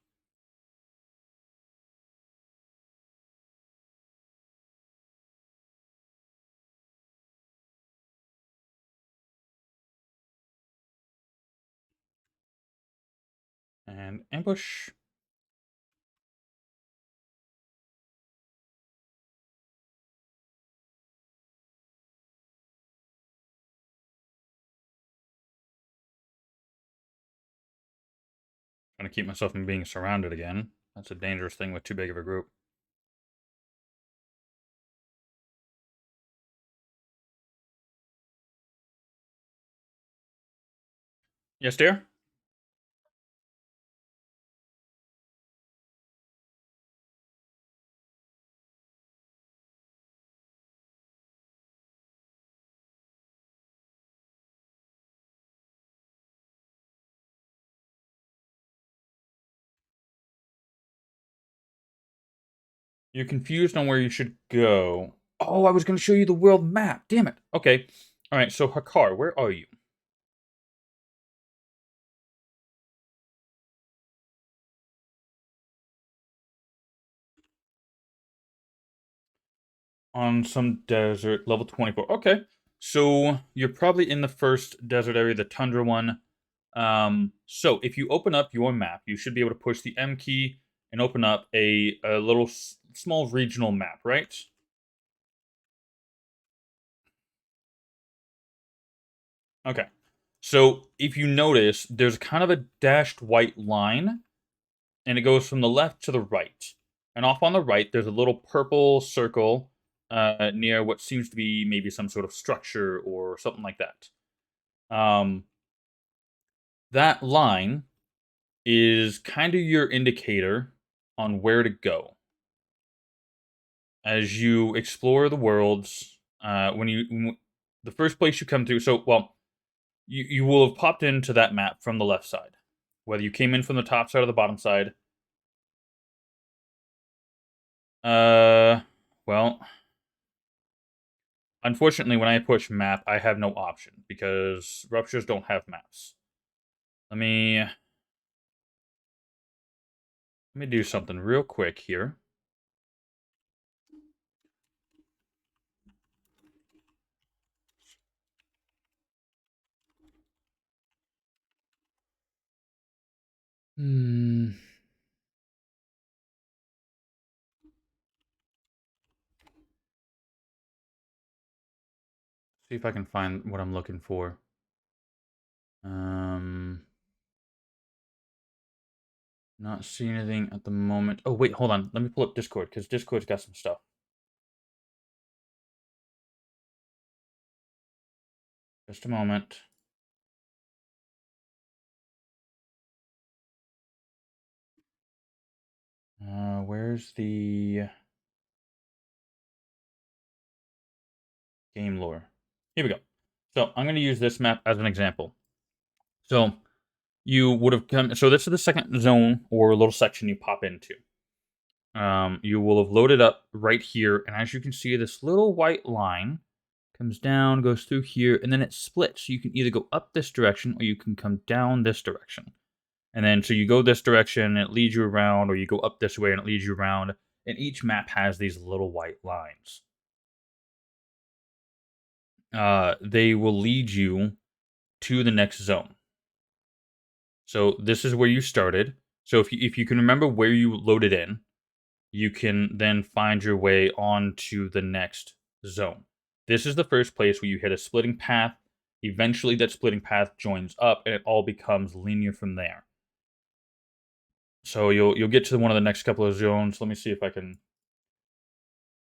And ambush. Trying to keep myself from being surrounded again. That's a dangerous thing with too big of a group. Yes, dear? You're confused on where you should go. Oh, I was going to show you the world map. Damn it. Okay. All right, so Hakar, where are you? On some desert, level 24. Okay. So you're probably in the first desert area, the tundra one. So if you open up your map, you should be able to push the M key and open up a little small regional map, right? Okay. So if you notice, there's kind of a dashed white line, and it goes from the left to the right. And off on the right, there's a little purple circle near what seems to be maybe some sort of structure or something like that. Um, that line is kind of your indicator on where to go as you explore the worlds. The first place you come to, so well, you will have popped into that map from the left side, whether you came in from the top side or the bottom side. Uh, well, unfortunately, when I push map, I have no option because ruptures don't have maps. Let me do something real quick here. Hmm. See if I can find what I'm looking for. Um, not seeing anything at the moment. Oh wait, hold on. Let me pull up Discord because Discord's got some stuff. Just a moment. Where's the game lore? Here we go. So I'm going to use this map as an example. So you would have come. So this is the second zone or little section you pop into. You will have loaded up right here, and as you can see, this little white line comes down, goes through here, and then it splits. So you can either go up this direction or you can come down this direction. And then so you go this direction, and it leads you around, or you go up this way and it leads you around. And each map has these little white lines. They will lead you to the next zone. So this is where you started. So if you can remember where you loaded in, you can then find your way on to the next zone. This is the first place where you hit a splitting path. Eventually, that splitting path joins up, and it all becomes linear from there. So you'll get to one of the next couple of zones. Let me see if I can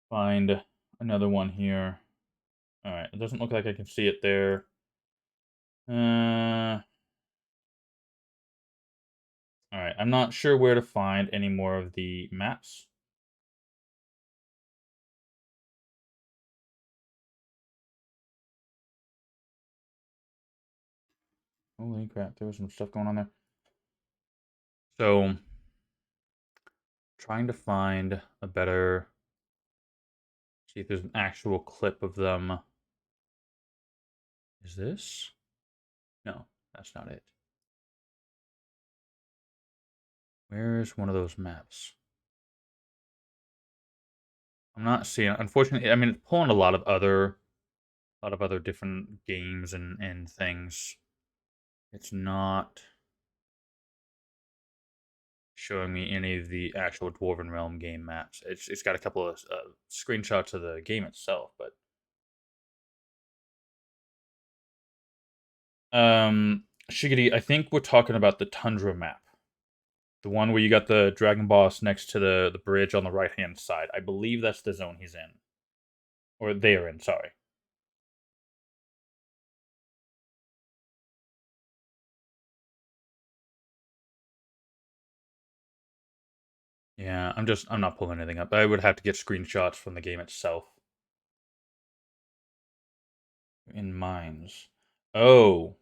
find another one here. All right, it doesn't look like I can see it there. All right, I'm not sure where to find any more of the maps. Holy crap, there was some stuff going on there. So, trying to find a better. See if there's an actual clip of them. Is this? No, that's not it. Where is one of those maps? I'm not seeing. Unfortunately, I mean, it's pulling a lot of other different games and things. It's not showing me any of the actual Dwarven Realm game maps. It's got a couple of screenshots of the game itself, but Shiggity, I think we're talking about the Tundra map. The one where you got the dragon boss next to the bridge on the right hand side. I believe that's the zone he's in. Or they are in, sorry. Yeah, I'm not pulling anything up. I would have to get screenshots from the game itself. In mines. Oh.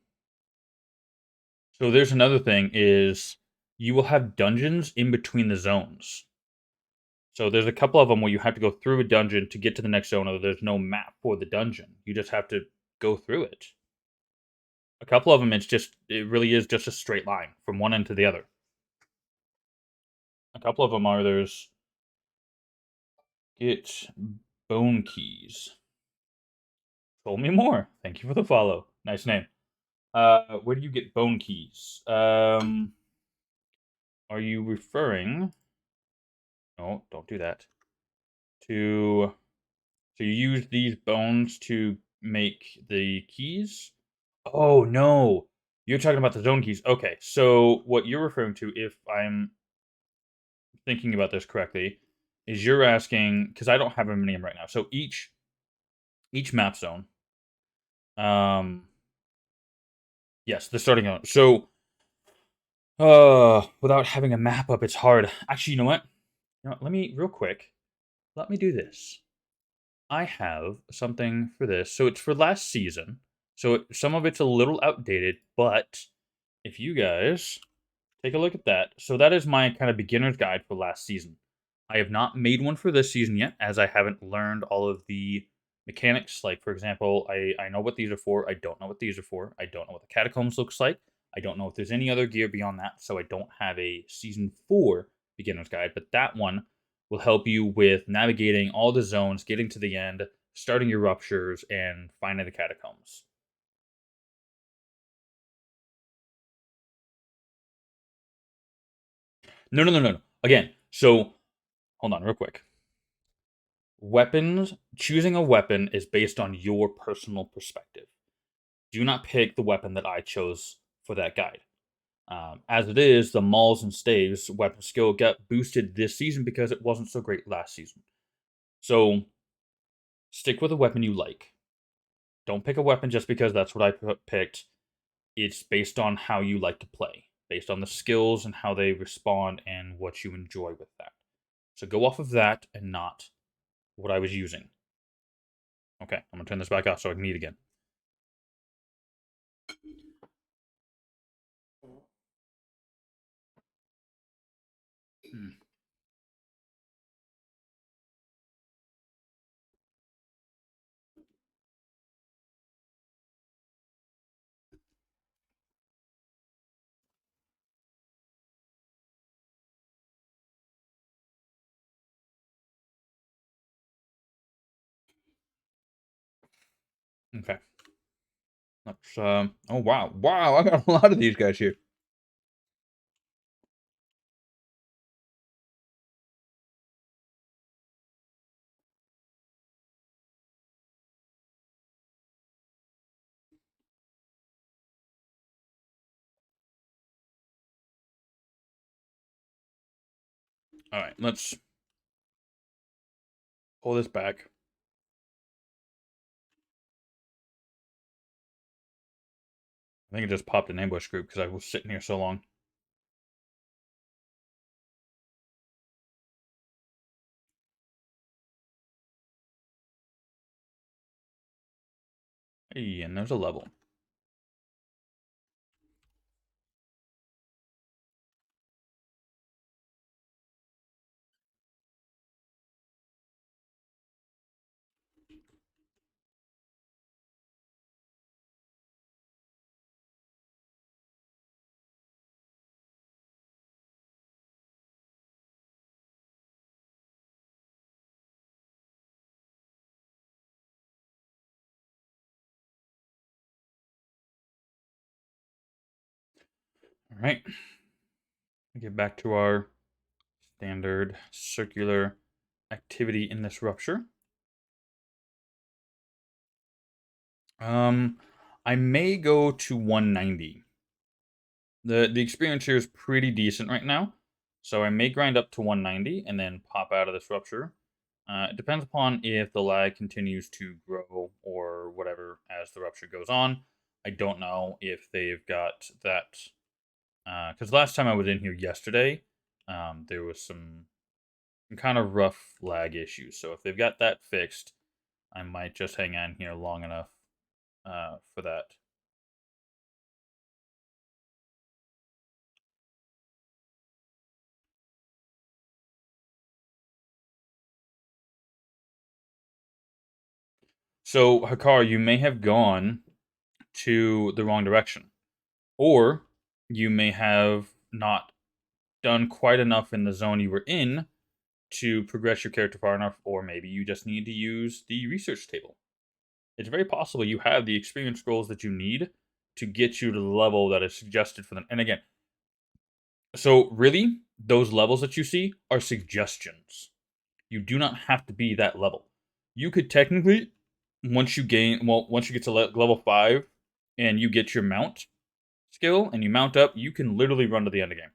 So there's another thing is you will have dungeons in between the zones. So there's a couple of them where you have to go through a dungeon to get to the next zone, or there's no map for the dungeon. You just have to go through it. A couple of them, it really is just a straight line from one end to the other. A couple of them are get bone keys. Told me more. Thank you for the follow. Nice name. Where do you get bone keys? Are you referring? No, don't do that. To So you use these bones to make the keys? Oh no. You're talking about the zone keys. Okay. So what you're referring to, if I'm thinking about this correctly, is you're asking because I don't have them in name right now. So each map zone. Yes, the starting zone. So without having a map up, it's hard. Actually, you know what? Let me real quick. Let me do this. I have something for this. So it's for last season. So some of it's a little outdated, but if you guys take a look at that. So that is my kind of beginner's guide for last season. I have not made one for this season yet, as I haven't learned all of the mechanics. Like, for example, I know what these are for. I don't know what these are for. I don't know what the catacombs looks like. I don't know if there's any other gear beyond that. So I don't have a season 4 beginner's guide, but that one will help you with navigating all the zones, getting to the end, starting your ruptures, and finding the catacombs. No, no, no, no. Again, so hold on real quick. Weapons, choosing a weapon is based on your personal perspective. Do not pick the weapon that I chose for that guide. As it is, the mauls and staves weapon skill got boosted this season because it wasn't so great last season. So stick with a weapon you like. Don't pick a weapon just because that's what I picked. It's based on how you like to play, based on the skills and how they respond and what you enjoy with that. So go off of that and not what I was using. Okay, I'm gonna turn this back off so I can eat again. Hmm. Okay. Let's, oh, wow. Wow, I got a lot of these guys here. All right, let's pull this back. I think it just popped an ambush group because I was sitting here so long. Hey, and there's a level. All right. Get back to our standard circular activity in this rupture. Um, I may go to 190. The experience here is pretty decent right now. So I may grind up to 190 and then pop out of this rupture. It depends upon if the lag continues to grow or whatever as the rupture goes on. I don't know if they've got that. Because last time I was in here yesterday, there was some kind of rough lag issues. So if they've got that fixed, I might just hang on here long enough for that. So, Hakar, you may have gone to the wrong direction. Or you may have not done quite enough in the zone you were in to progress your character far enough, or maybe you just need to use the research table. It's very possible you have the experience scrolls that you need to get you to the level that is suggested for them. And again, so really, those levels that you see are suggestions. You do not have to be that level. You could technically, once you get to level 5 and you get your mount skill and you mount up, you can literally run to the end of the game.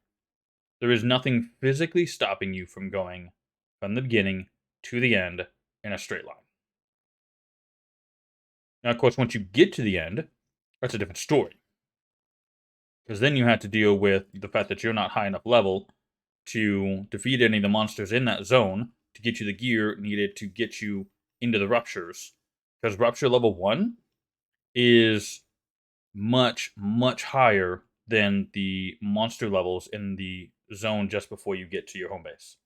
There is nothing physically stopping you from going from the beginning to the end in a straight line. Now, of course, once you get to the end, that's a different story. Because then you have to deal with the fact that you're not high enough level to defeat any of the monsters in that zone to get you the gear needed to get you into the ruptures. Because rupture level 1 is much, much higher than the monster levels in the zone just before you get to your home base.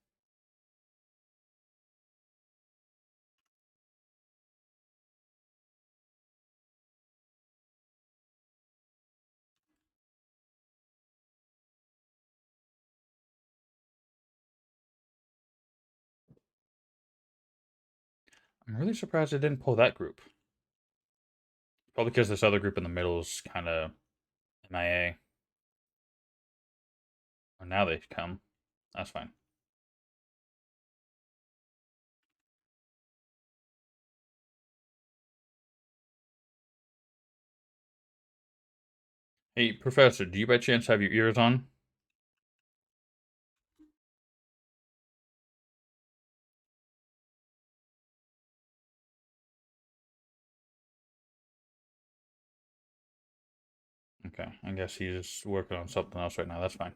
I'm really surprised I didn't pull that group. Probably because this other group in the middle is kind of MIA. Oh, now they come. That's fine. Hey, Professor, do you by chance have your ears on? Okay, I guess he's working on something else right now. That's fine.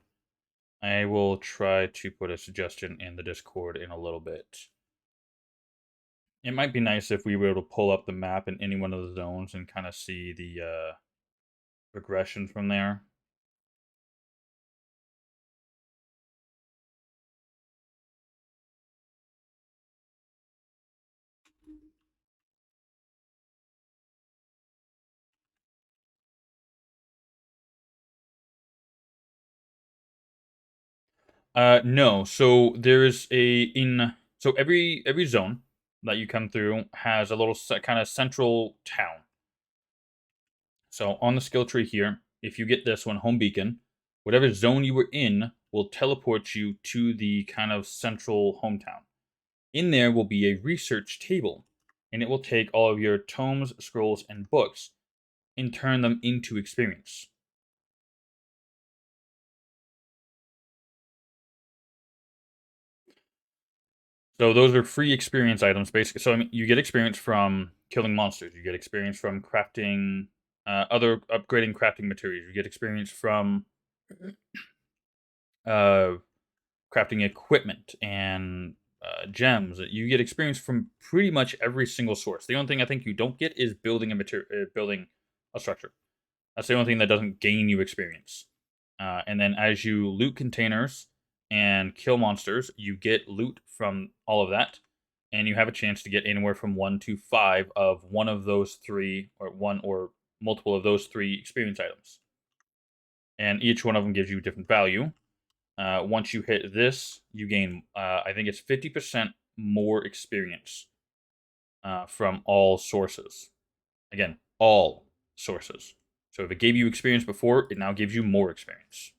I will try to put a suggestion in the Discord in a little bit. It might be nice if we were able to pull up the map in any one of the zones and kind of see the progression from there. No. So there is so every zone that you come through has a little kind of central town. So on the skill tree here, if you get this one, Home Beacon, whatever zone you were in will teleport you to the kind of central hometown. In there will be a research table, and it will take all of your tomes, scrolls, and books and turn them into experience. So those are free experience items, basically. So I mean, you get experience from killing monsters. You get experience from crafting, other upgrading crafting materials. You get experience from uh, crafting equipment and gems. You get experience from pretty much every single source. The only thing I think you don't get is building building a structure. That's the only thing that doesn't gain you experience. And then as you loot containers and kill monsters, you get loot from all of that, and you have a chance to get anywhere from 1 to 5 of one of those three, or one or multiple of those 3 experience items. And each one of them gives you a different value. Once you hit this, you gain, I think it's 50% more experience from all sources. Again, all sources. So if it gave you experience before, it now gives you more experience.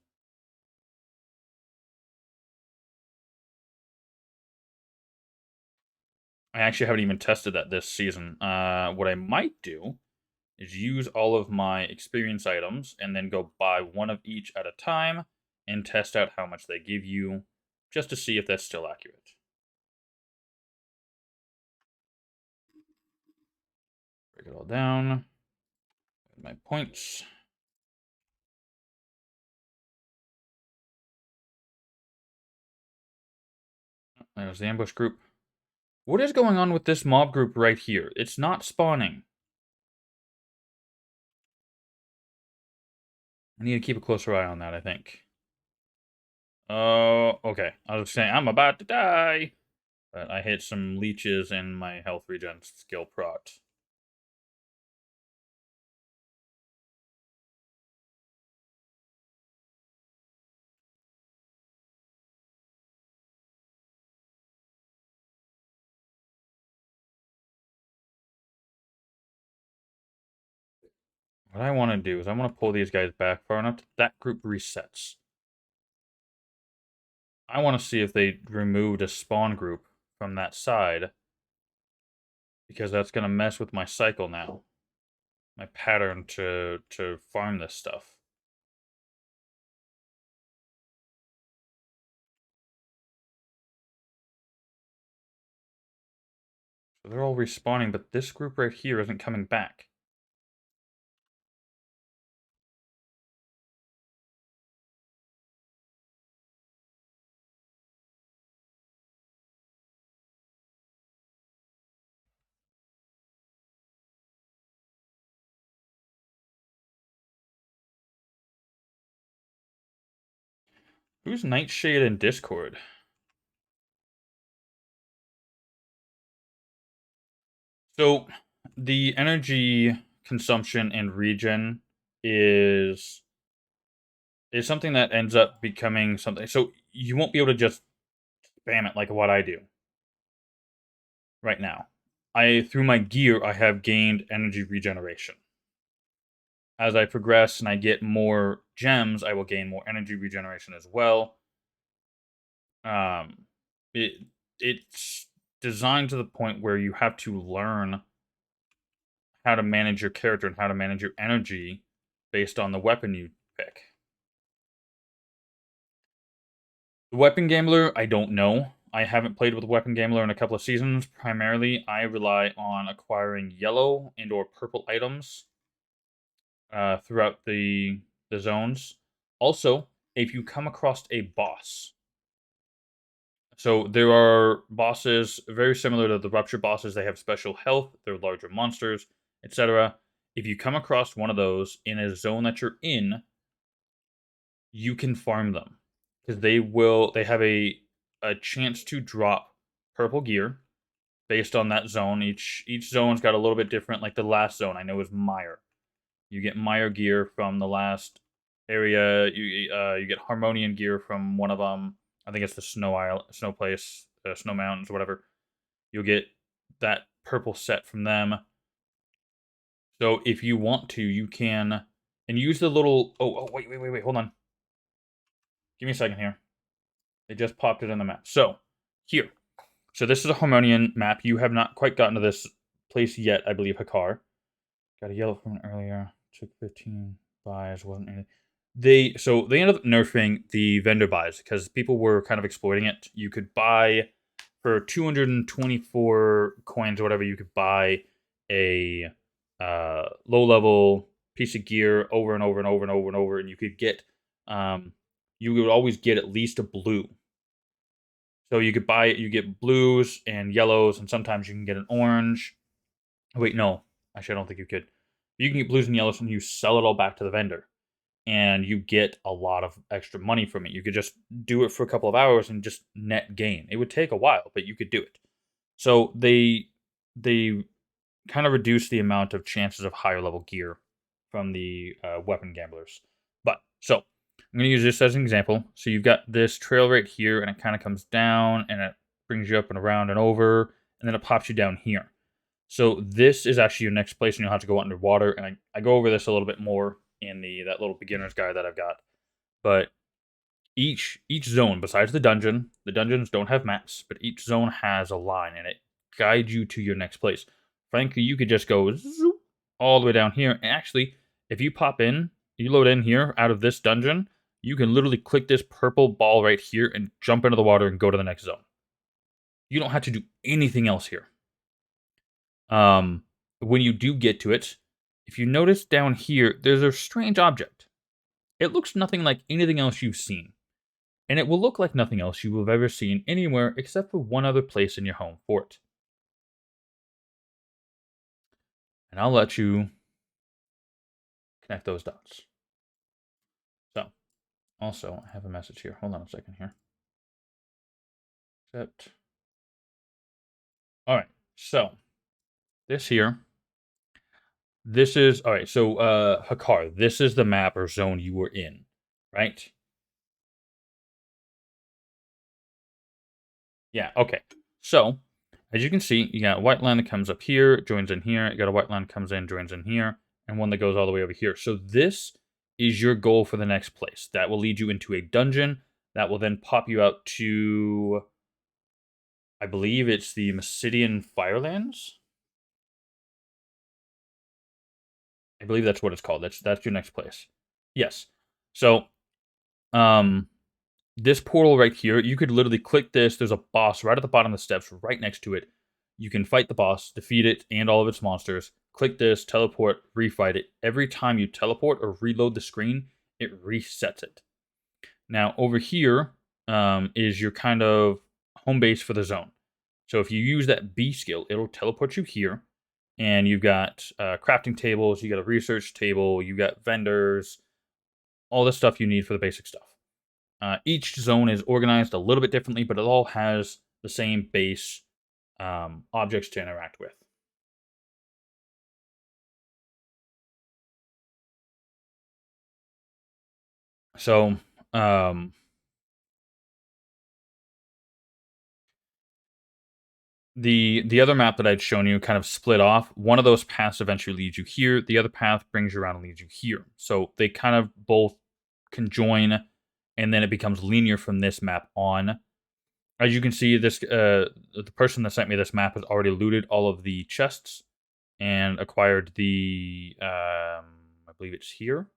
I actually haven't even tested that this season. What I might do is use all of my experience items and then go buy one of each at a time and test out how much they give you. just to see if that's still accurate. Break it all down. My points. There's the ambush group. What is going on with this mob group right here? It's not spawning. I need to keep a closer eye on that, I think. Oh, okay. I was saying, I'm about to die. But I hit some leeches and my health regen skill prot. What I want to do is I want to pull these guys back far enough that group resets. I want to see if they removed a spawn group from that side. Because that's going to mess with my cycle now. My pattern to farm this stuff. So they're all respawning, but this group right here isn't coming back. Who's Nightshade in Discord? So, the energy consumption and regen is something that ends up becoming something. So, you won't be able to just spam it like what I do right now. Through my gear, I have gained energy regeneration. As I progress and I get more gems, I will gain more energy regeneration as well. Um, it's designed to the point where you have to learn how to manage your character and how to manage your energy based on the weapon you pick. The weapon gambler, I don't know. I haven't played with a weapon gambler in a couple of seasons. Primarily, I rely on acquiring yellow and or purple items throughout the zones. Also, if you come across a boss, so there are bosses very similar to the Rupture bosses. They have special health. They're larger monsters, etc. If you come across one of those in a zone that you're in, you can farm them because they have a chance to drop purple gear based on that zone. Each zone's got a little bit different. Like the last zone I know is Mire. You get Mire gear from the last area. You get Harmonian gear from one of them. I think it's the Snow Isle, Snow Place, Snow Mountains, whatever. You'll get that purple set from them. So if you want to, you can and use the little. Oh, wait, hold on. Give me a second here. They just popped it in the map. So here, so this is a Harmonian map. You have not quite gotten to this place yet, I believe. Hakar got a yellow from earlier. Took 15 buys. Wasn't any. They ended up nerfing the vendor buys because people were kind of exploiting it. You could buy for 224 coins or whatever. You could buy a low level piece of gear over and over and over and over and over, and you could get you would always get at least a blue. So you could buy it. You get blues and yellows, and sometimes you can get an orange. Wait, no, actually, I don't think you could. You can get blues and yellows, and you sell it all back to the vendor and you get a lot of extra money from it. You could just do it for a couple of hours and just net gain. It would take a while, but you could do it. So they kind of reduce the amount of chances of higher level gear from the weapon gamblers. But so I'm going to use this as an example. So you've got this trail right here, and it kind of comes down, and it brings you up and around and over, and then it pops you down here. So this is actually your next place, and you'll have to go underwater. And I go over this a little bit more in that little beginner's guide that I've got. But each zone, besides the dungeons don't have maps, but each zone has a line, and it guides you to your next place. Frankly, you could just go zoop, all the way down here. And actually, if you pop in, you load in here out of this dungeon, you can literally click this purple ball right here and jump into the water and go to the next zone. You don't have to do anything else here. When you do get to it, if you notice down here, there's a strange object. It looks nothing like anything else you've seen, and it will look like nothing else you have ever seen anywhere except for one other place in your home fort. And I'll let you connect those dots. So, also, I have a message here. Hold on a second here. Accept. All right. So, this here. This is all right. So, Hakar, this is the map or zone you were in, right? Yeah. Okay. So, as you can see, you got a white line that comes up here, joins in here. You got a white line that comes in, joins in here, and one that goes all the way over here. So this is your goal for the next place. That will lead you into a dungeon. That will then pop you out to, I believe it's the Massidian Firelands. I believe that's what it's called. That's your next place. Yes. So, um, this portal right here, you could literally click this. There's a boss right at the bottom of the steps, right next to it. You can fight the boss, defeat it, and all of its monsters. Click this, teleport, refight it. Every time you teleport or reload the screen, it resets it. Now, over here is your kind of home base for the zone. So if you use that B skill, it'll teleport you here. And you've got crafting tables, you got a research table, you got vendors, all the stuff you need for the basic stuff. Each zone is organized a little bit differently, but it all has the same base objects to interact with. So, the other map that I'd shown you kind of split off. One of those paths eventually leads you here. The other path brings you around and leads you here. So they kind of both conjoin, and then it becomes linear from this map on. As you can see, this the person that sent me this map has already looted all of the chests and acquired the I believe it's here.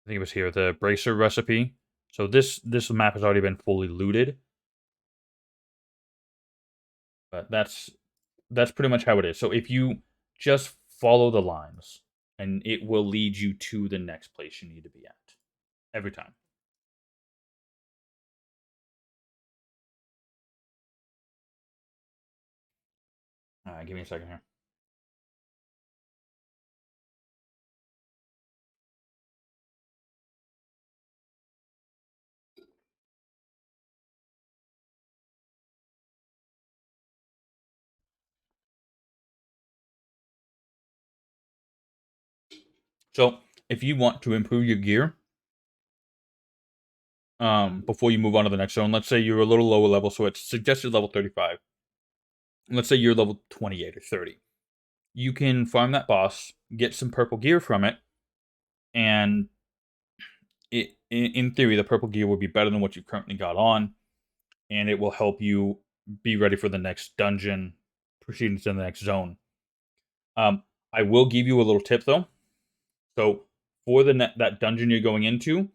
I think it was here, the bracer recipe. So this map has already been fully looted, but that's pretty much how it is. So if you just follow the lines, and it will lead you to the next place you need to be at every time. All right, give me a second here. So if you want to improve your gear, before you move on to the next zone, let's say you're a little lower level, so it's suggested level 35. Let's say you're level 28 or 30. You can farm that boss, get some purple gear from it, and in theory, the purple gear will be better than what you currently got on, and it will help you be ready for the next dungeon, proceeding to the next zone. I will give you a little tip though. So for that dungeon you're going into,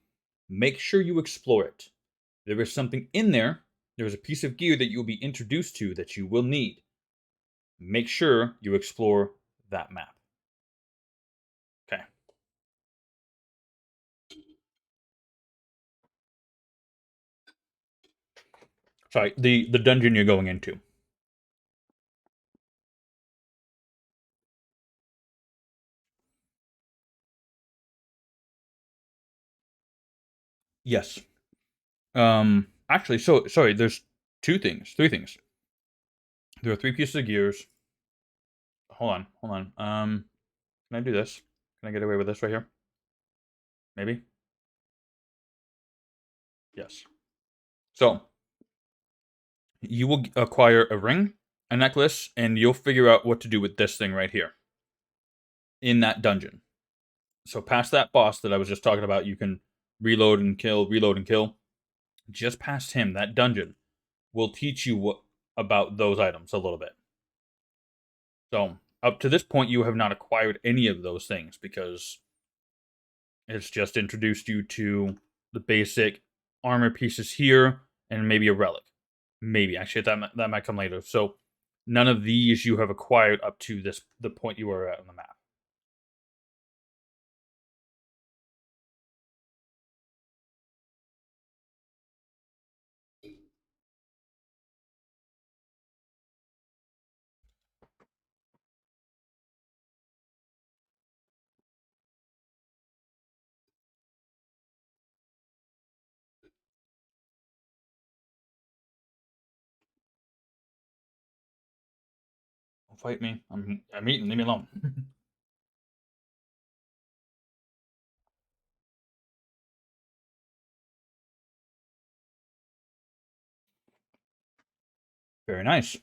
make sure you explore it. There is something in there. There is a piece of gear that you'll be introduced to that you will need. Make sure you explore that map. Okay. Sorry, the dungeon you're going into. Yes. Actually, so sorry. There's three things. There are three pieces of gears. Hold on. Can I do this? Can I get away with this right here? Maybe. Yes. So you will acquire a ring, a necklace, and you'll figure out what to do with this thing right here in that dungeon. So past that boss that I was just talking about, you can reload and kill, reload and kill. Just past him, that dungeon will teach you what about those items a little bit. So up to this point, you have not acquired any of those things because It's just introduced you to the basic armor pieces here and maybe a relic. Maybe actually that might come later. So none of these you have acquired up to the point you are at on the map. Don't fight me. I'm eating. Leave me alone. Very nice.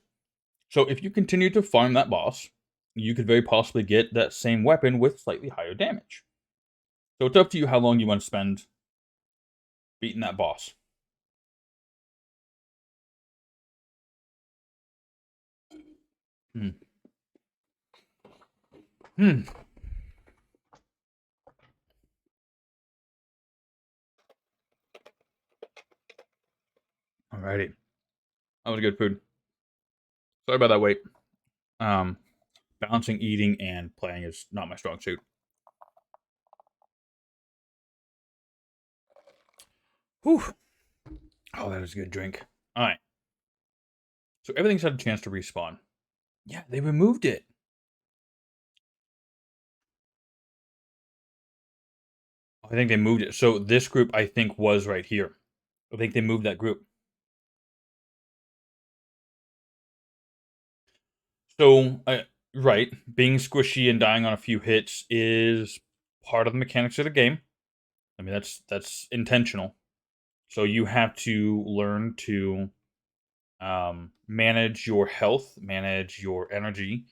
So if you continue to farm that boss, you could very possibly get that same weapon with slightly higher damage. So it's up to you how long you want to spend beating that boss. Hmm. Hmm. Alrighty. That was good food. Sorry about that wait. Um, Balancing eating and playing is not my strong suit. Whew. Oh, that is a good drink. Alright. So everything's had a chance to respawn. Yeah, they removed it. I think they moved it. So this group, I think, was right here. I think they moved that group. So, right, being squishy and dying on a few hits is part of the mechanics of the game. I mean, that's intentional. So you have to learn to manage your health, manage your energy.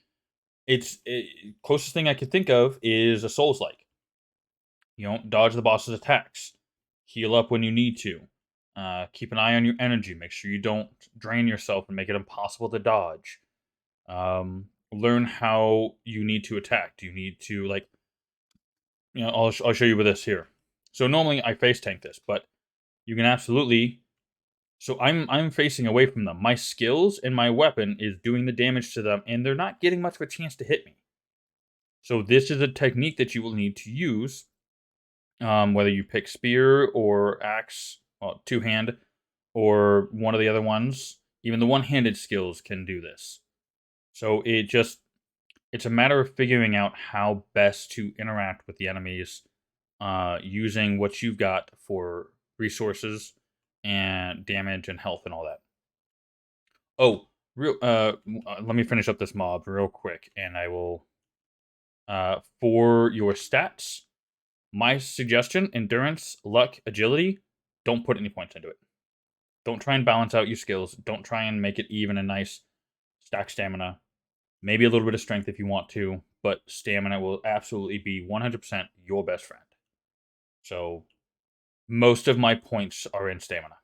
Closest thing I could think of is a Souls like. You know, dodge the boss's attacks, heal up when you need to, keep an eye on your energy. Make sure you don't drain yourself and make it impossible to dodge. Learn how you need to attack. Do you need to like? You know, I'll show you with this here. So normally I face tank this, but you can absolutely. So I'm facing away from them. My skills and my weapon is doing the damage to them, and they're not getting much of a chance to hit me. So this is a technique that you will need to use, whether you pick spear or axe, well, two hand, or one of the other ones. Even the one-handed skills can do this. So it's a matter of figuring out how best to interact with the enemies, using what you've got for resources and damage and health and all that. Oh, let me finish up this mob real quick, and I will. For your stats, my suggestion: endurance, luck, agility. Don't put any points into it. Don't try and balance out your skills. Don't try and make it even and nice. Stack stamina. Maybe a little bit of strength if you want to, but stamina will absolutely be 100% your best friend. So most of my points are in stamina.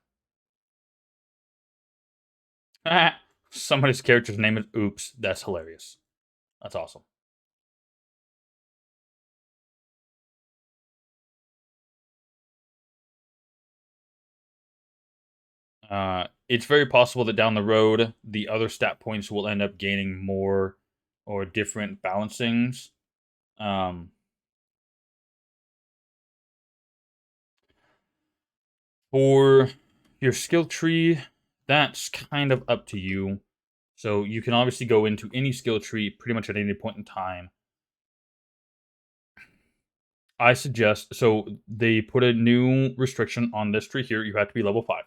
Somebody's character's name is Oops. That's hilarious. That's awesome. It's very possible that down the road, the other stat points will end up gaining more or different balancings. Um, for your skill tree, that's kind of up to you. So you can obviously go into any skill tree pretty much at any point in time. I suggest so they put a new restriction on this tree here. You have to be level 5.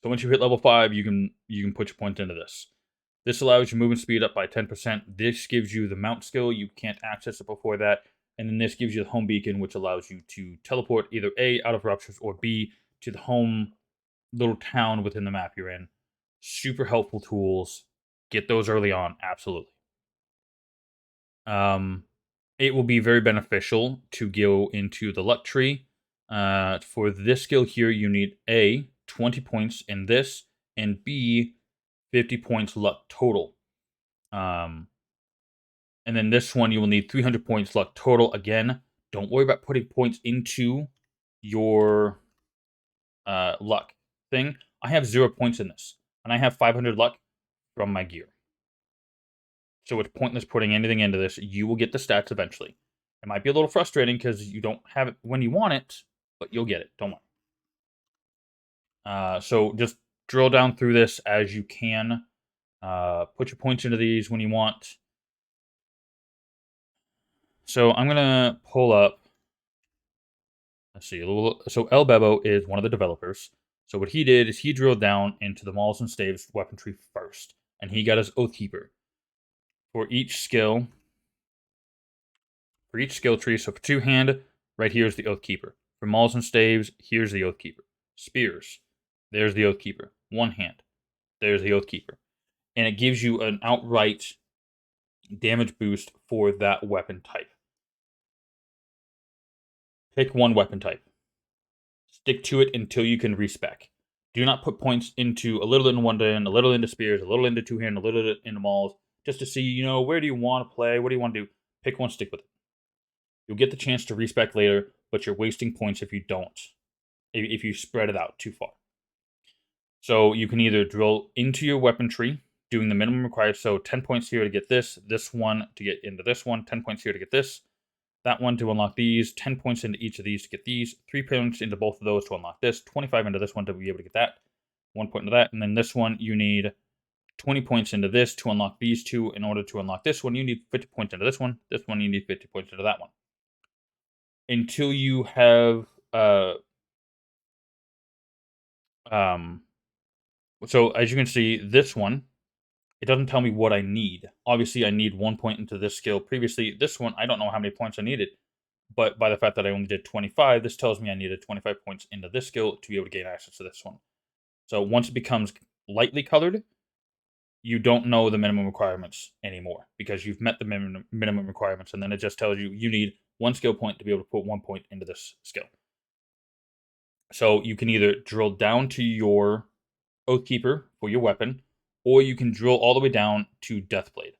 So once you hit level 5, you can put your points into this. This allows your movement speed up by 10%. This gives you the mount skill. You can't access it before that. And then this gives you the home beacon, which allows you to teleport either A, out of ruptures, or B, to the home little town within the map you're in. Super helpful tools. Get those early on, absolutely. Um, it will be very beneficial to go into the luck tree. For this skill here, you need A, 20 points in this, and B, 50 points luck total. And then this one, you will need 300 points luck total again. don't worry about putting points into your luck thing. I have 0 points in this, and I have 500 luck from my gear. So it's pointless putting anything into this. You will get the stats eventually. It might be a little frustrating because you don't have it when you want it, but you'll get it. Don't worry. So just drill down through this as you can. Put your points into these when you want. So I'm gonna pull up. Let's see. So El Bebo is one of the developers. So what he did is he drilled down into the Mauls and Staves weaponry first, and he got his Oathkeeper for each skill. For each skill tree, so for two-hand, right here is the Oathkeeper. For Mauls and Staves, here's the Oathkeeper. Spears, there's the Oathkeeper. One hand, there's the Oathkeeper. And it gives you an outright damage boost for that weapon type. Pick one weapon type. Stick to it until you can respec. Do not put points into a little into one hand, a little into spears, a little into two-hand, a little into Mauls, just to see, where do you want to play? What do you want to do? Pick one, stick with it. You'll get the chance to respec later, but you're wasting points if you don't. If you spread it out too far. So you can either drill into your weapon tree, doing the minimum required. So 10 points here to get this one to get into this one, 10 points here to get this, that one to unlock these, 10 points into each of these to get these, 3 points into both of those to unlock this, 25 into this one to be able to get that, 1 point into that, and then this one you need 20 points into this to unlock these two. In order to unlock this one, you need 50 points into this one you need 50 points into that one. Until you have so as you can see, this one, it doesn't tell me what I need. Obviously, I need 1 point into this skill. Previously, this one, I don't know how many points I needed, but by the fact that I only did 25, this tells me I needed 25 points into this skill to be able to gain access to this one. So once it becomes lightly colored, you don't know the minimum requirements anymore because you've met the minimum requirements, and then it just tells you you need 1 skill point to be able to put 1 point into this skill. So you can either drill down to your Oathkeeper for your weapon, or you can drill all the way down to Deathblade.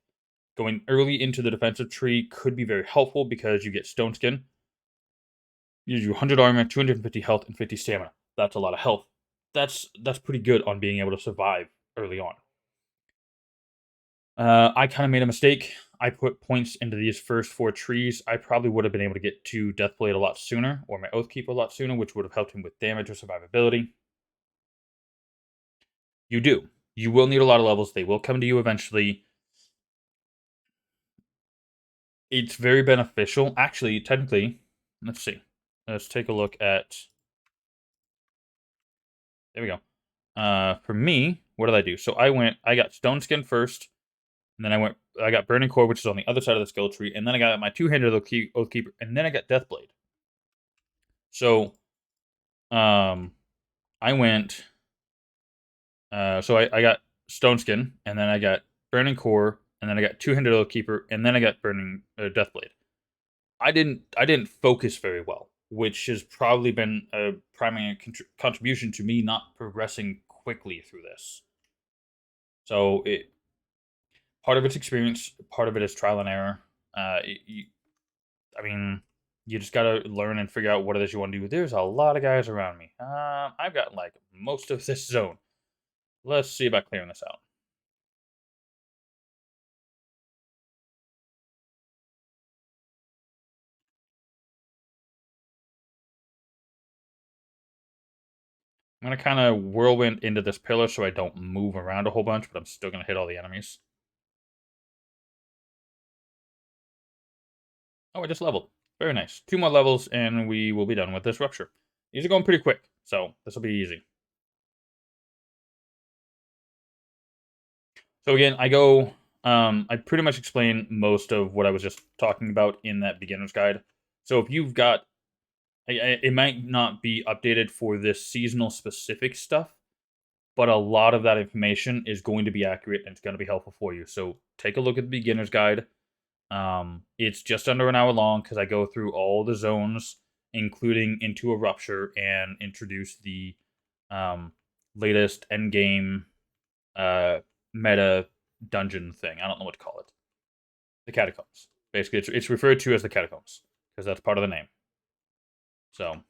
Going early into the defensive tree could be very helpful because you get Stone Skin. Gives you 100 armor, 250 health, and 50 stamina. That's a lot of health. That's pretty good on being able to survive early on. I kind of made a mistake. I put points into these first 4 trees. I probably would have been able to get to Deathblade a lot sooner, or my Oathkeeper a lot sooner, which would have helped him with damage or survivability. You do. You will need a lot of levels. They will come to you eventually. It's very beneficial. Actually, technically, let's see. Let's take a look at... There we go. For me, what did I do? So I got Stone Skin first, and then I got Burning Core, which is on the other side of the skill tree, and then I got my two-handed Oathkeeper, and then I got Deathblade. So, I went... so I got Stone Skin, and then I got Burning Core, and then I got two-handed Oathkeeper, and then I got Deathblade. I didn't focus very well, which has probably been a primary contribution to me not progressing quickly through this. So part of it's experience, part of it is trial and error. You just gotta learn and figure out what it is you want to do. There's a lot of guys around me. I've got like most of this zone. Let's see about clearing this out. I'm going to kind of whirlwind into this pillar so I don't move around a whole bunch, but I'm still going to hit all the enemies. Oh, I just leveled. Very nice. 2 more levels, and we will be done with this rupture. These are going pretty quick, so this will be easy. So again, I pretty much explain most of what I was just talking about in that beginner's guide. So if you've got, it might not be updated for this seasonal specific stuff, but a lot of that information is going to be accurate and it's going to be helpful for you. So take a look at the beginner's guide. It's just under an hour long because I go through all the zones, including into a rupture, and introduce the latest endgame meta dungeon thing. I don't know what to call it. The catacombs. Basically, it's referred to as the catacombs. because that's part of the name. So,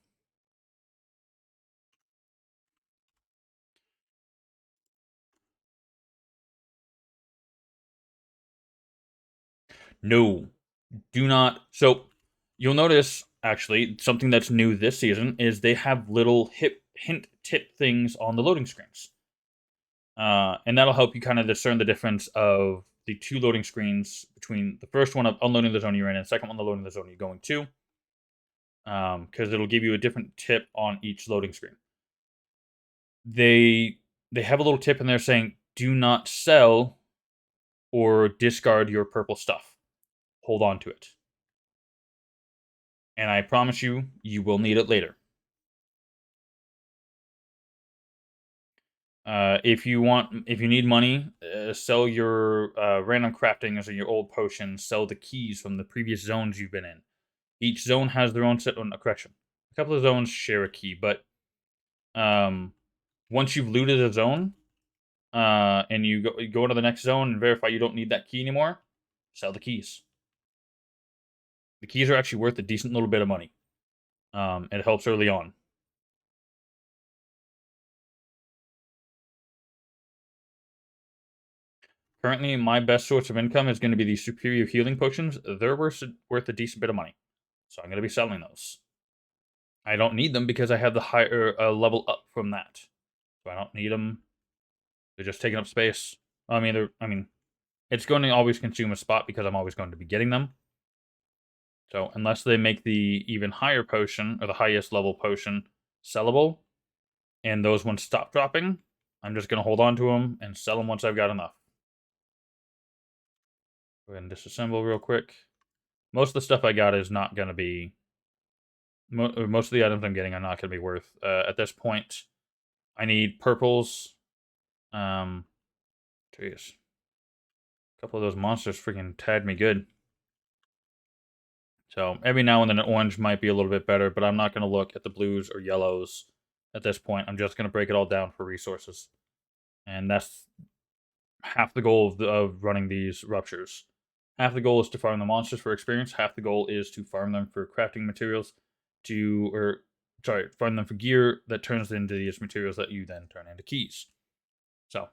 no, do not. So, you'll notice actually something that's new this season is they have little hint tip things on the loading screens. And that'll help you kind of discern the difference of the two loading screens between the first one of unloading the zone you're in and the second one of loading the zone you're going to. Because it'll give you a different tip on each loading screen. They have a little tip in there saying, "Do not sell or discard your purple stuff. Hold on to it." And I promise you, you will need it later. If you need money, sell your random craftings or your old potions. Sell the keys from the previous zones you've been in. Each zone has their own set. Oh, no, correction. A couple of zones share a key, but once you've looted a zone, and you go to the next zone and verify you don't need that key anymore, sell the keys. The keys are actually worth a decent little bit of money. It helps early on. Currently, my best source of income is going to be these superior healing potions. They're worth a decent bit of money, so I'm going to be selling those. I don't need them because I have the higher level up from that, so I don't need them. They're just taking up space. I mean, it's going to always consume a spot because I'm always going to be getting them. So unless they make the even higher potion or the highest level potion sellable, and those ones stop dropping, I'm just going to hold on to them and sell them once I've got enough. Go ahead and disassemble real quick. Most of the stuff I got is not going to be... most of the items I'm getting are not going to be worth. At this point, I need purples. Jeez. A couple of those monsters freaking tagged me good. So every now and then an orange might be a little bit better, but I'm not going to look at the blues or yellows at this point. I'm just going to break it all down for resources. And that's half the goal of running these ruptures. Half the goal is to farm the monsters for experience. Half the goal is to farm them for crafting materials farm them for gear that turns into these materials that you then turn into keys. So.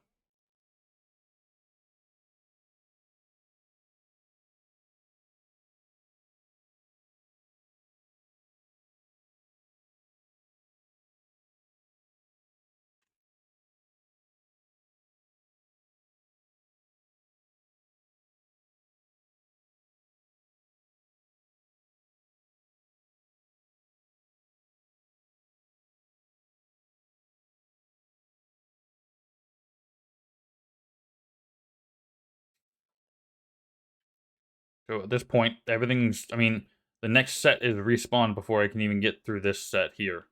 So at this point, everything's... I mean, the next set is respawn before I can even get through this set here.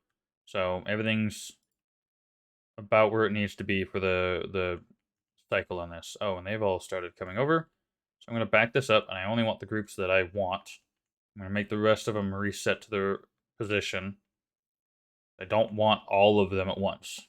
So everything's about where it needs to be for the cycle on this. Oh, and they've all started coming over. So I'm going to back this up, and I only want the groups that I want. I'm going to make the rest of them reset to their position. I don't want all of them at once.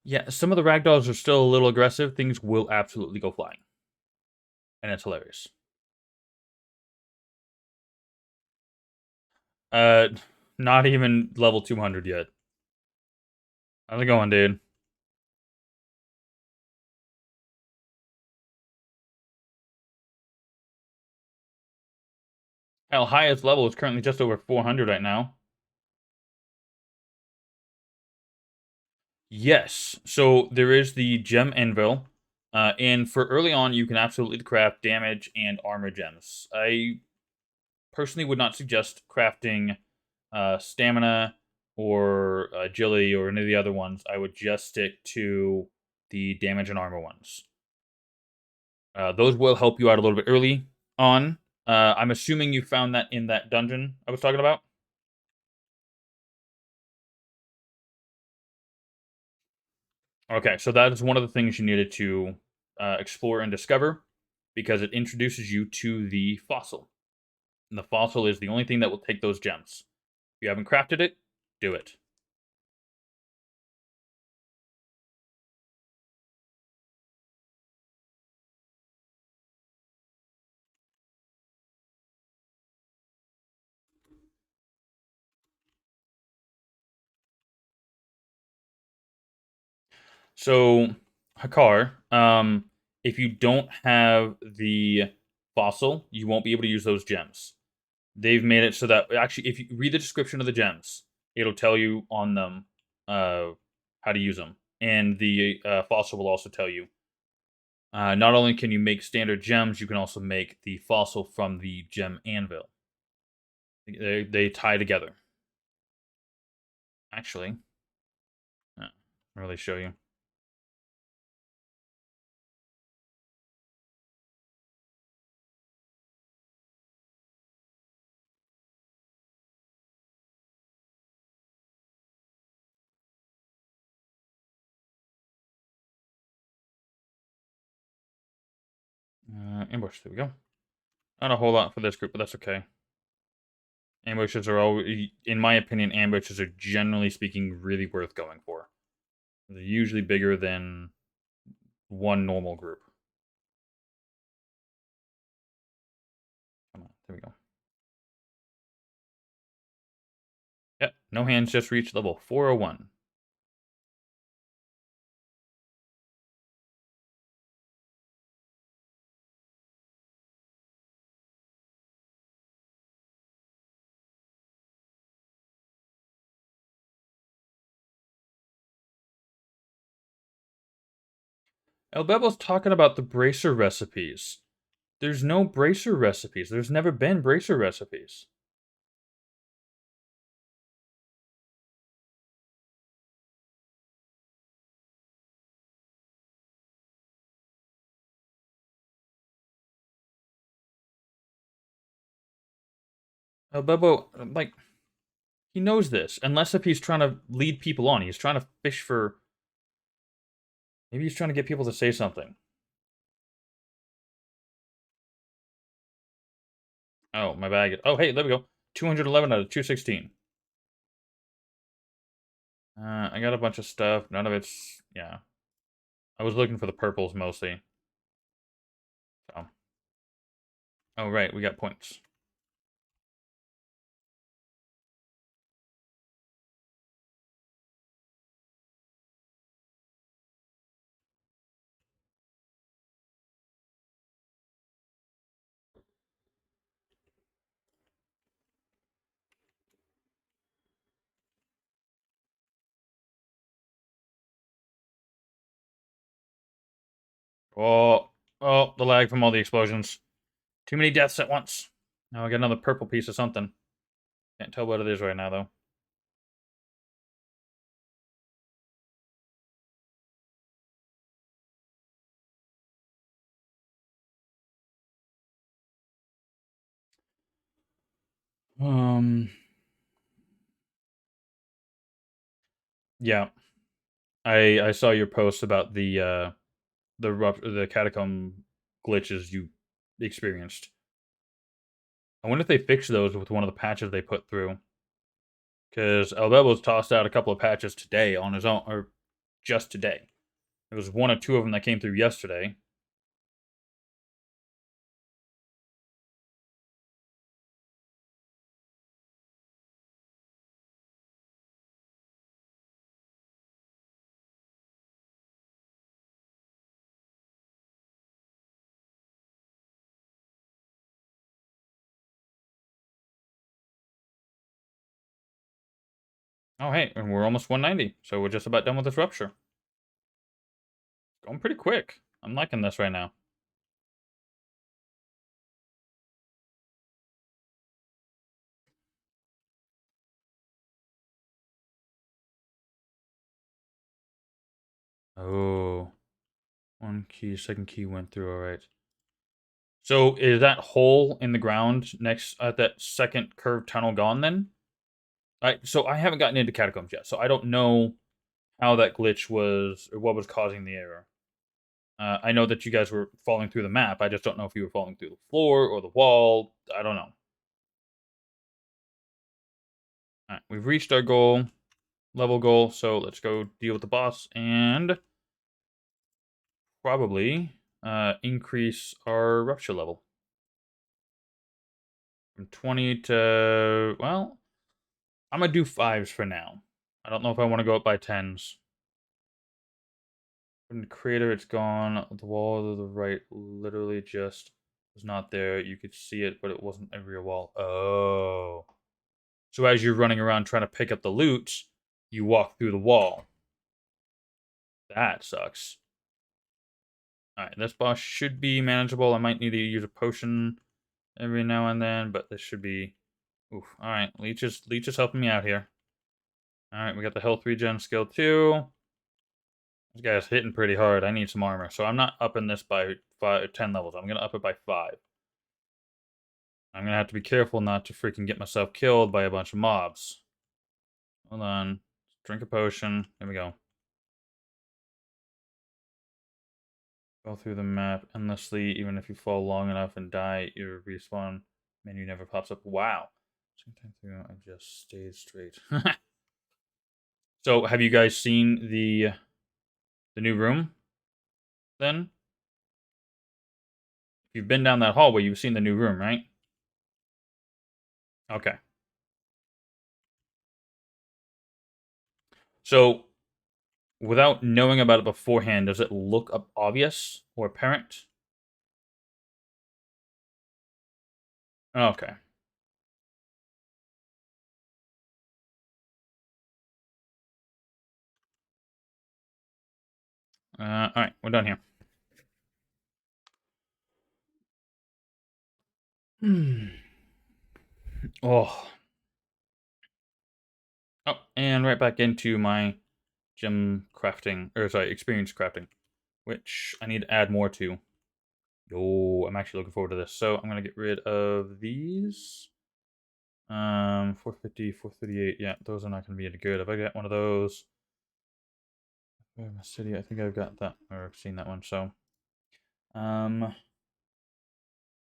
Yeah, some of the ragdolls are still a little aggressive. Things will absolutely go flying. And it's hilarious. Uh, not even level 200 yet. How's it going, dude? Hell, highest level is currently just over 400 right now. Yes. So there is the gem anvil. And for early on, you can absolutely craft damage and armor gems. I personally would not suggest crafting stamina or agility or any of the other ones. I would just stick to the damage and armor ones. Those will help you out a little bit early on. I'm assuming you found that in that dungeon I was talking about. Okay, so that is one of the things you needed to explore and discover because it introduces you to the fossil. And the fossil is the only thing that will take those gems. If you haven't crafted it, do it. So, Hakar, if you don't have the fossil, you won't be able to use those gems. They've made it so that actually, if you read the description of the gems, it'll tell you on them how to use them, and the fossil will also tell you. Not only can you make standard gems, you can also make the fossil from the gem anvil. They tie together. Actually, really show you. Ambush. There we go. Not a whole lot for this group, but that's okay. Ambushes are always, in my opinion, ambushes are generally speaking really worth going for. They're usually bigger than one normal group. Come on, there we go. Yep, no hands just reached level 401. El Bebo's talking about the bracer recipes. There's no bracer recipes. There's never been bracer recipes. El Bebo, like, he knows this. Unless if he's trying to lead people on. He's trying to fish for... Maybe he's trying to get people to say something. Oh, my bag. Oh, hey, there we go. 211 out of 216. I got a bunch of stuff. None of it's... Yeah. I was looking for the purples mostly. So. Oh, right. We got points. Oh, oh, the lag from all the explosions. Too many deaths at once. Now I got another purple piece of something. Can't tell what it is right now, though. Yeah. I saw your post about the catacomb glitches you experienced. I wonder if they fixed those with one of the patches they put through. Because Albebo's tossed out a couple of patches today on his own, or just today. There was one or two of them that came through yesterday. Oh, hey, and we're almost 190, so we're just about done with this rupture. Going pretty quick. I'm liking this right now. Oh. One key, second key went through, alright. So is that hole in the ground next at that second curved tunnel gone then? So I haven't gotten into catacombs yet, so I don't know how that glitch was or what was causing the error. I know that you guys were falling through the map. I just don't know if you were falling through the floor or the wall. I don't know. All right, we've reached our goal, level goal. So let's go deal with the boss and probably increase our rupture level from 20 to, well, I'm gonna do 5s for now. I don't know if I want to go up by 10s. From the crater, it's gone. The wall to the right literally just was not there. You could see it, but it wasn't a real wall. Oh. So as you're running around trying to pick up the loot, you walk through the wall. That sucks. Alright, this boss should be manageable. I might need to use a potion every now and then, but this should be... Oof. Alright, Leech is helping me out here. Alright, we got the health regen skill too. This guy's hitting pretty hard. I need some armor. So I'm not upping this by 10 levels. I'm going to up it by 5. I'm going to have to be careful not to freaking get myself killed by a bunch of mobs. Hold on. Drink a potion. There we go. Go through the map endlessly. Even if you fall long enough and die, your respawn menu never pops up. Wow. Sometime through, I just stayed straight. So, have you guys seen the new room? Then, if you've been down that hallway, you've seen the new room, right? Okay. So, without knowing about it beforehand, does it look obvious or apparent? Okay. All right, we're done here. Hmm. Oh. Oh, and right back into my gem crafting, or sorry, experience crafting, which I need to add more to. Oh, I'm actually looking forward to this. So I'm gonna get rid of these. 450, 438. Yeah, those are not gonna be any good. If I get one of those, where my city? I think I've got that or seen that one. So, I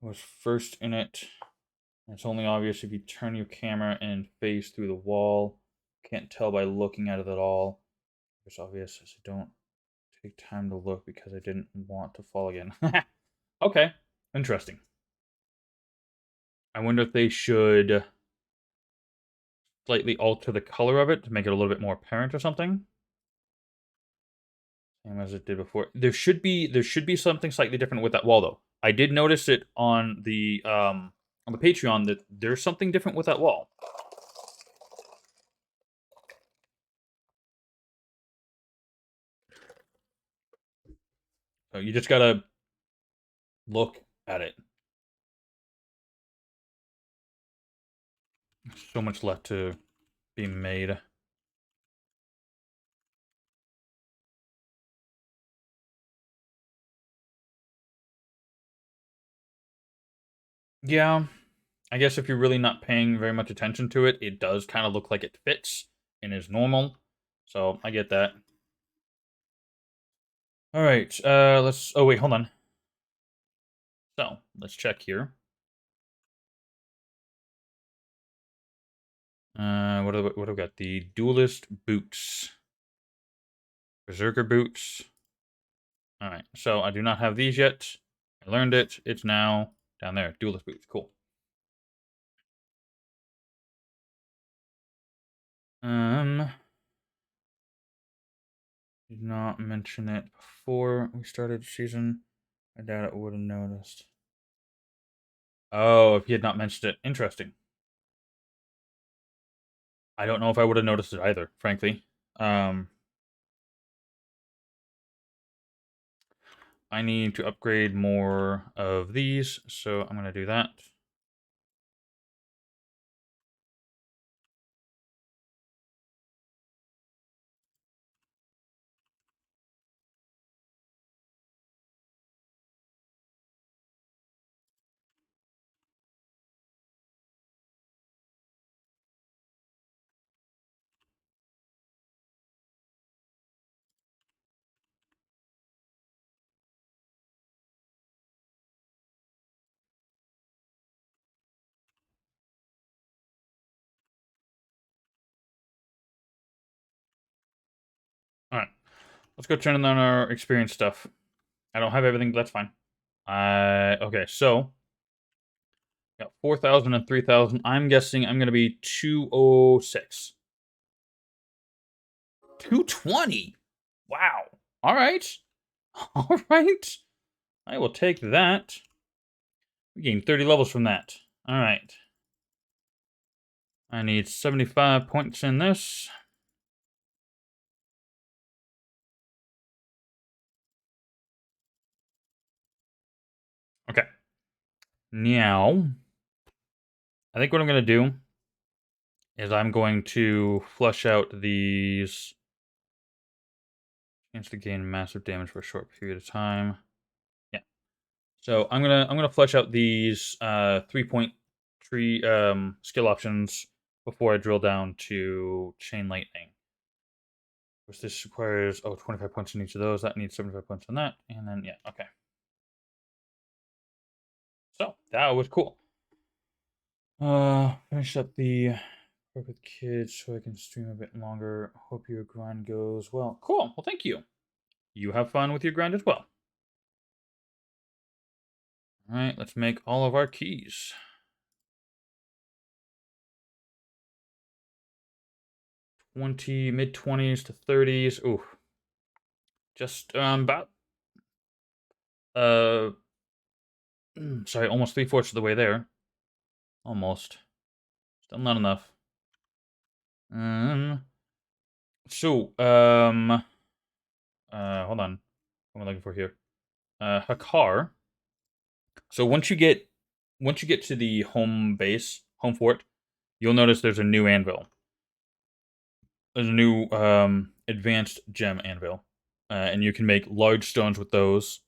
was first in it. It's only obvious if you turn your camera and face through the wall. Can't tell by looking at it at all. It's obvious as I don't take time to look because I didn't want to fall again. Okay, interesting. I wonder if they should slightly alter the color of it to make it a little bit more apparent or something. Same as it did before. There should be something slightly different with that wall though. I did notice it on the Patreon that there's something different with that wall. So you just gotta look at it. So much left to be made. Yeah, I guess if you're really not paying very much attention to it, it does kind of look like it fits and is normal. So I get that. All right, let's. Oh wait, hold on. So let's check here. What have we got? The duelist boots, berserker boots. All right, so I do not have these yet. I learned it. It's now down there. Duelist boots. Cool. Um, did not mention it before we started season. I doubt it would have noticed. Oh, if he had not mentioned it, interesting. I don't know if I would have noticed it either, frankly. Um, I need to upgrade more of these, so I'm gonna do that. Let's go turn on our experience stuff. I don't have everything, but that's fine. Okay, so got 4,000 and 3,000. I'm guessing I'm gonna be 206. 220. Wow. All right. All right. I will take that. We gained 30 levels from that. All right. I need 75 points in this. Okay. Now, I think what I'm going to do is I'm going to flush out these. Chance to gain massive damage for a short period of time. Yeah. So I'm gonna flesh out these 3-point tree skill options before I drill down to chain lightning. Which this requires 25 points in each of those. That needs 75 points on that, and then yeah, okay. So that was cool. Finish up the work with kids so I can stream a bit longer. Hope your grind goes well. Cool. Well, thank you. You have fun with your grind as well. All right, let's make all of our keys. 20, mid-20s to 30s. Ooh. Just about uh sorry, almost 3/4 of the way there. Almost. Still not enough. Um so hold on. What am I looking for here? Hakar. So once you get to the home base, home fort, you'll notice there's a new anvil. There's a new advanced gem anvil. And you can make large stones with those.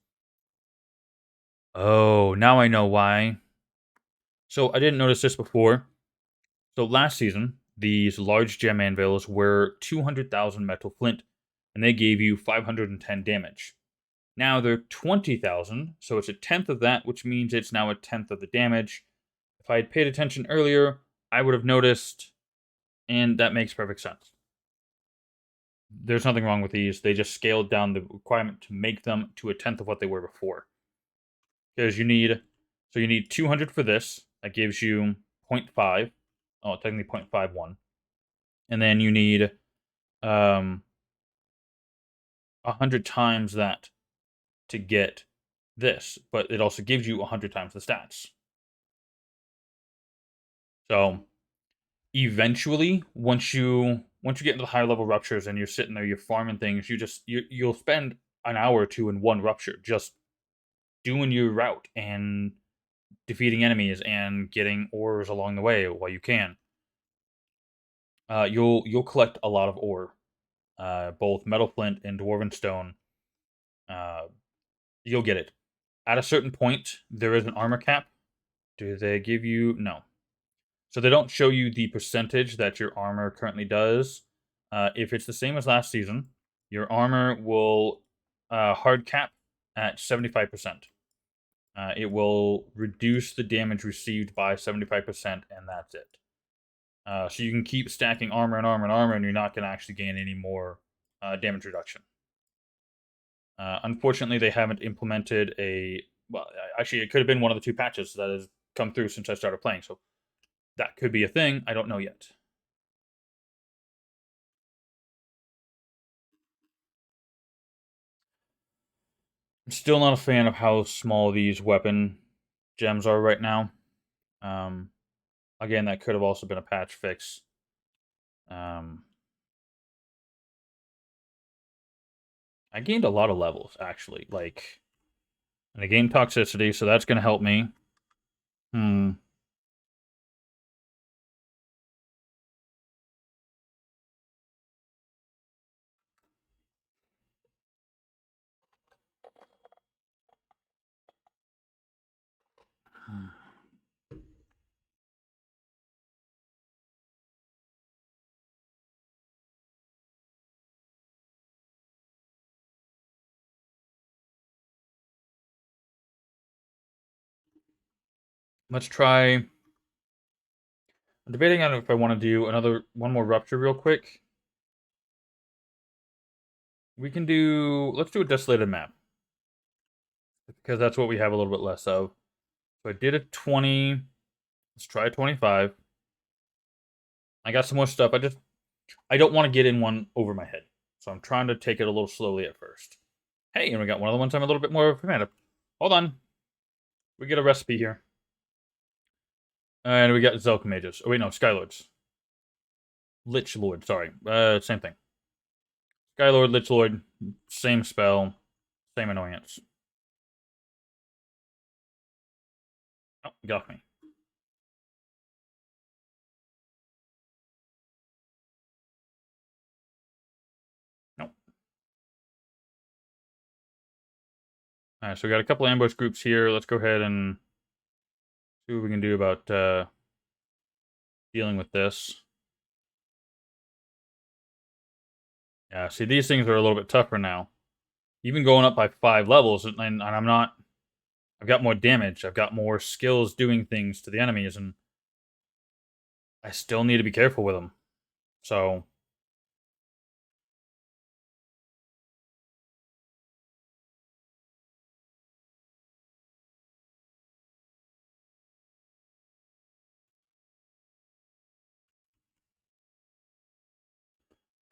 Oh, now I know why. So I didn't notice this before. So last season, these large gem anvils were 200,000 metal flint, and they gave you 510 damage. Now they're 20,000, so it's a tenth of that, which means it's now a tenth of the damage. If I had paid attention earlier, I would have noticed, and that makes perfect sense. There's nothing wrong with these. They just scaled down the requirement to make them to a tenth of what they were before. Because you need 200 for this. That gives you 0.5. Oh, technically 0.51. And then you need 100 times that to get this, but it also gives you 100 times the stats. So eventually, once you get into the higher level ruptures and you're sitting there, you're farming things, you'll spend an hour or two in one rupture just doing your route and defeating enemies and getting ores along the way while you can. You'll collect a lot of ore, both metal flint and dwarven stone. Uh, you'll get it. At a certain point, there is an armor cap. Do they give you no? So they don't show you the percentage that your armor currently does. If it's the same as last season, your armor will hard cap at 75%. It will reduce the damage received by 75%, and that's it. So you can keep stacking armor and armor and armor, and you're not going to actually gain any more damage reduction. Unfortunately, they haven't implemented a. Well, actually, it could have been one of the two patches that has come through since I started playing, so that could be a thing. I don't know yet. I'm still not a fan of how small these weapon gems are right now. Um, Again, that could have also been a patch fix. I gained a lot of levels, actually. Like, and I gained toxicity, so that's going to help me. Hmm. Let's try. I'm debating on if I want to do one more rupture real quick. We can do. Let's do a desolated map because that's what we have a little bit less of. So I did a 20. Let's try a 25. I got some more stuff. I don't want to get in one over my head, so I'm trying to take it a little slowly at first. Hey, and we got one of the ones I'm a little bit more command of. Hold on, we get a recipe here, and we got Zelka mages. Oh wait, no, Skylords. Lich Lord. Sorry, same thing. Skylord, Lich Lord, same spell, same annoyance. Oh, got me. Nope. Alright, so we got a couple ambush groups here. Let's go ahead and see what we can do about dealing with this. Yeah, see, these things are a little bit tougher now. Even going up by 5 levels, and I'm not... I've got more damage. I've got more skills doing things to the enemies, and I still need to be careful with them. So...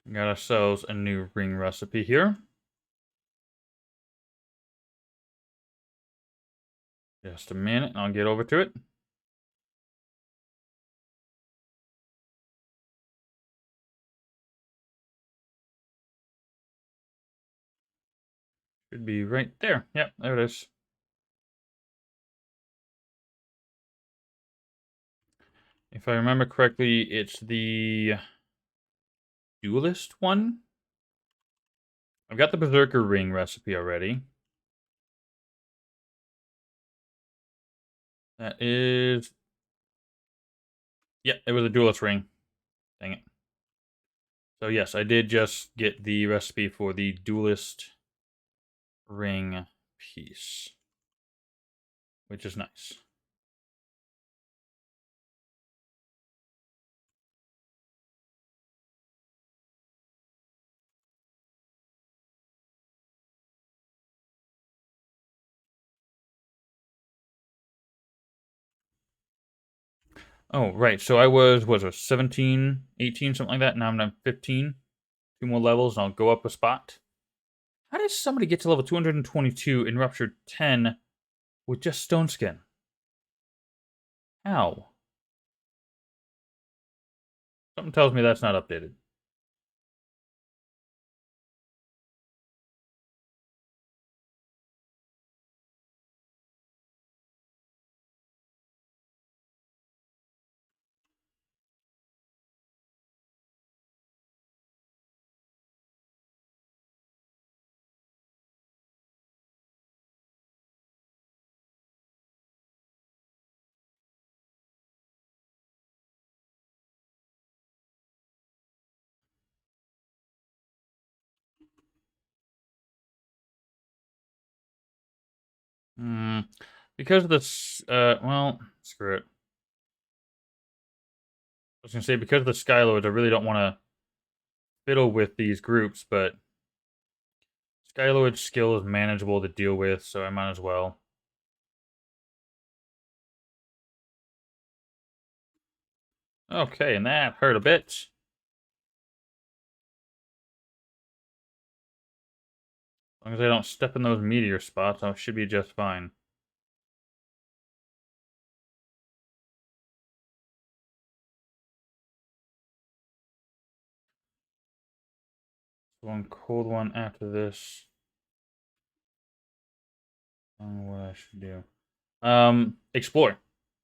we got ourselves a new ring recipe here. Just a minute, and I'll get over to it. Should be right there. Yep, there it is. If I remember correctly, it's the duelist one. I've got the Berserker ring recipe already. That is... yeah, it was a duelist ring. Dang it. So yes, I did just get the recipe for the duelist ring piece, which is nice. Oh, right. So I was it 17, 18, something like that. Now I'm at 15. 2 more levels, and I'll go up a spot. How does somebody get to level 222 in Rupture 10 with just Stone Skin? How? Something tells me that's not updated. Hmm. Because of this, well, screw it. I was gonna say, because of the Skylords, I really don't want to fiddle with these groups, but Skylord's skill is manageable to deal with, so I might as well. Okay, and that hurt a bit. As long as I don't step in those meteor spots, I should be just fine. One cold one after this. I don't know what I should do. Explore.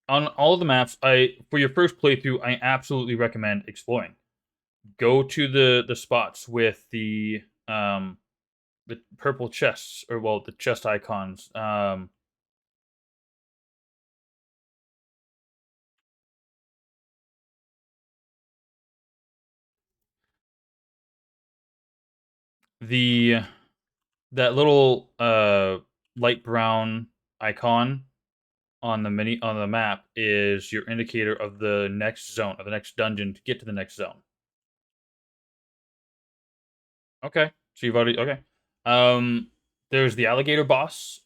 On all of the maps, for your first playthrough, I absolutely recommend exploring. Go to the spots with the purple chests, or well, the chest icons. The that little light brown icon on the map is your indicator of the next zone, of the next dungeon to get to the next zone. Okay. So you've already okay. There's the alligator boss.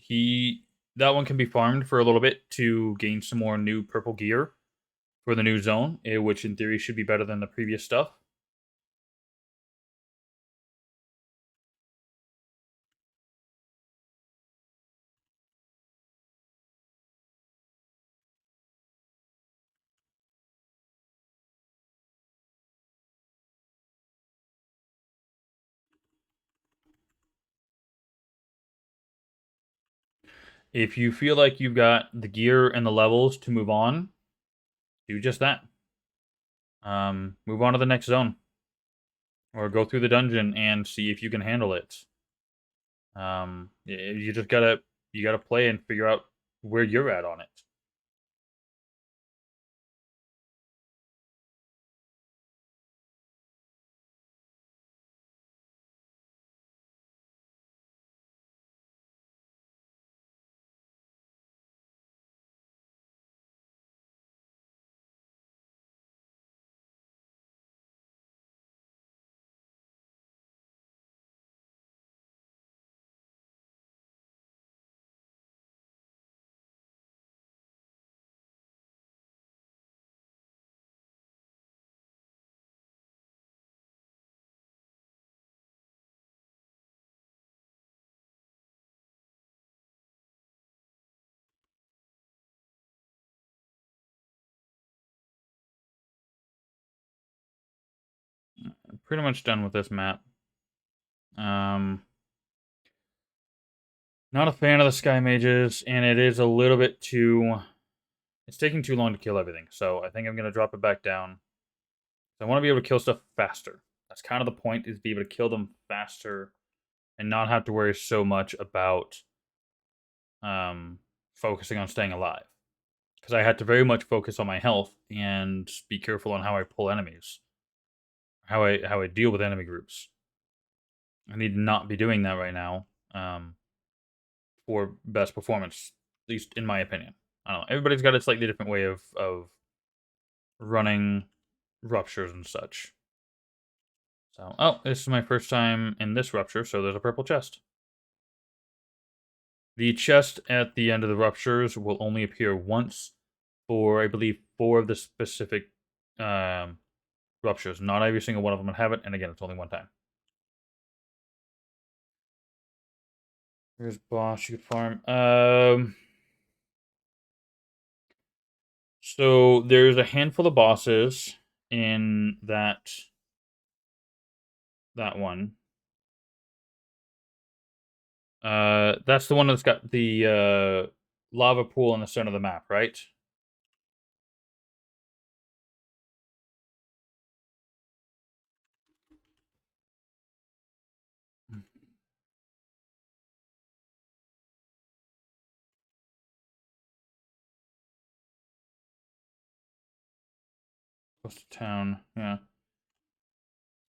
That one can be farmed for a little bit to gain some more new purple gear for the new zone, which in theory should be better than the previous stuff. If you feel like you've got the gear and the levels to move on, do just that. Move on to the next zone, or go through the dungeon and see if you can handle it. You just gotta play and figure out where you're at on it. I'm pretty much done with this map. Um, Not a fan of the Sky Mages, and it is a little bit too. It's taking too long to kill everything, so I think I'm gonna drop it back down. I want to be able to kill stuff faster. That's kind of the point: is be able to kill them faster and not have to worry so much about focusing on staying alive. Because I had to very much focus on my health and be careful on how I pull enemies, how I deal with enemy groups. I need to not be doing that right now. For best performance, at least in my opinion. I don't know. Everybody's got a slightly different way of running ruptures and such. So, oh, this is my first time in this rupture, so there's a purple chest. The chest at the end of the ruptures will only appear once for, I believe, 4 of the specific ruptures. Not every single one of them will have it, and again, it's only one time. Here's boss you could farm. So there's a handful of bosses in that one. That's the one that's got the lava pool in the center of the map, right? Close to town, yeah.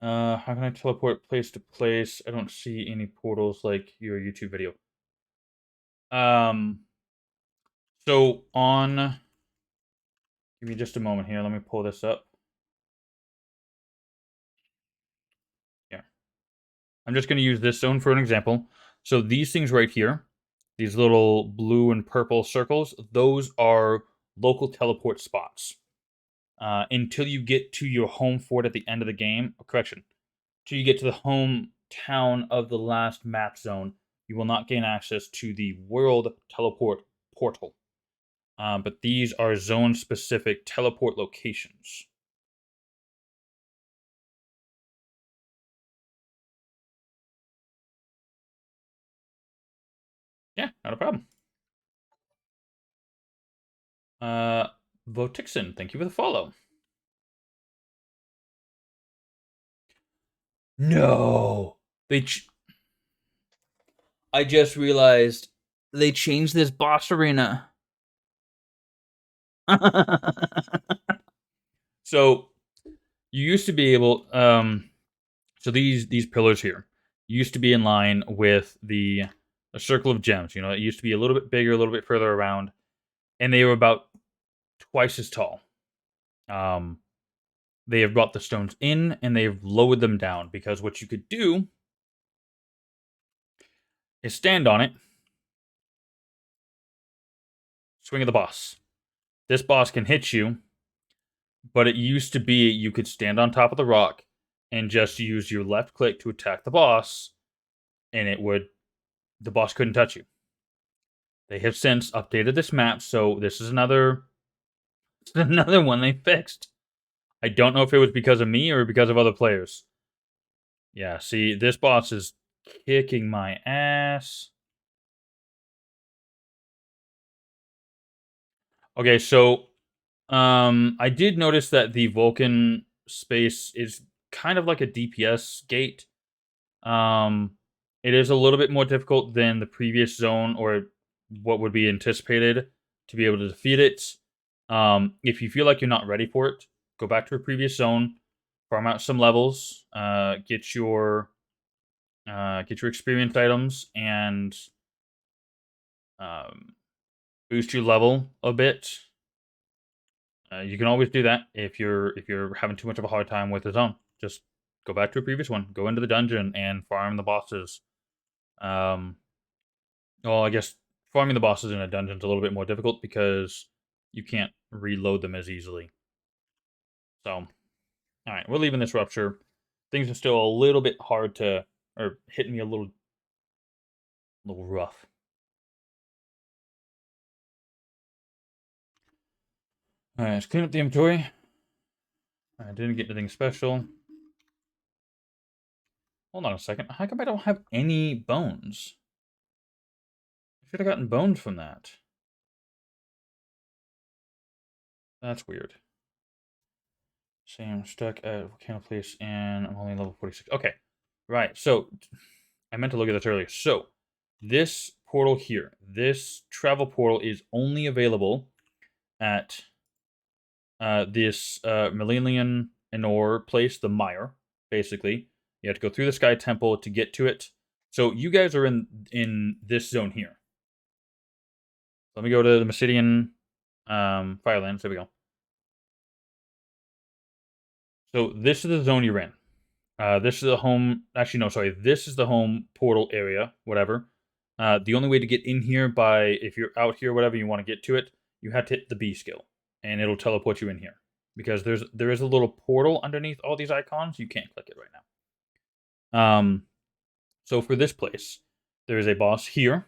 How can I teleport place to place? I don't see any portals like your YouTube video. Um, so on, give me just a moment here. Let me pull this up. Yeah, I'm just going to use this zone for an example. So these things right here, these little blue and purple circles, those are local teleport spots. Until you get to your home fort at the end of the game, correction, till you get to the home town of the last map zone, you will not gain access to the world teleport portal. But these are zone specific teleport locations. Yeah, not a problem. Uh, Votixen, thank you for the follow. No, I just realized they changed this boss arena. So you used to be able, so these pillars here used to be in line with the circle of gems. You know, it used to be a little bit bigger, a little bit further around, and they were about twice as tall. Um, they have brought the stones in and they've lowered them down because what you could do is stand on it, swing at the boss. This boss can hit you, but it used to be you could stand on top of the rock and just use your left click to attack the boss, and the boss couldn't touch you. They have since updated this map, so this is another one they fixed. I don't know if it was because of me or because of other players. Yeah, see, this boss is kicking my ass. Okay, so I did notice that the Vulcan space is kind of like a DPS gate. Um, it is a little bit more difficult than the previous zone or what would be anticipated to be able to defeat it. If you feel like you're not ready for it, go back to a previous zone, farm out some levels, get your experience items, and um, boost your level a bit. You can always do that if you're having too much of a hard time with the zone. Just go back to a previous one. Go into the dungeon and farm the bosses. Um, well, I guess farming the bosses in a dungeon is a little bit more difficult because you can't reload them as easily. So, all right, we're leaving this rupture. Things are still a little bit hard to, or hitting me a little rough. All right, let's clean up the inventory. I didn't get anything special. Hold on a second. How come I don't have any bones? I should have gotten bones from that. That's weird. Same, stuck at Volcano Place, and I'm only level 46. Okay, right. So, I meant to look at this earlier. So, this portal here, this travel portal is only available at this Millennium Enor place, the Mire, basically. You have to go through the Sky Temple to get to it. So, you guys are in this zone here. Let me go to the Mysidian Firelands. There we go. So this is the zone you're in. This is the home. Actually, no, sorry. This is the home portal area. Whatever. The only way to get in here if you're out here, whatever you want to get to it, you have to hit the B skill, and it'll teleport you in here. Because there is a little portal underneath all these icons. You can't click it right now. So for this place, there is a boss here,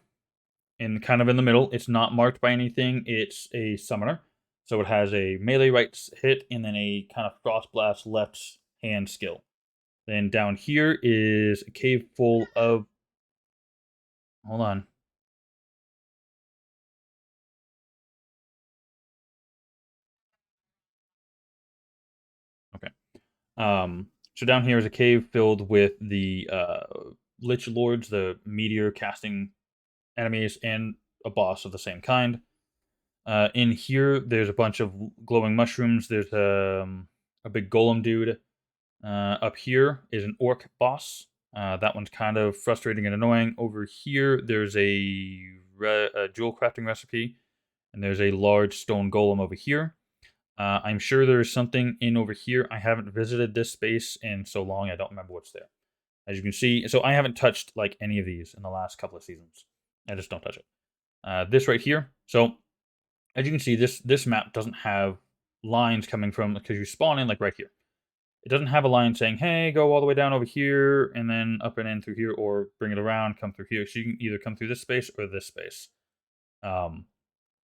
kind of in the middle. It's not marked by anything. It's a summoner. So it has a melee right hit and then a kind of frost blast left hand skill. Then down here is a cave full of. Hold on. Okay. So down here is a cave filled with the Lich Lords, the meteor casting enemies, and a boss of the same kind. In here, there's a bunch of glowing mushrooms. There's a big golem dude. Up here is an orc boss. That one's kind of frustrating and annoying. Over here, there's a jewel crafting recipe, and there's a large stone golem over here. I'm sure there's something in over here. I haven't visited this space in so long, I don't remember what's there. As you can see, so I haven't touched like any of these in the last couple of seasons. I just don't touch it. This right here. So as you can see, this map doesn't have lines coming from because you spawn in like right here. It doesn't have a line saying, hey, go all the way down over here and then up and in through here, or bring it around, come through here. So you can either come through this space or this space.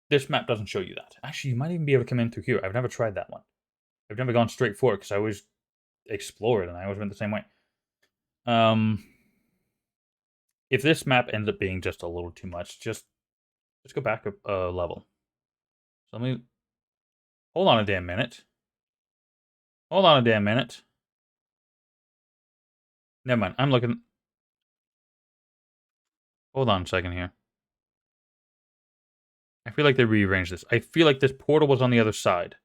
This map doesn't show you that. Actually, you might even be able to come in through here. I've never tried that one. I've never gone straight for it because I always explore it and I always went the same way. If this map ends up being just a little too much, just go back a level. So let me hold on a damn minute. Hold on a damn minute. Never mind. I'm looking. Hold on a second here. I feel like they rearranged this. I feel like this portal was on the other side.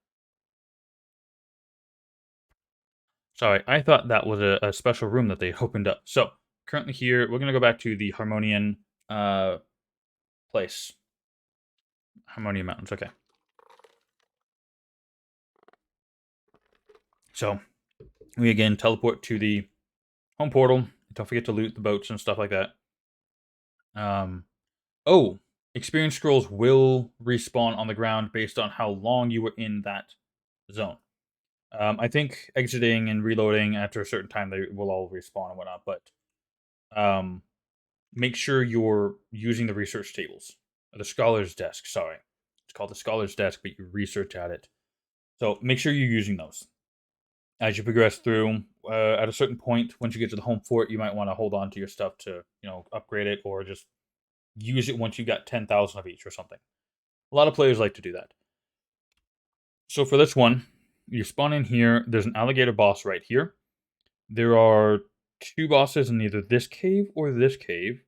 Sorry, I thought that was a special room that they opened up. So, currently here, we're going to go back to the Harmonian place. Harmonian Mountains, okay. So, we again teleport to the home portal. Don't forget to loot the boats and stuff like that. Oh, experience scrolls will respawn on the ground based on how long you were in that zone. I think exiting and reloading after a certain time they will all respawn and whatnot, but um, make sure you're using the research tables. The scholar's desk, sorry. It's called the scholar's desk, but you research at it. So make sure you're using those. As you progress through, at a certain point, once you get to the home fort, you might want to hold on to your stuff to, upgrade it or just use it once you got 10,000 of each or something. A lot of players like to do that. So for this one, you spawn in here. There's an alligator boss right here. There are two bosses in either this cave or this cave.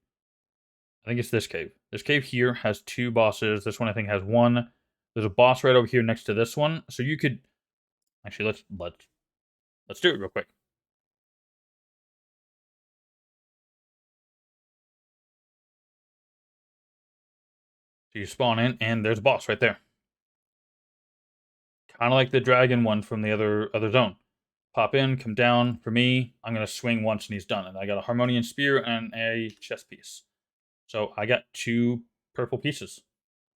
I think it's this cave. This cave here has two bosses. This one I think has one. There's a boss right over here next to this one. So you could actually let's do it real quick. So you spawn in and there's a boss right there. Kind of like the dragon one from the other zone. Pop in, come down. For me, I'm gonna swing once and he's done. And I got a Harmonian Spear and a chest piece. So I got two purple pieces.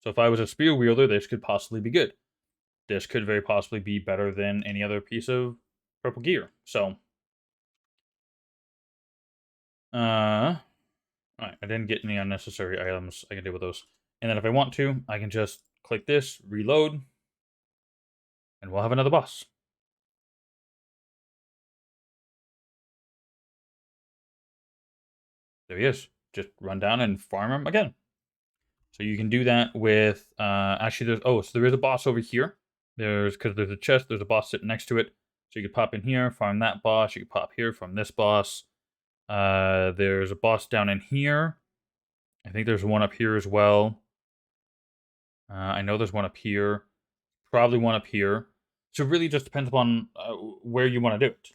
So if I was a spear wielder, this could possibly be good. This could very possibly be better than any other piece of purple gear. So, alright, I didn't get any unnecessary items. I can deal with those. And then if I want to, I can just click this, reload, and we'll have another boss. There he is. Just run down and farm him again. So you can do that with, actually so there is a boss over here. Because there's a chest, there's a boss sitting next to it. So you could pop in here, farm that boss. You could pop here, farm this boss. There's a boss down in here. I think there's one up here as well. I know there's one up here. Probably one up here. So it really just depends upon where you want to do it.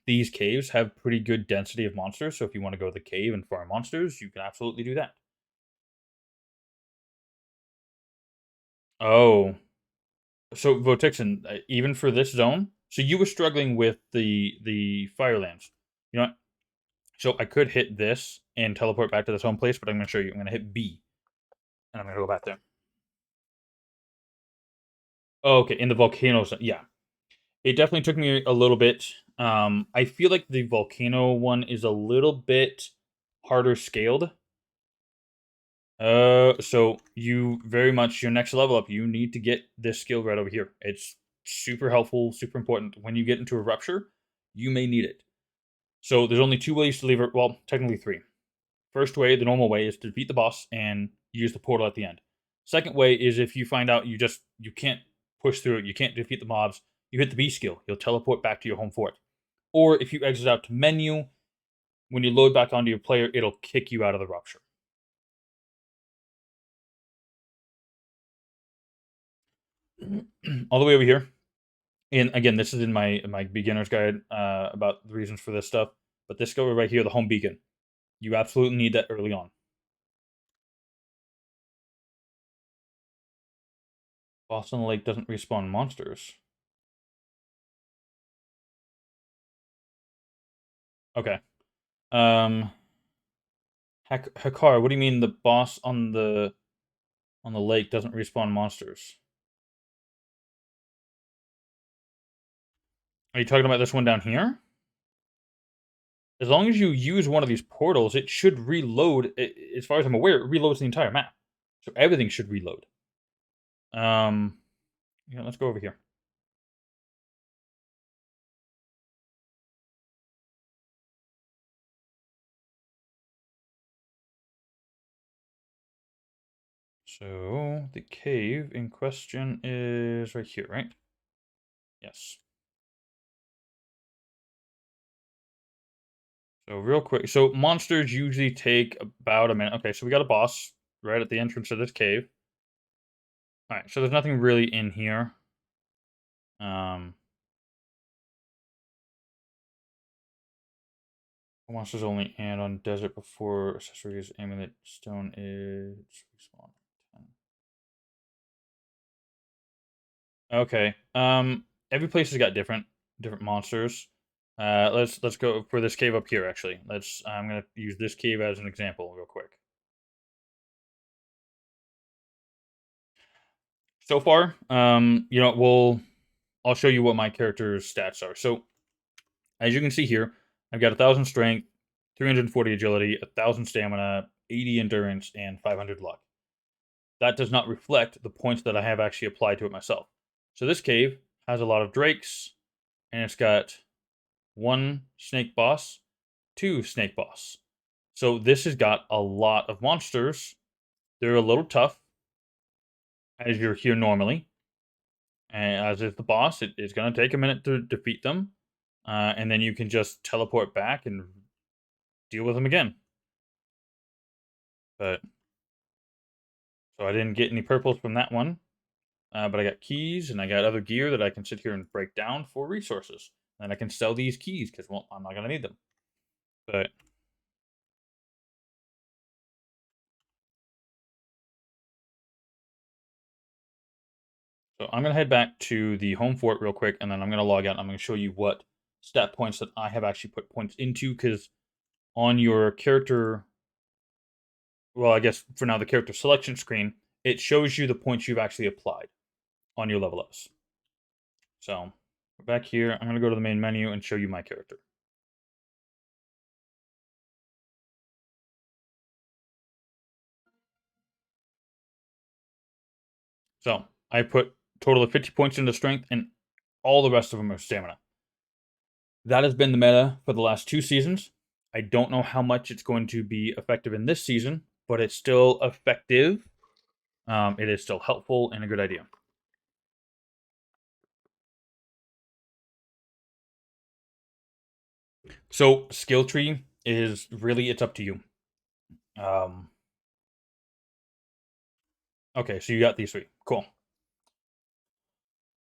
These caves have pretty good density of monsters, so if you want to go to the cave and farm monsters, you can absolutely do that. Oh, so Votixen, even for this zone, so you were struggling with the Firelands. You know what? So I could hit this and teleport back to this home place, but I'm going to show you. I'm going to hit B, and I'm going to go back there. Oh, okay, in the volcanoes, yeah. It definitely took me a little bit. I feel like the volcano one is a little bit harder scaled. So you very much your next level up, you need to get this skill right over here. It's super helpful, super important. When you get into a rupture, you may need it. So there's only two ways to leave it. Well, technically three. First way, the normal way, is to defeat the boss and use the portal at the end. Second way is if you find out you can't push through it, you can't defeat the mobs, you hit the B skill. You'll teleport back to your home fort. Or if you exit out to menu, when you load back onto your player, it'll kick you out of the rupture. All the way over here. And again, this is in my beginner's guide about the reasons for this stuff. But this guy right here, the home beacon, you absolutely need that early on. Boston Lake doesn't respawn monsters. Okay. Um, Hakar, what do you mean the boss on the lake doesn't respawn monsters? Are you talking about this one down here? As long as you use one of these portals, it should reload. As far as I'm aware, it reloads the entire map, so everything should reload. Um, yeah, let's go over here. So the cave in question is right here, right? Yes. So real quick, so monsters usually take about a minute. Okay, so we got a boss right at the entrance of this cave. All right, so there's nothing really in here. Um, monsters only and on desert before accessories amulet stone is respawn. Okay. Every place has got different monsters. Let's go for this cave up here. Actually, I'm gonna use this cave as an example real quick. So far, I'll show you what my character's stats are. So as you can see here, I've got 1,000 strength, 340 agility, 1,000 stamina, 80 endurance, and 500 luck. That does not reflect the points that I have actually applied to it myself. So this cave has a lot of drakes, and it's got one snake boss, two snake boss. So this has got a lot of monsters. They're a little tough, as you're here normally. And as is the boss, it's going to take a minute to defeat them. And then you can just teleport back and deal with them again. But so I didn't get any purples from that one. But I got keys and I got other gear that I can sit here and break down for resources. And I can sell these keys because, well, I'm not going to need them. But so I'm going to head back to the home fort real quick, and then I'm going to log out. And I'm going to show you what stat points that I have actually put points into, because on your character, well, I guess for now, the character selection screen, it shows you the points you've actually applied on your level ups. So back here, I'm going to go to the main menu and show you my character. So I put total of 50 points into strength, and all the rest of them are stamina. That has been the meta for the last 2 seasons. I don't know how much it's going to be effective in this season, but it's still effective. It is still helpful and a good idea. So skill tree is really, it's up to you. Um, okay, so you got these three. Cool.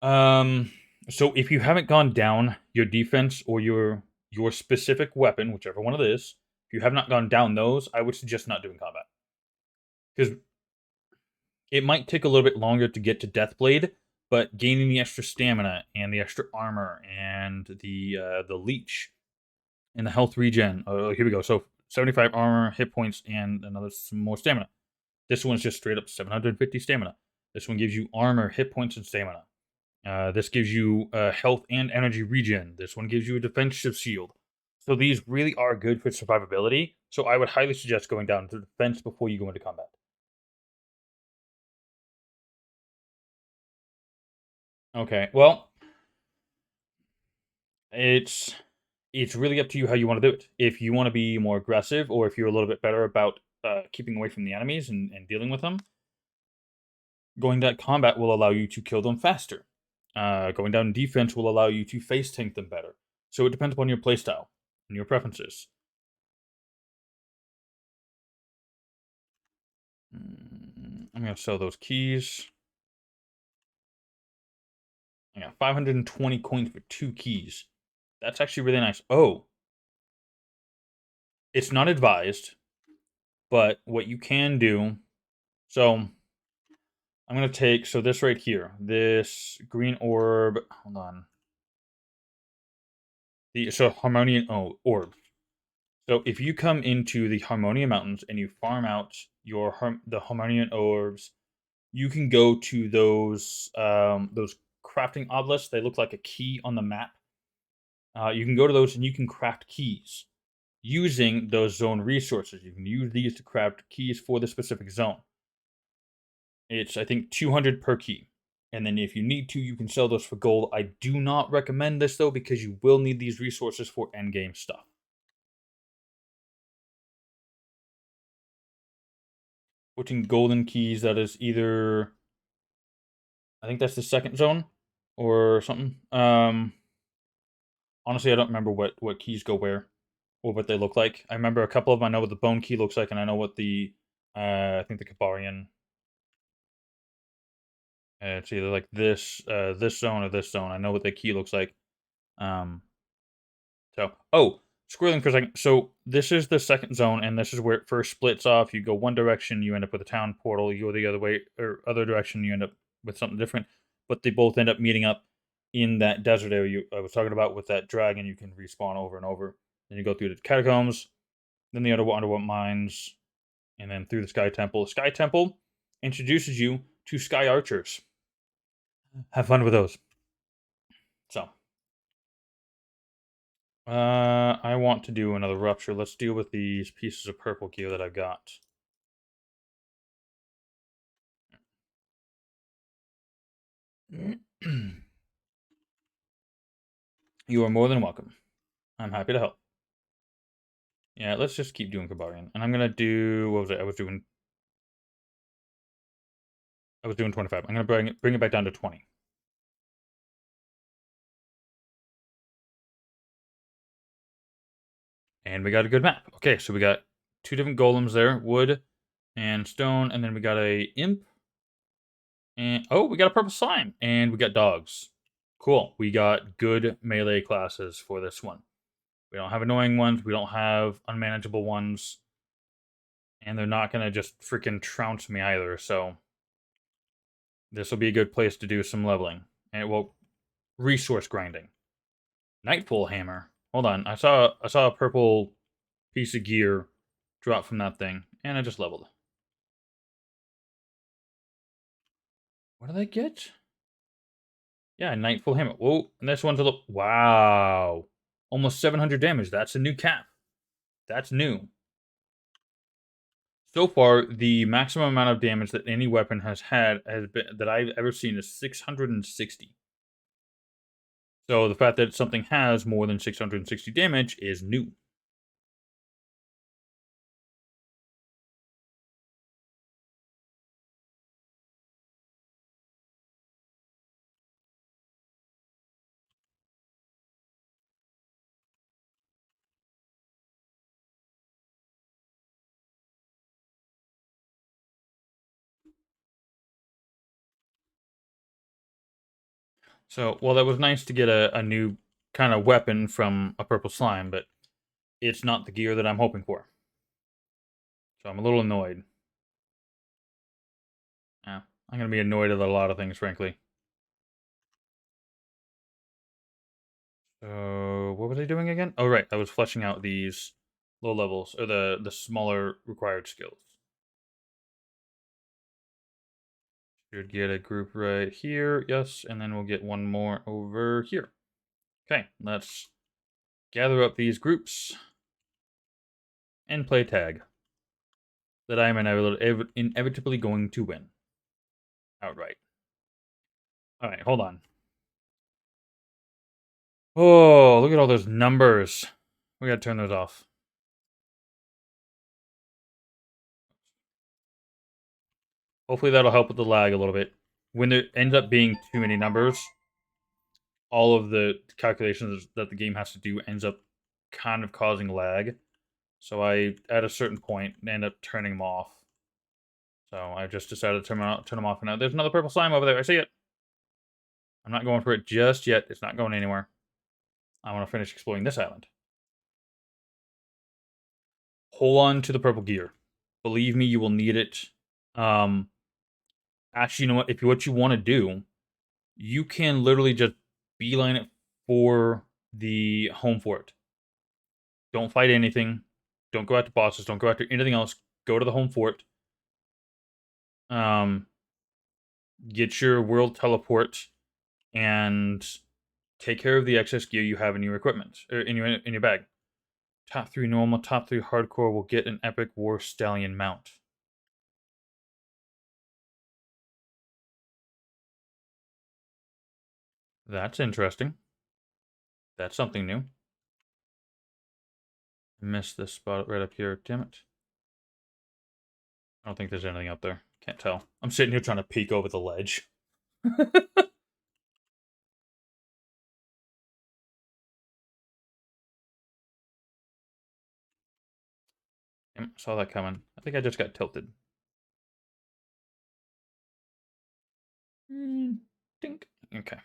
Um, so if you haven't gone down your defense or your specific weapon, whichever one it is, if you have not gone down those, I would suggest not doing combat, because it might take a little bit longer to get to Deathblade, but gaining the extra stamina and the extra armor and the leech and the health regen. Oh, here we go. So 75 armor, hit points, and some more stamina. This one's just straight up 750 stamina. This one gives you armor, hit points, and stamina. This gives you health and energy regen. This one gives you a defensive shield. So these really are good for survivability. So I would highly suggest going down to defense before you go into combat. Okay, well, it's it's really up to you how you want to do it. If you want to be more aggressive, or if you're a little bit better about keeping away from the enemies and dealing with them, going down combat will allow you to kill them faster. Going down defense will allow you to face tank them better. So it depends upon your playstyle and your preferences. I'm gonna sell those keys. I got 520 coins for 2 keys. That's actually really nice. Oh, it's not advised, but what you can do. So I'm gonna take this right here, this green orb. Hold on. The Harmonian orb. So if you come into the Harmonia Mountains and you farm out the Harmonian orbs, you can go to those crafting obelisks. They look like a key on the map. You can go to those and you can craft keys using those zone resources. You can use these to craft keys for the specific zone. It's, I think, 200 per key. And then if you need to, you can sell those for gold. I do not recommend this, though, because you will need these resources for endgame stuff. Putting golden keys, that is either, I think that's the second zone or something. Honestly, I don't remember what keys go where or what they look like. I remember a couple of them. I know what the bone key looks like, and I know what I think the Kabarian. It's either like this zone or this zone. I know what the key looks like. Um, scrolling for a second. So this is the second zone, and this is where it first splits off. You go one direction, you end up with a town portal. You go the other way or other direction, you end up with something different. But they both end up meeting up in that desert area I was talking about with that dragon. You can respawn over and over. Then you go through the catacombs, then the underwater mines, and then through the Sky Temple. The Sky Temple introduces you to Sky Archers. Have fun with those. So, I want to do another rupture. Let's deal with these pieces of purple gear that I've got. You are more than welcome. I'm happy to help. Yeah, let's just keep doing Kabarian. And I'm gonna do what was it? I was doing 25. I'm gonna bring it back down to 20. And we got a good map. Okay, so we got two different golems there, wood and stone, and then we got a imp. And oh, we got a purple slime. And we got dogs. Cool. We got good melee classes for this one. We don't have annoying ones, we don't have unmanageable ones. And they're not gonna just freaking trounce me either, so this will be a good place to do some leveling. And well, resource grinding. Nightfall hammer. Hold on, I saw a purple piece of gear drop from that thing, and I just leveled. What did I get? Yeah, Nightfall hammer. Whoa, and this one's a little. Wow, almost 700 damage. That's a new cap. That's new. So far, the maximum amount of damage that any weapon has had has been that I've ever seen is 660. So the fact that something has more than 660 damage is new. So, well, that was nice to get a new kind of weapon from a purple slime, but it's not the gear that I'm hoping for. So I'm a little annoyed. Yeah, I'm gonna be annoyed at a lot of things, frankly. So what was I doing again? Oh right, I was fleshing out these low levels or the smaller required skills. Should get a group right here, yes, and then we'll get one more over here. Okay, let's gather up these groups and play tag. That I am inevitably going to win outright. All right, hold on. Oh, look at all those numbers. We gotta turn those off. Hopefully that'll help with the lag a little bit. When there ends up being too many numbers, all of the calculations that the game has to do ends up kind of causing lag. So I, at a certain point, end up turning them off. So I just decided to turn them off. And now there's another purple slime over there. I see it. I'm not going for it just yet. It's not going anywhere. I want to finish exploring this island. Hold on to the purple gear. Believe me, you will need it. Um, actually, you know what? If what you want to do, you can literally just beeline it for the home fort. Don't fight anything. Don't go after bosses. Don't go after anything else. Go to the home fort. Um, get your world teleport and take care of the excess gear you have in your equipment or in your bag. Top 3 normal, top 3 hardcore will get an epic war stallion mount. That's interesting. That's something new. I missed this spot right up here. Damn it. I don't think there's anything up there. Can't tell. I'm sitting here trying to peek over the ledge. Saw that coming. I think I just got tilted. Dink. Okay.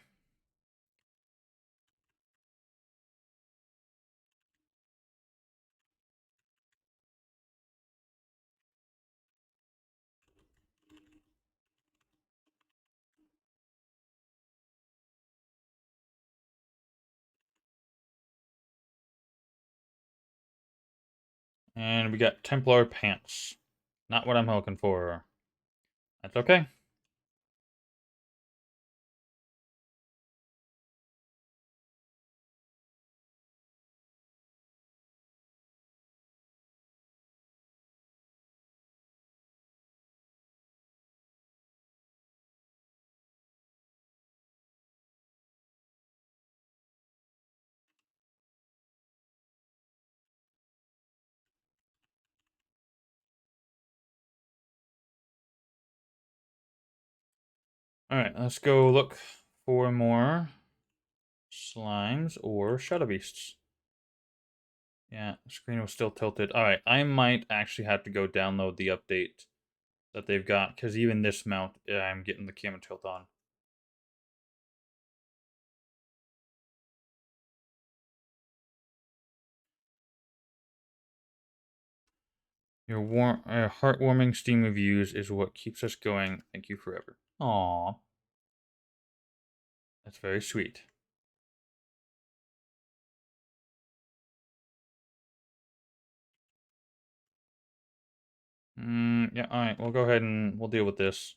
And we got Templar pants. Not what I'm looking for. That's okay. Alright, let's go look for more slimes or shadow beasts. Yeah, the screen was still tilted. Alright, I might actually have to go download the update that they've got, because even this mount, I'm getting the camera tilt on. Your heartwarming Steam reviews is what keeps us going. Thank you forever. Aww. That's very sweet. Yeah, alright, we'll go ahead and we'll deal with this.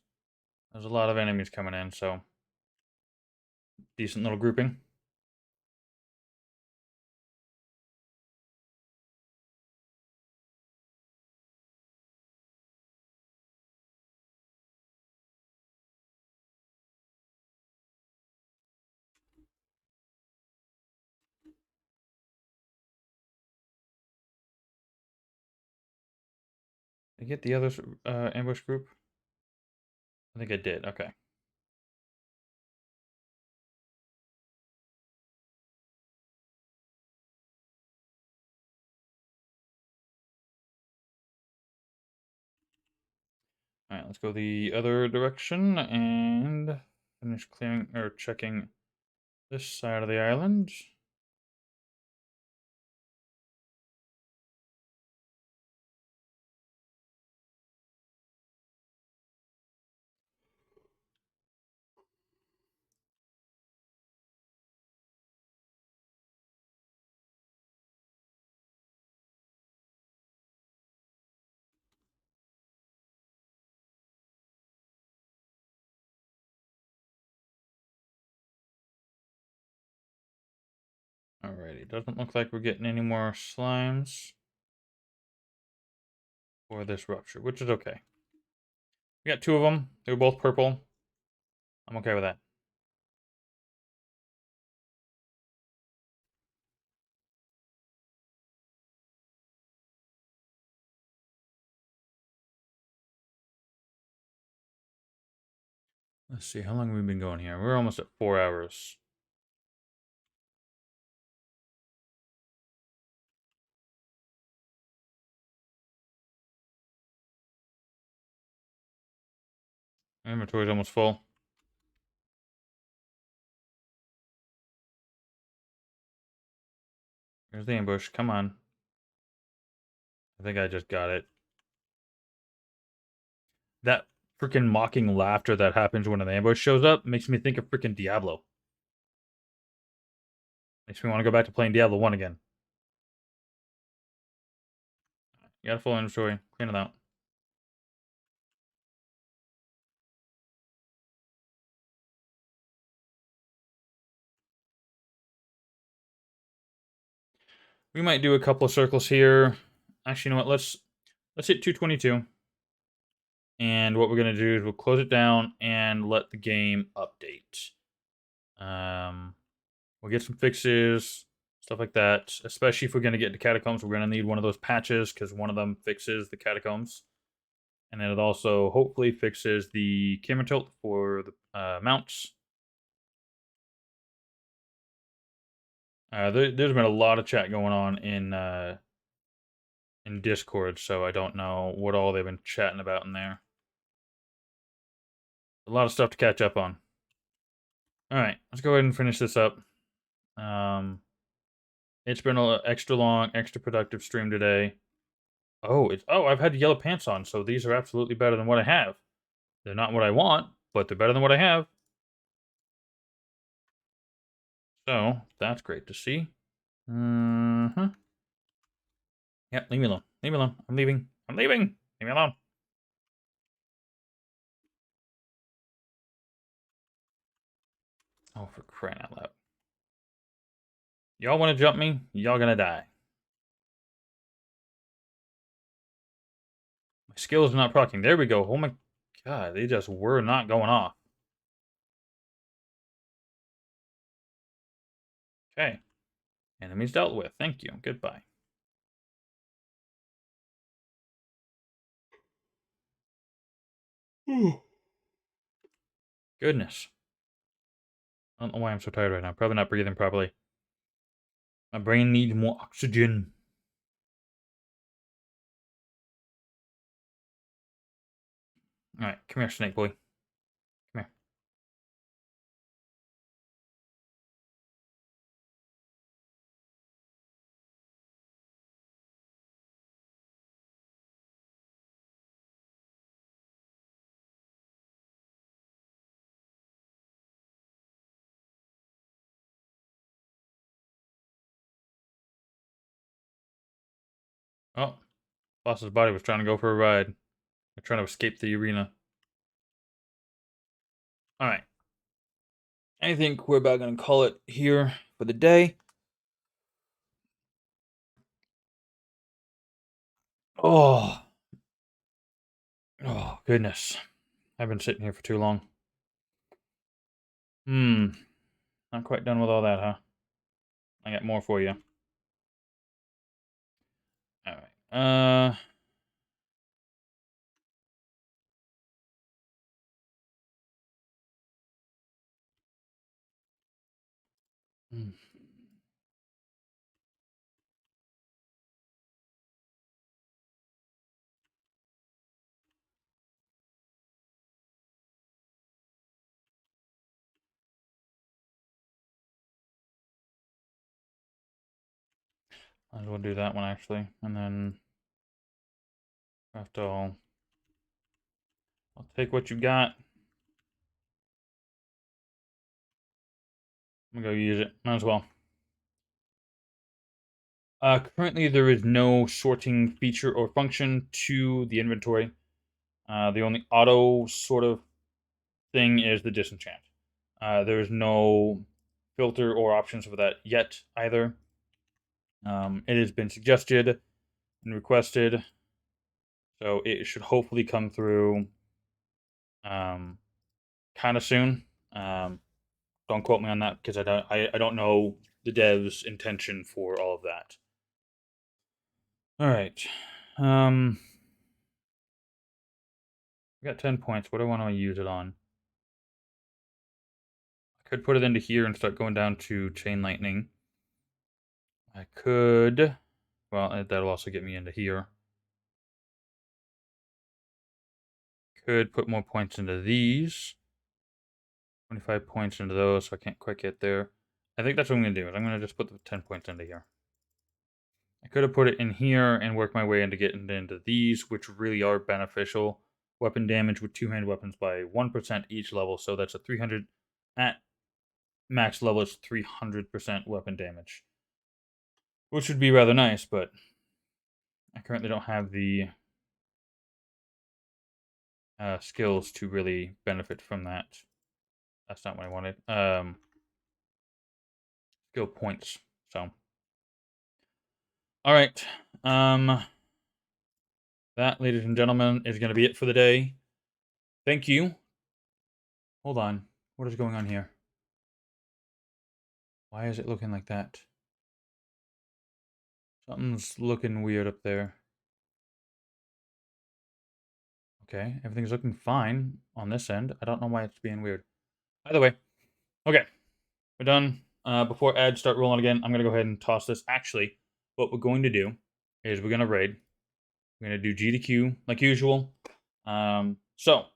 There's a lot of enemies coming in, so decent little grouping. Did I get the other ambush group? I think I did, okay. Alright, let's go the other direction and finish clearing or checking this side of the island. Alrighty, doesn't look like we're getting any more slimes for this rupture, which is okay. We got two of them. They were both purple. I'm okay with that. Let's see, how long have we been going here? We're almost at 4 hours. My inventory's almost full. Here's the ambush. Come on. I think I just got it. That freaking mocking laughter that happens when an ambush shows up makes me think of freaking Diablo. Makes me want to go back to playing Diablo 1 again. You got a full inventory. Clean it out. We might do a couple of circles here. Actually, you know what? Let's hit 222. And what we're gonna do is we'll close it down and let the game update. We'll get some fixes, stuff like that. Especially if we're gonna get to catacombs, we're gonna need one of those patches because one of them fixes the catacombs, and then it also hopefully fixes the camera tilt for the mounts. There's been a lot of chat going on in Discord, so I don't know what all they've been chatting about in there. A lot of stuff to catch up on. All right, let's go ahead and finish this up. It's been an extra long, extra productive stream today. I've had yellow pants on, so these are absolutely better than what I have. They're not what I want, but they're better than what I have. So that's great to see. Mm-hmm. Yep, leave me alone. Leave me alone. I'm leaving. I'm leaving. Leave me alone. Oh, for crying out loud. Y'all want to jump me? Y'all gonna die. My skills are not proccing. There we go. Oh my god, they just were not going off. Okay. Enemies dealt with. Thank you. Goodbye. Goodness. I don't know why I'm so tired right now. Probably not breathing properly. My brain needs more oxygen. Alright, come here, snake boy. Come here. Oh, boss's body was trying to go for a ride. They're trying to escape the arena. Alright. I think we're about going to call it here for the day. Oh. Oh, goodness. I've been sitting here for too long. Not quite done with all that, huh? I got more for you. Alright. Hmm. Might as well do that one, actually. And then after I'll take what you got. I'm gonna go use it. Might as well. Currently, there is no sorting feature or function to the inventory. The only auto sort of thing is the disenchant. There is no filter or options for that yet either. It has been suggested and requested, so it should hopefully come through kind of soon. Don't quote me on that because I don't know the dev's intention for all of that. All right. I got 10 points. What do I want to use it on? I could put it into here and start going down to chain lightning. I could. Well, that'll also get me into here. Could put more points into these. 25 points into those, so I can't quite get there. I think that's what I'm going to do. Is I'm going to just put the 10 points into here. I could have put it in here and worked my way into getting into these, which really are beneficial. Weapon damage with two-handed weapons by 1% each level, so that's a 300... At max level, it's 300% weapon damage. Which would be rather nice, but I currently don't have the skills to really benefit from that. That's not what I wanted. Skill points. So, all right. That, ladies and gentlemen, is going to be it for the day. Thank you. Hold on. What is going on here? Why is it looking like that? Something's looking weird up there. Okay, everything's looking fine on this end. I don't know why it's being weird. Either way, okay, we're done. Before ads start rolling again, I'm going to go ahead and toss this. Actually, what we're going to do is we're going to raid. We're going to do G to Q like usual. So,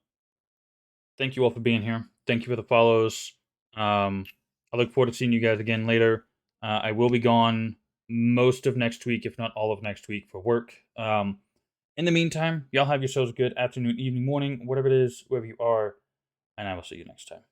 thank you all for being here. Thank you for the follows. I look forward to seeing you guys again later. I will be gone most of next week, if not all of next week, for work. In the meantime, y'all have yourselves a good afternoon, evening, morning, whatever it is, wherever you are, and I will see you next time.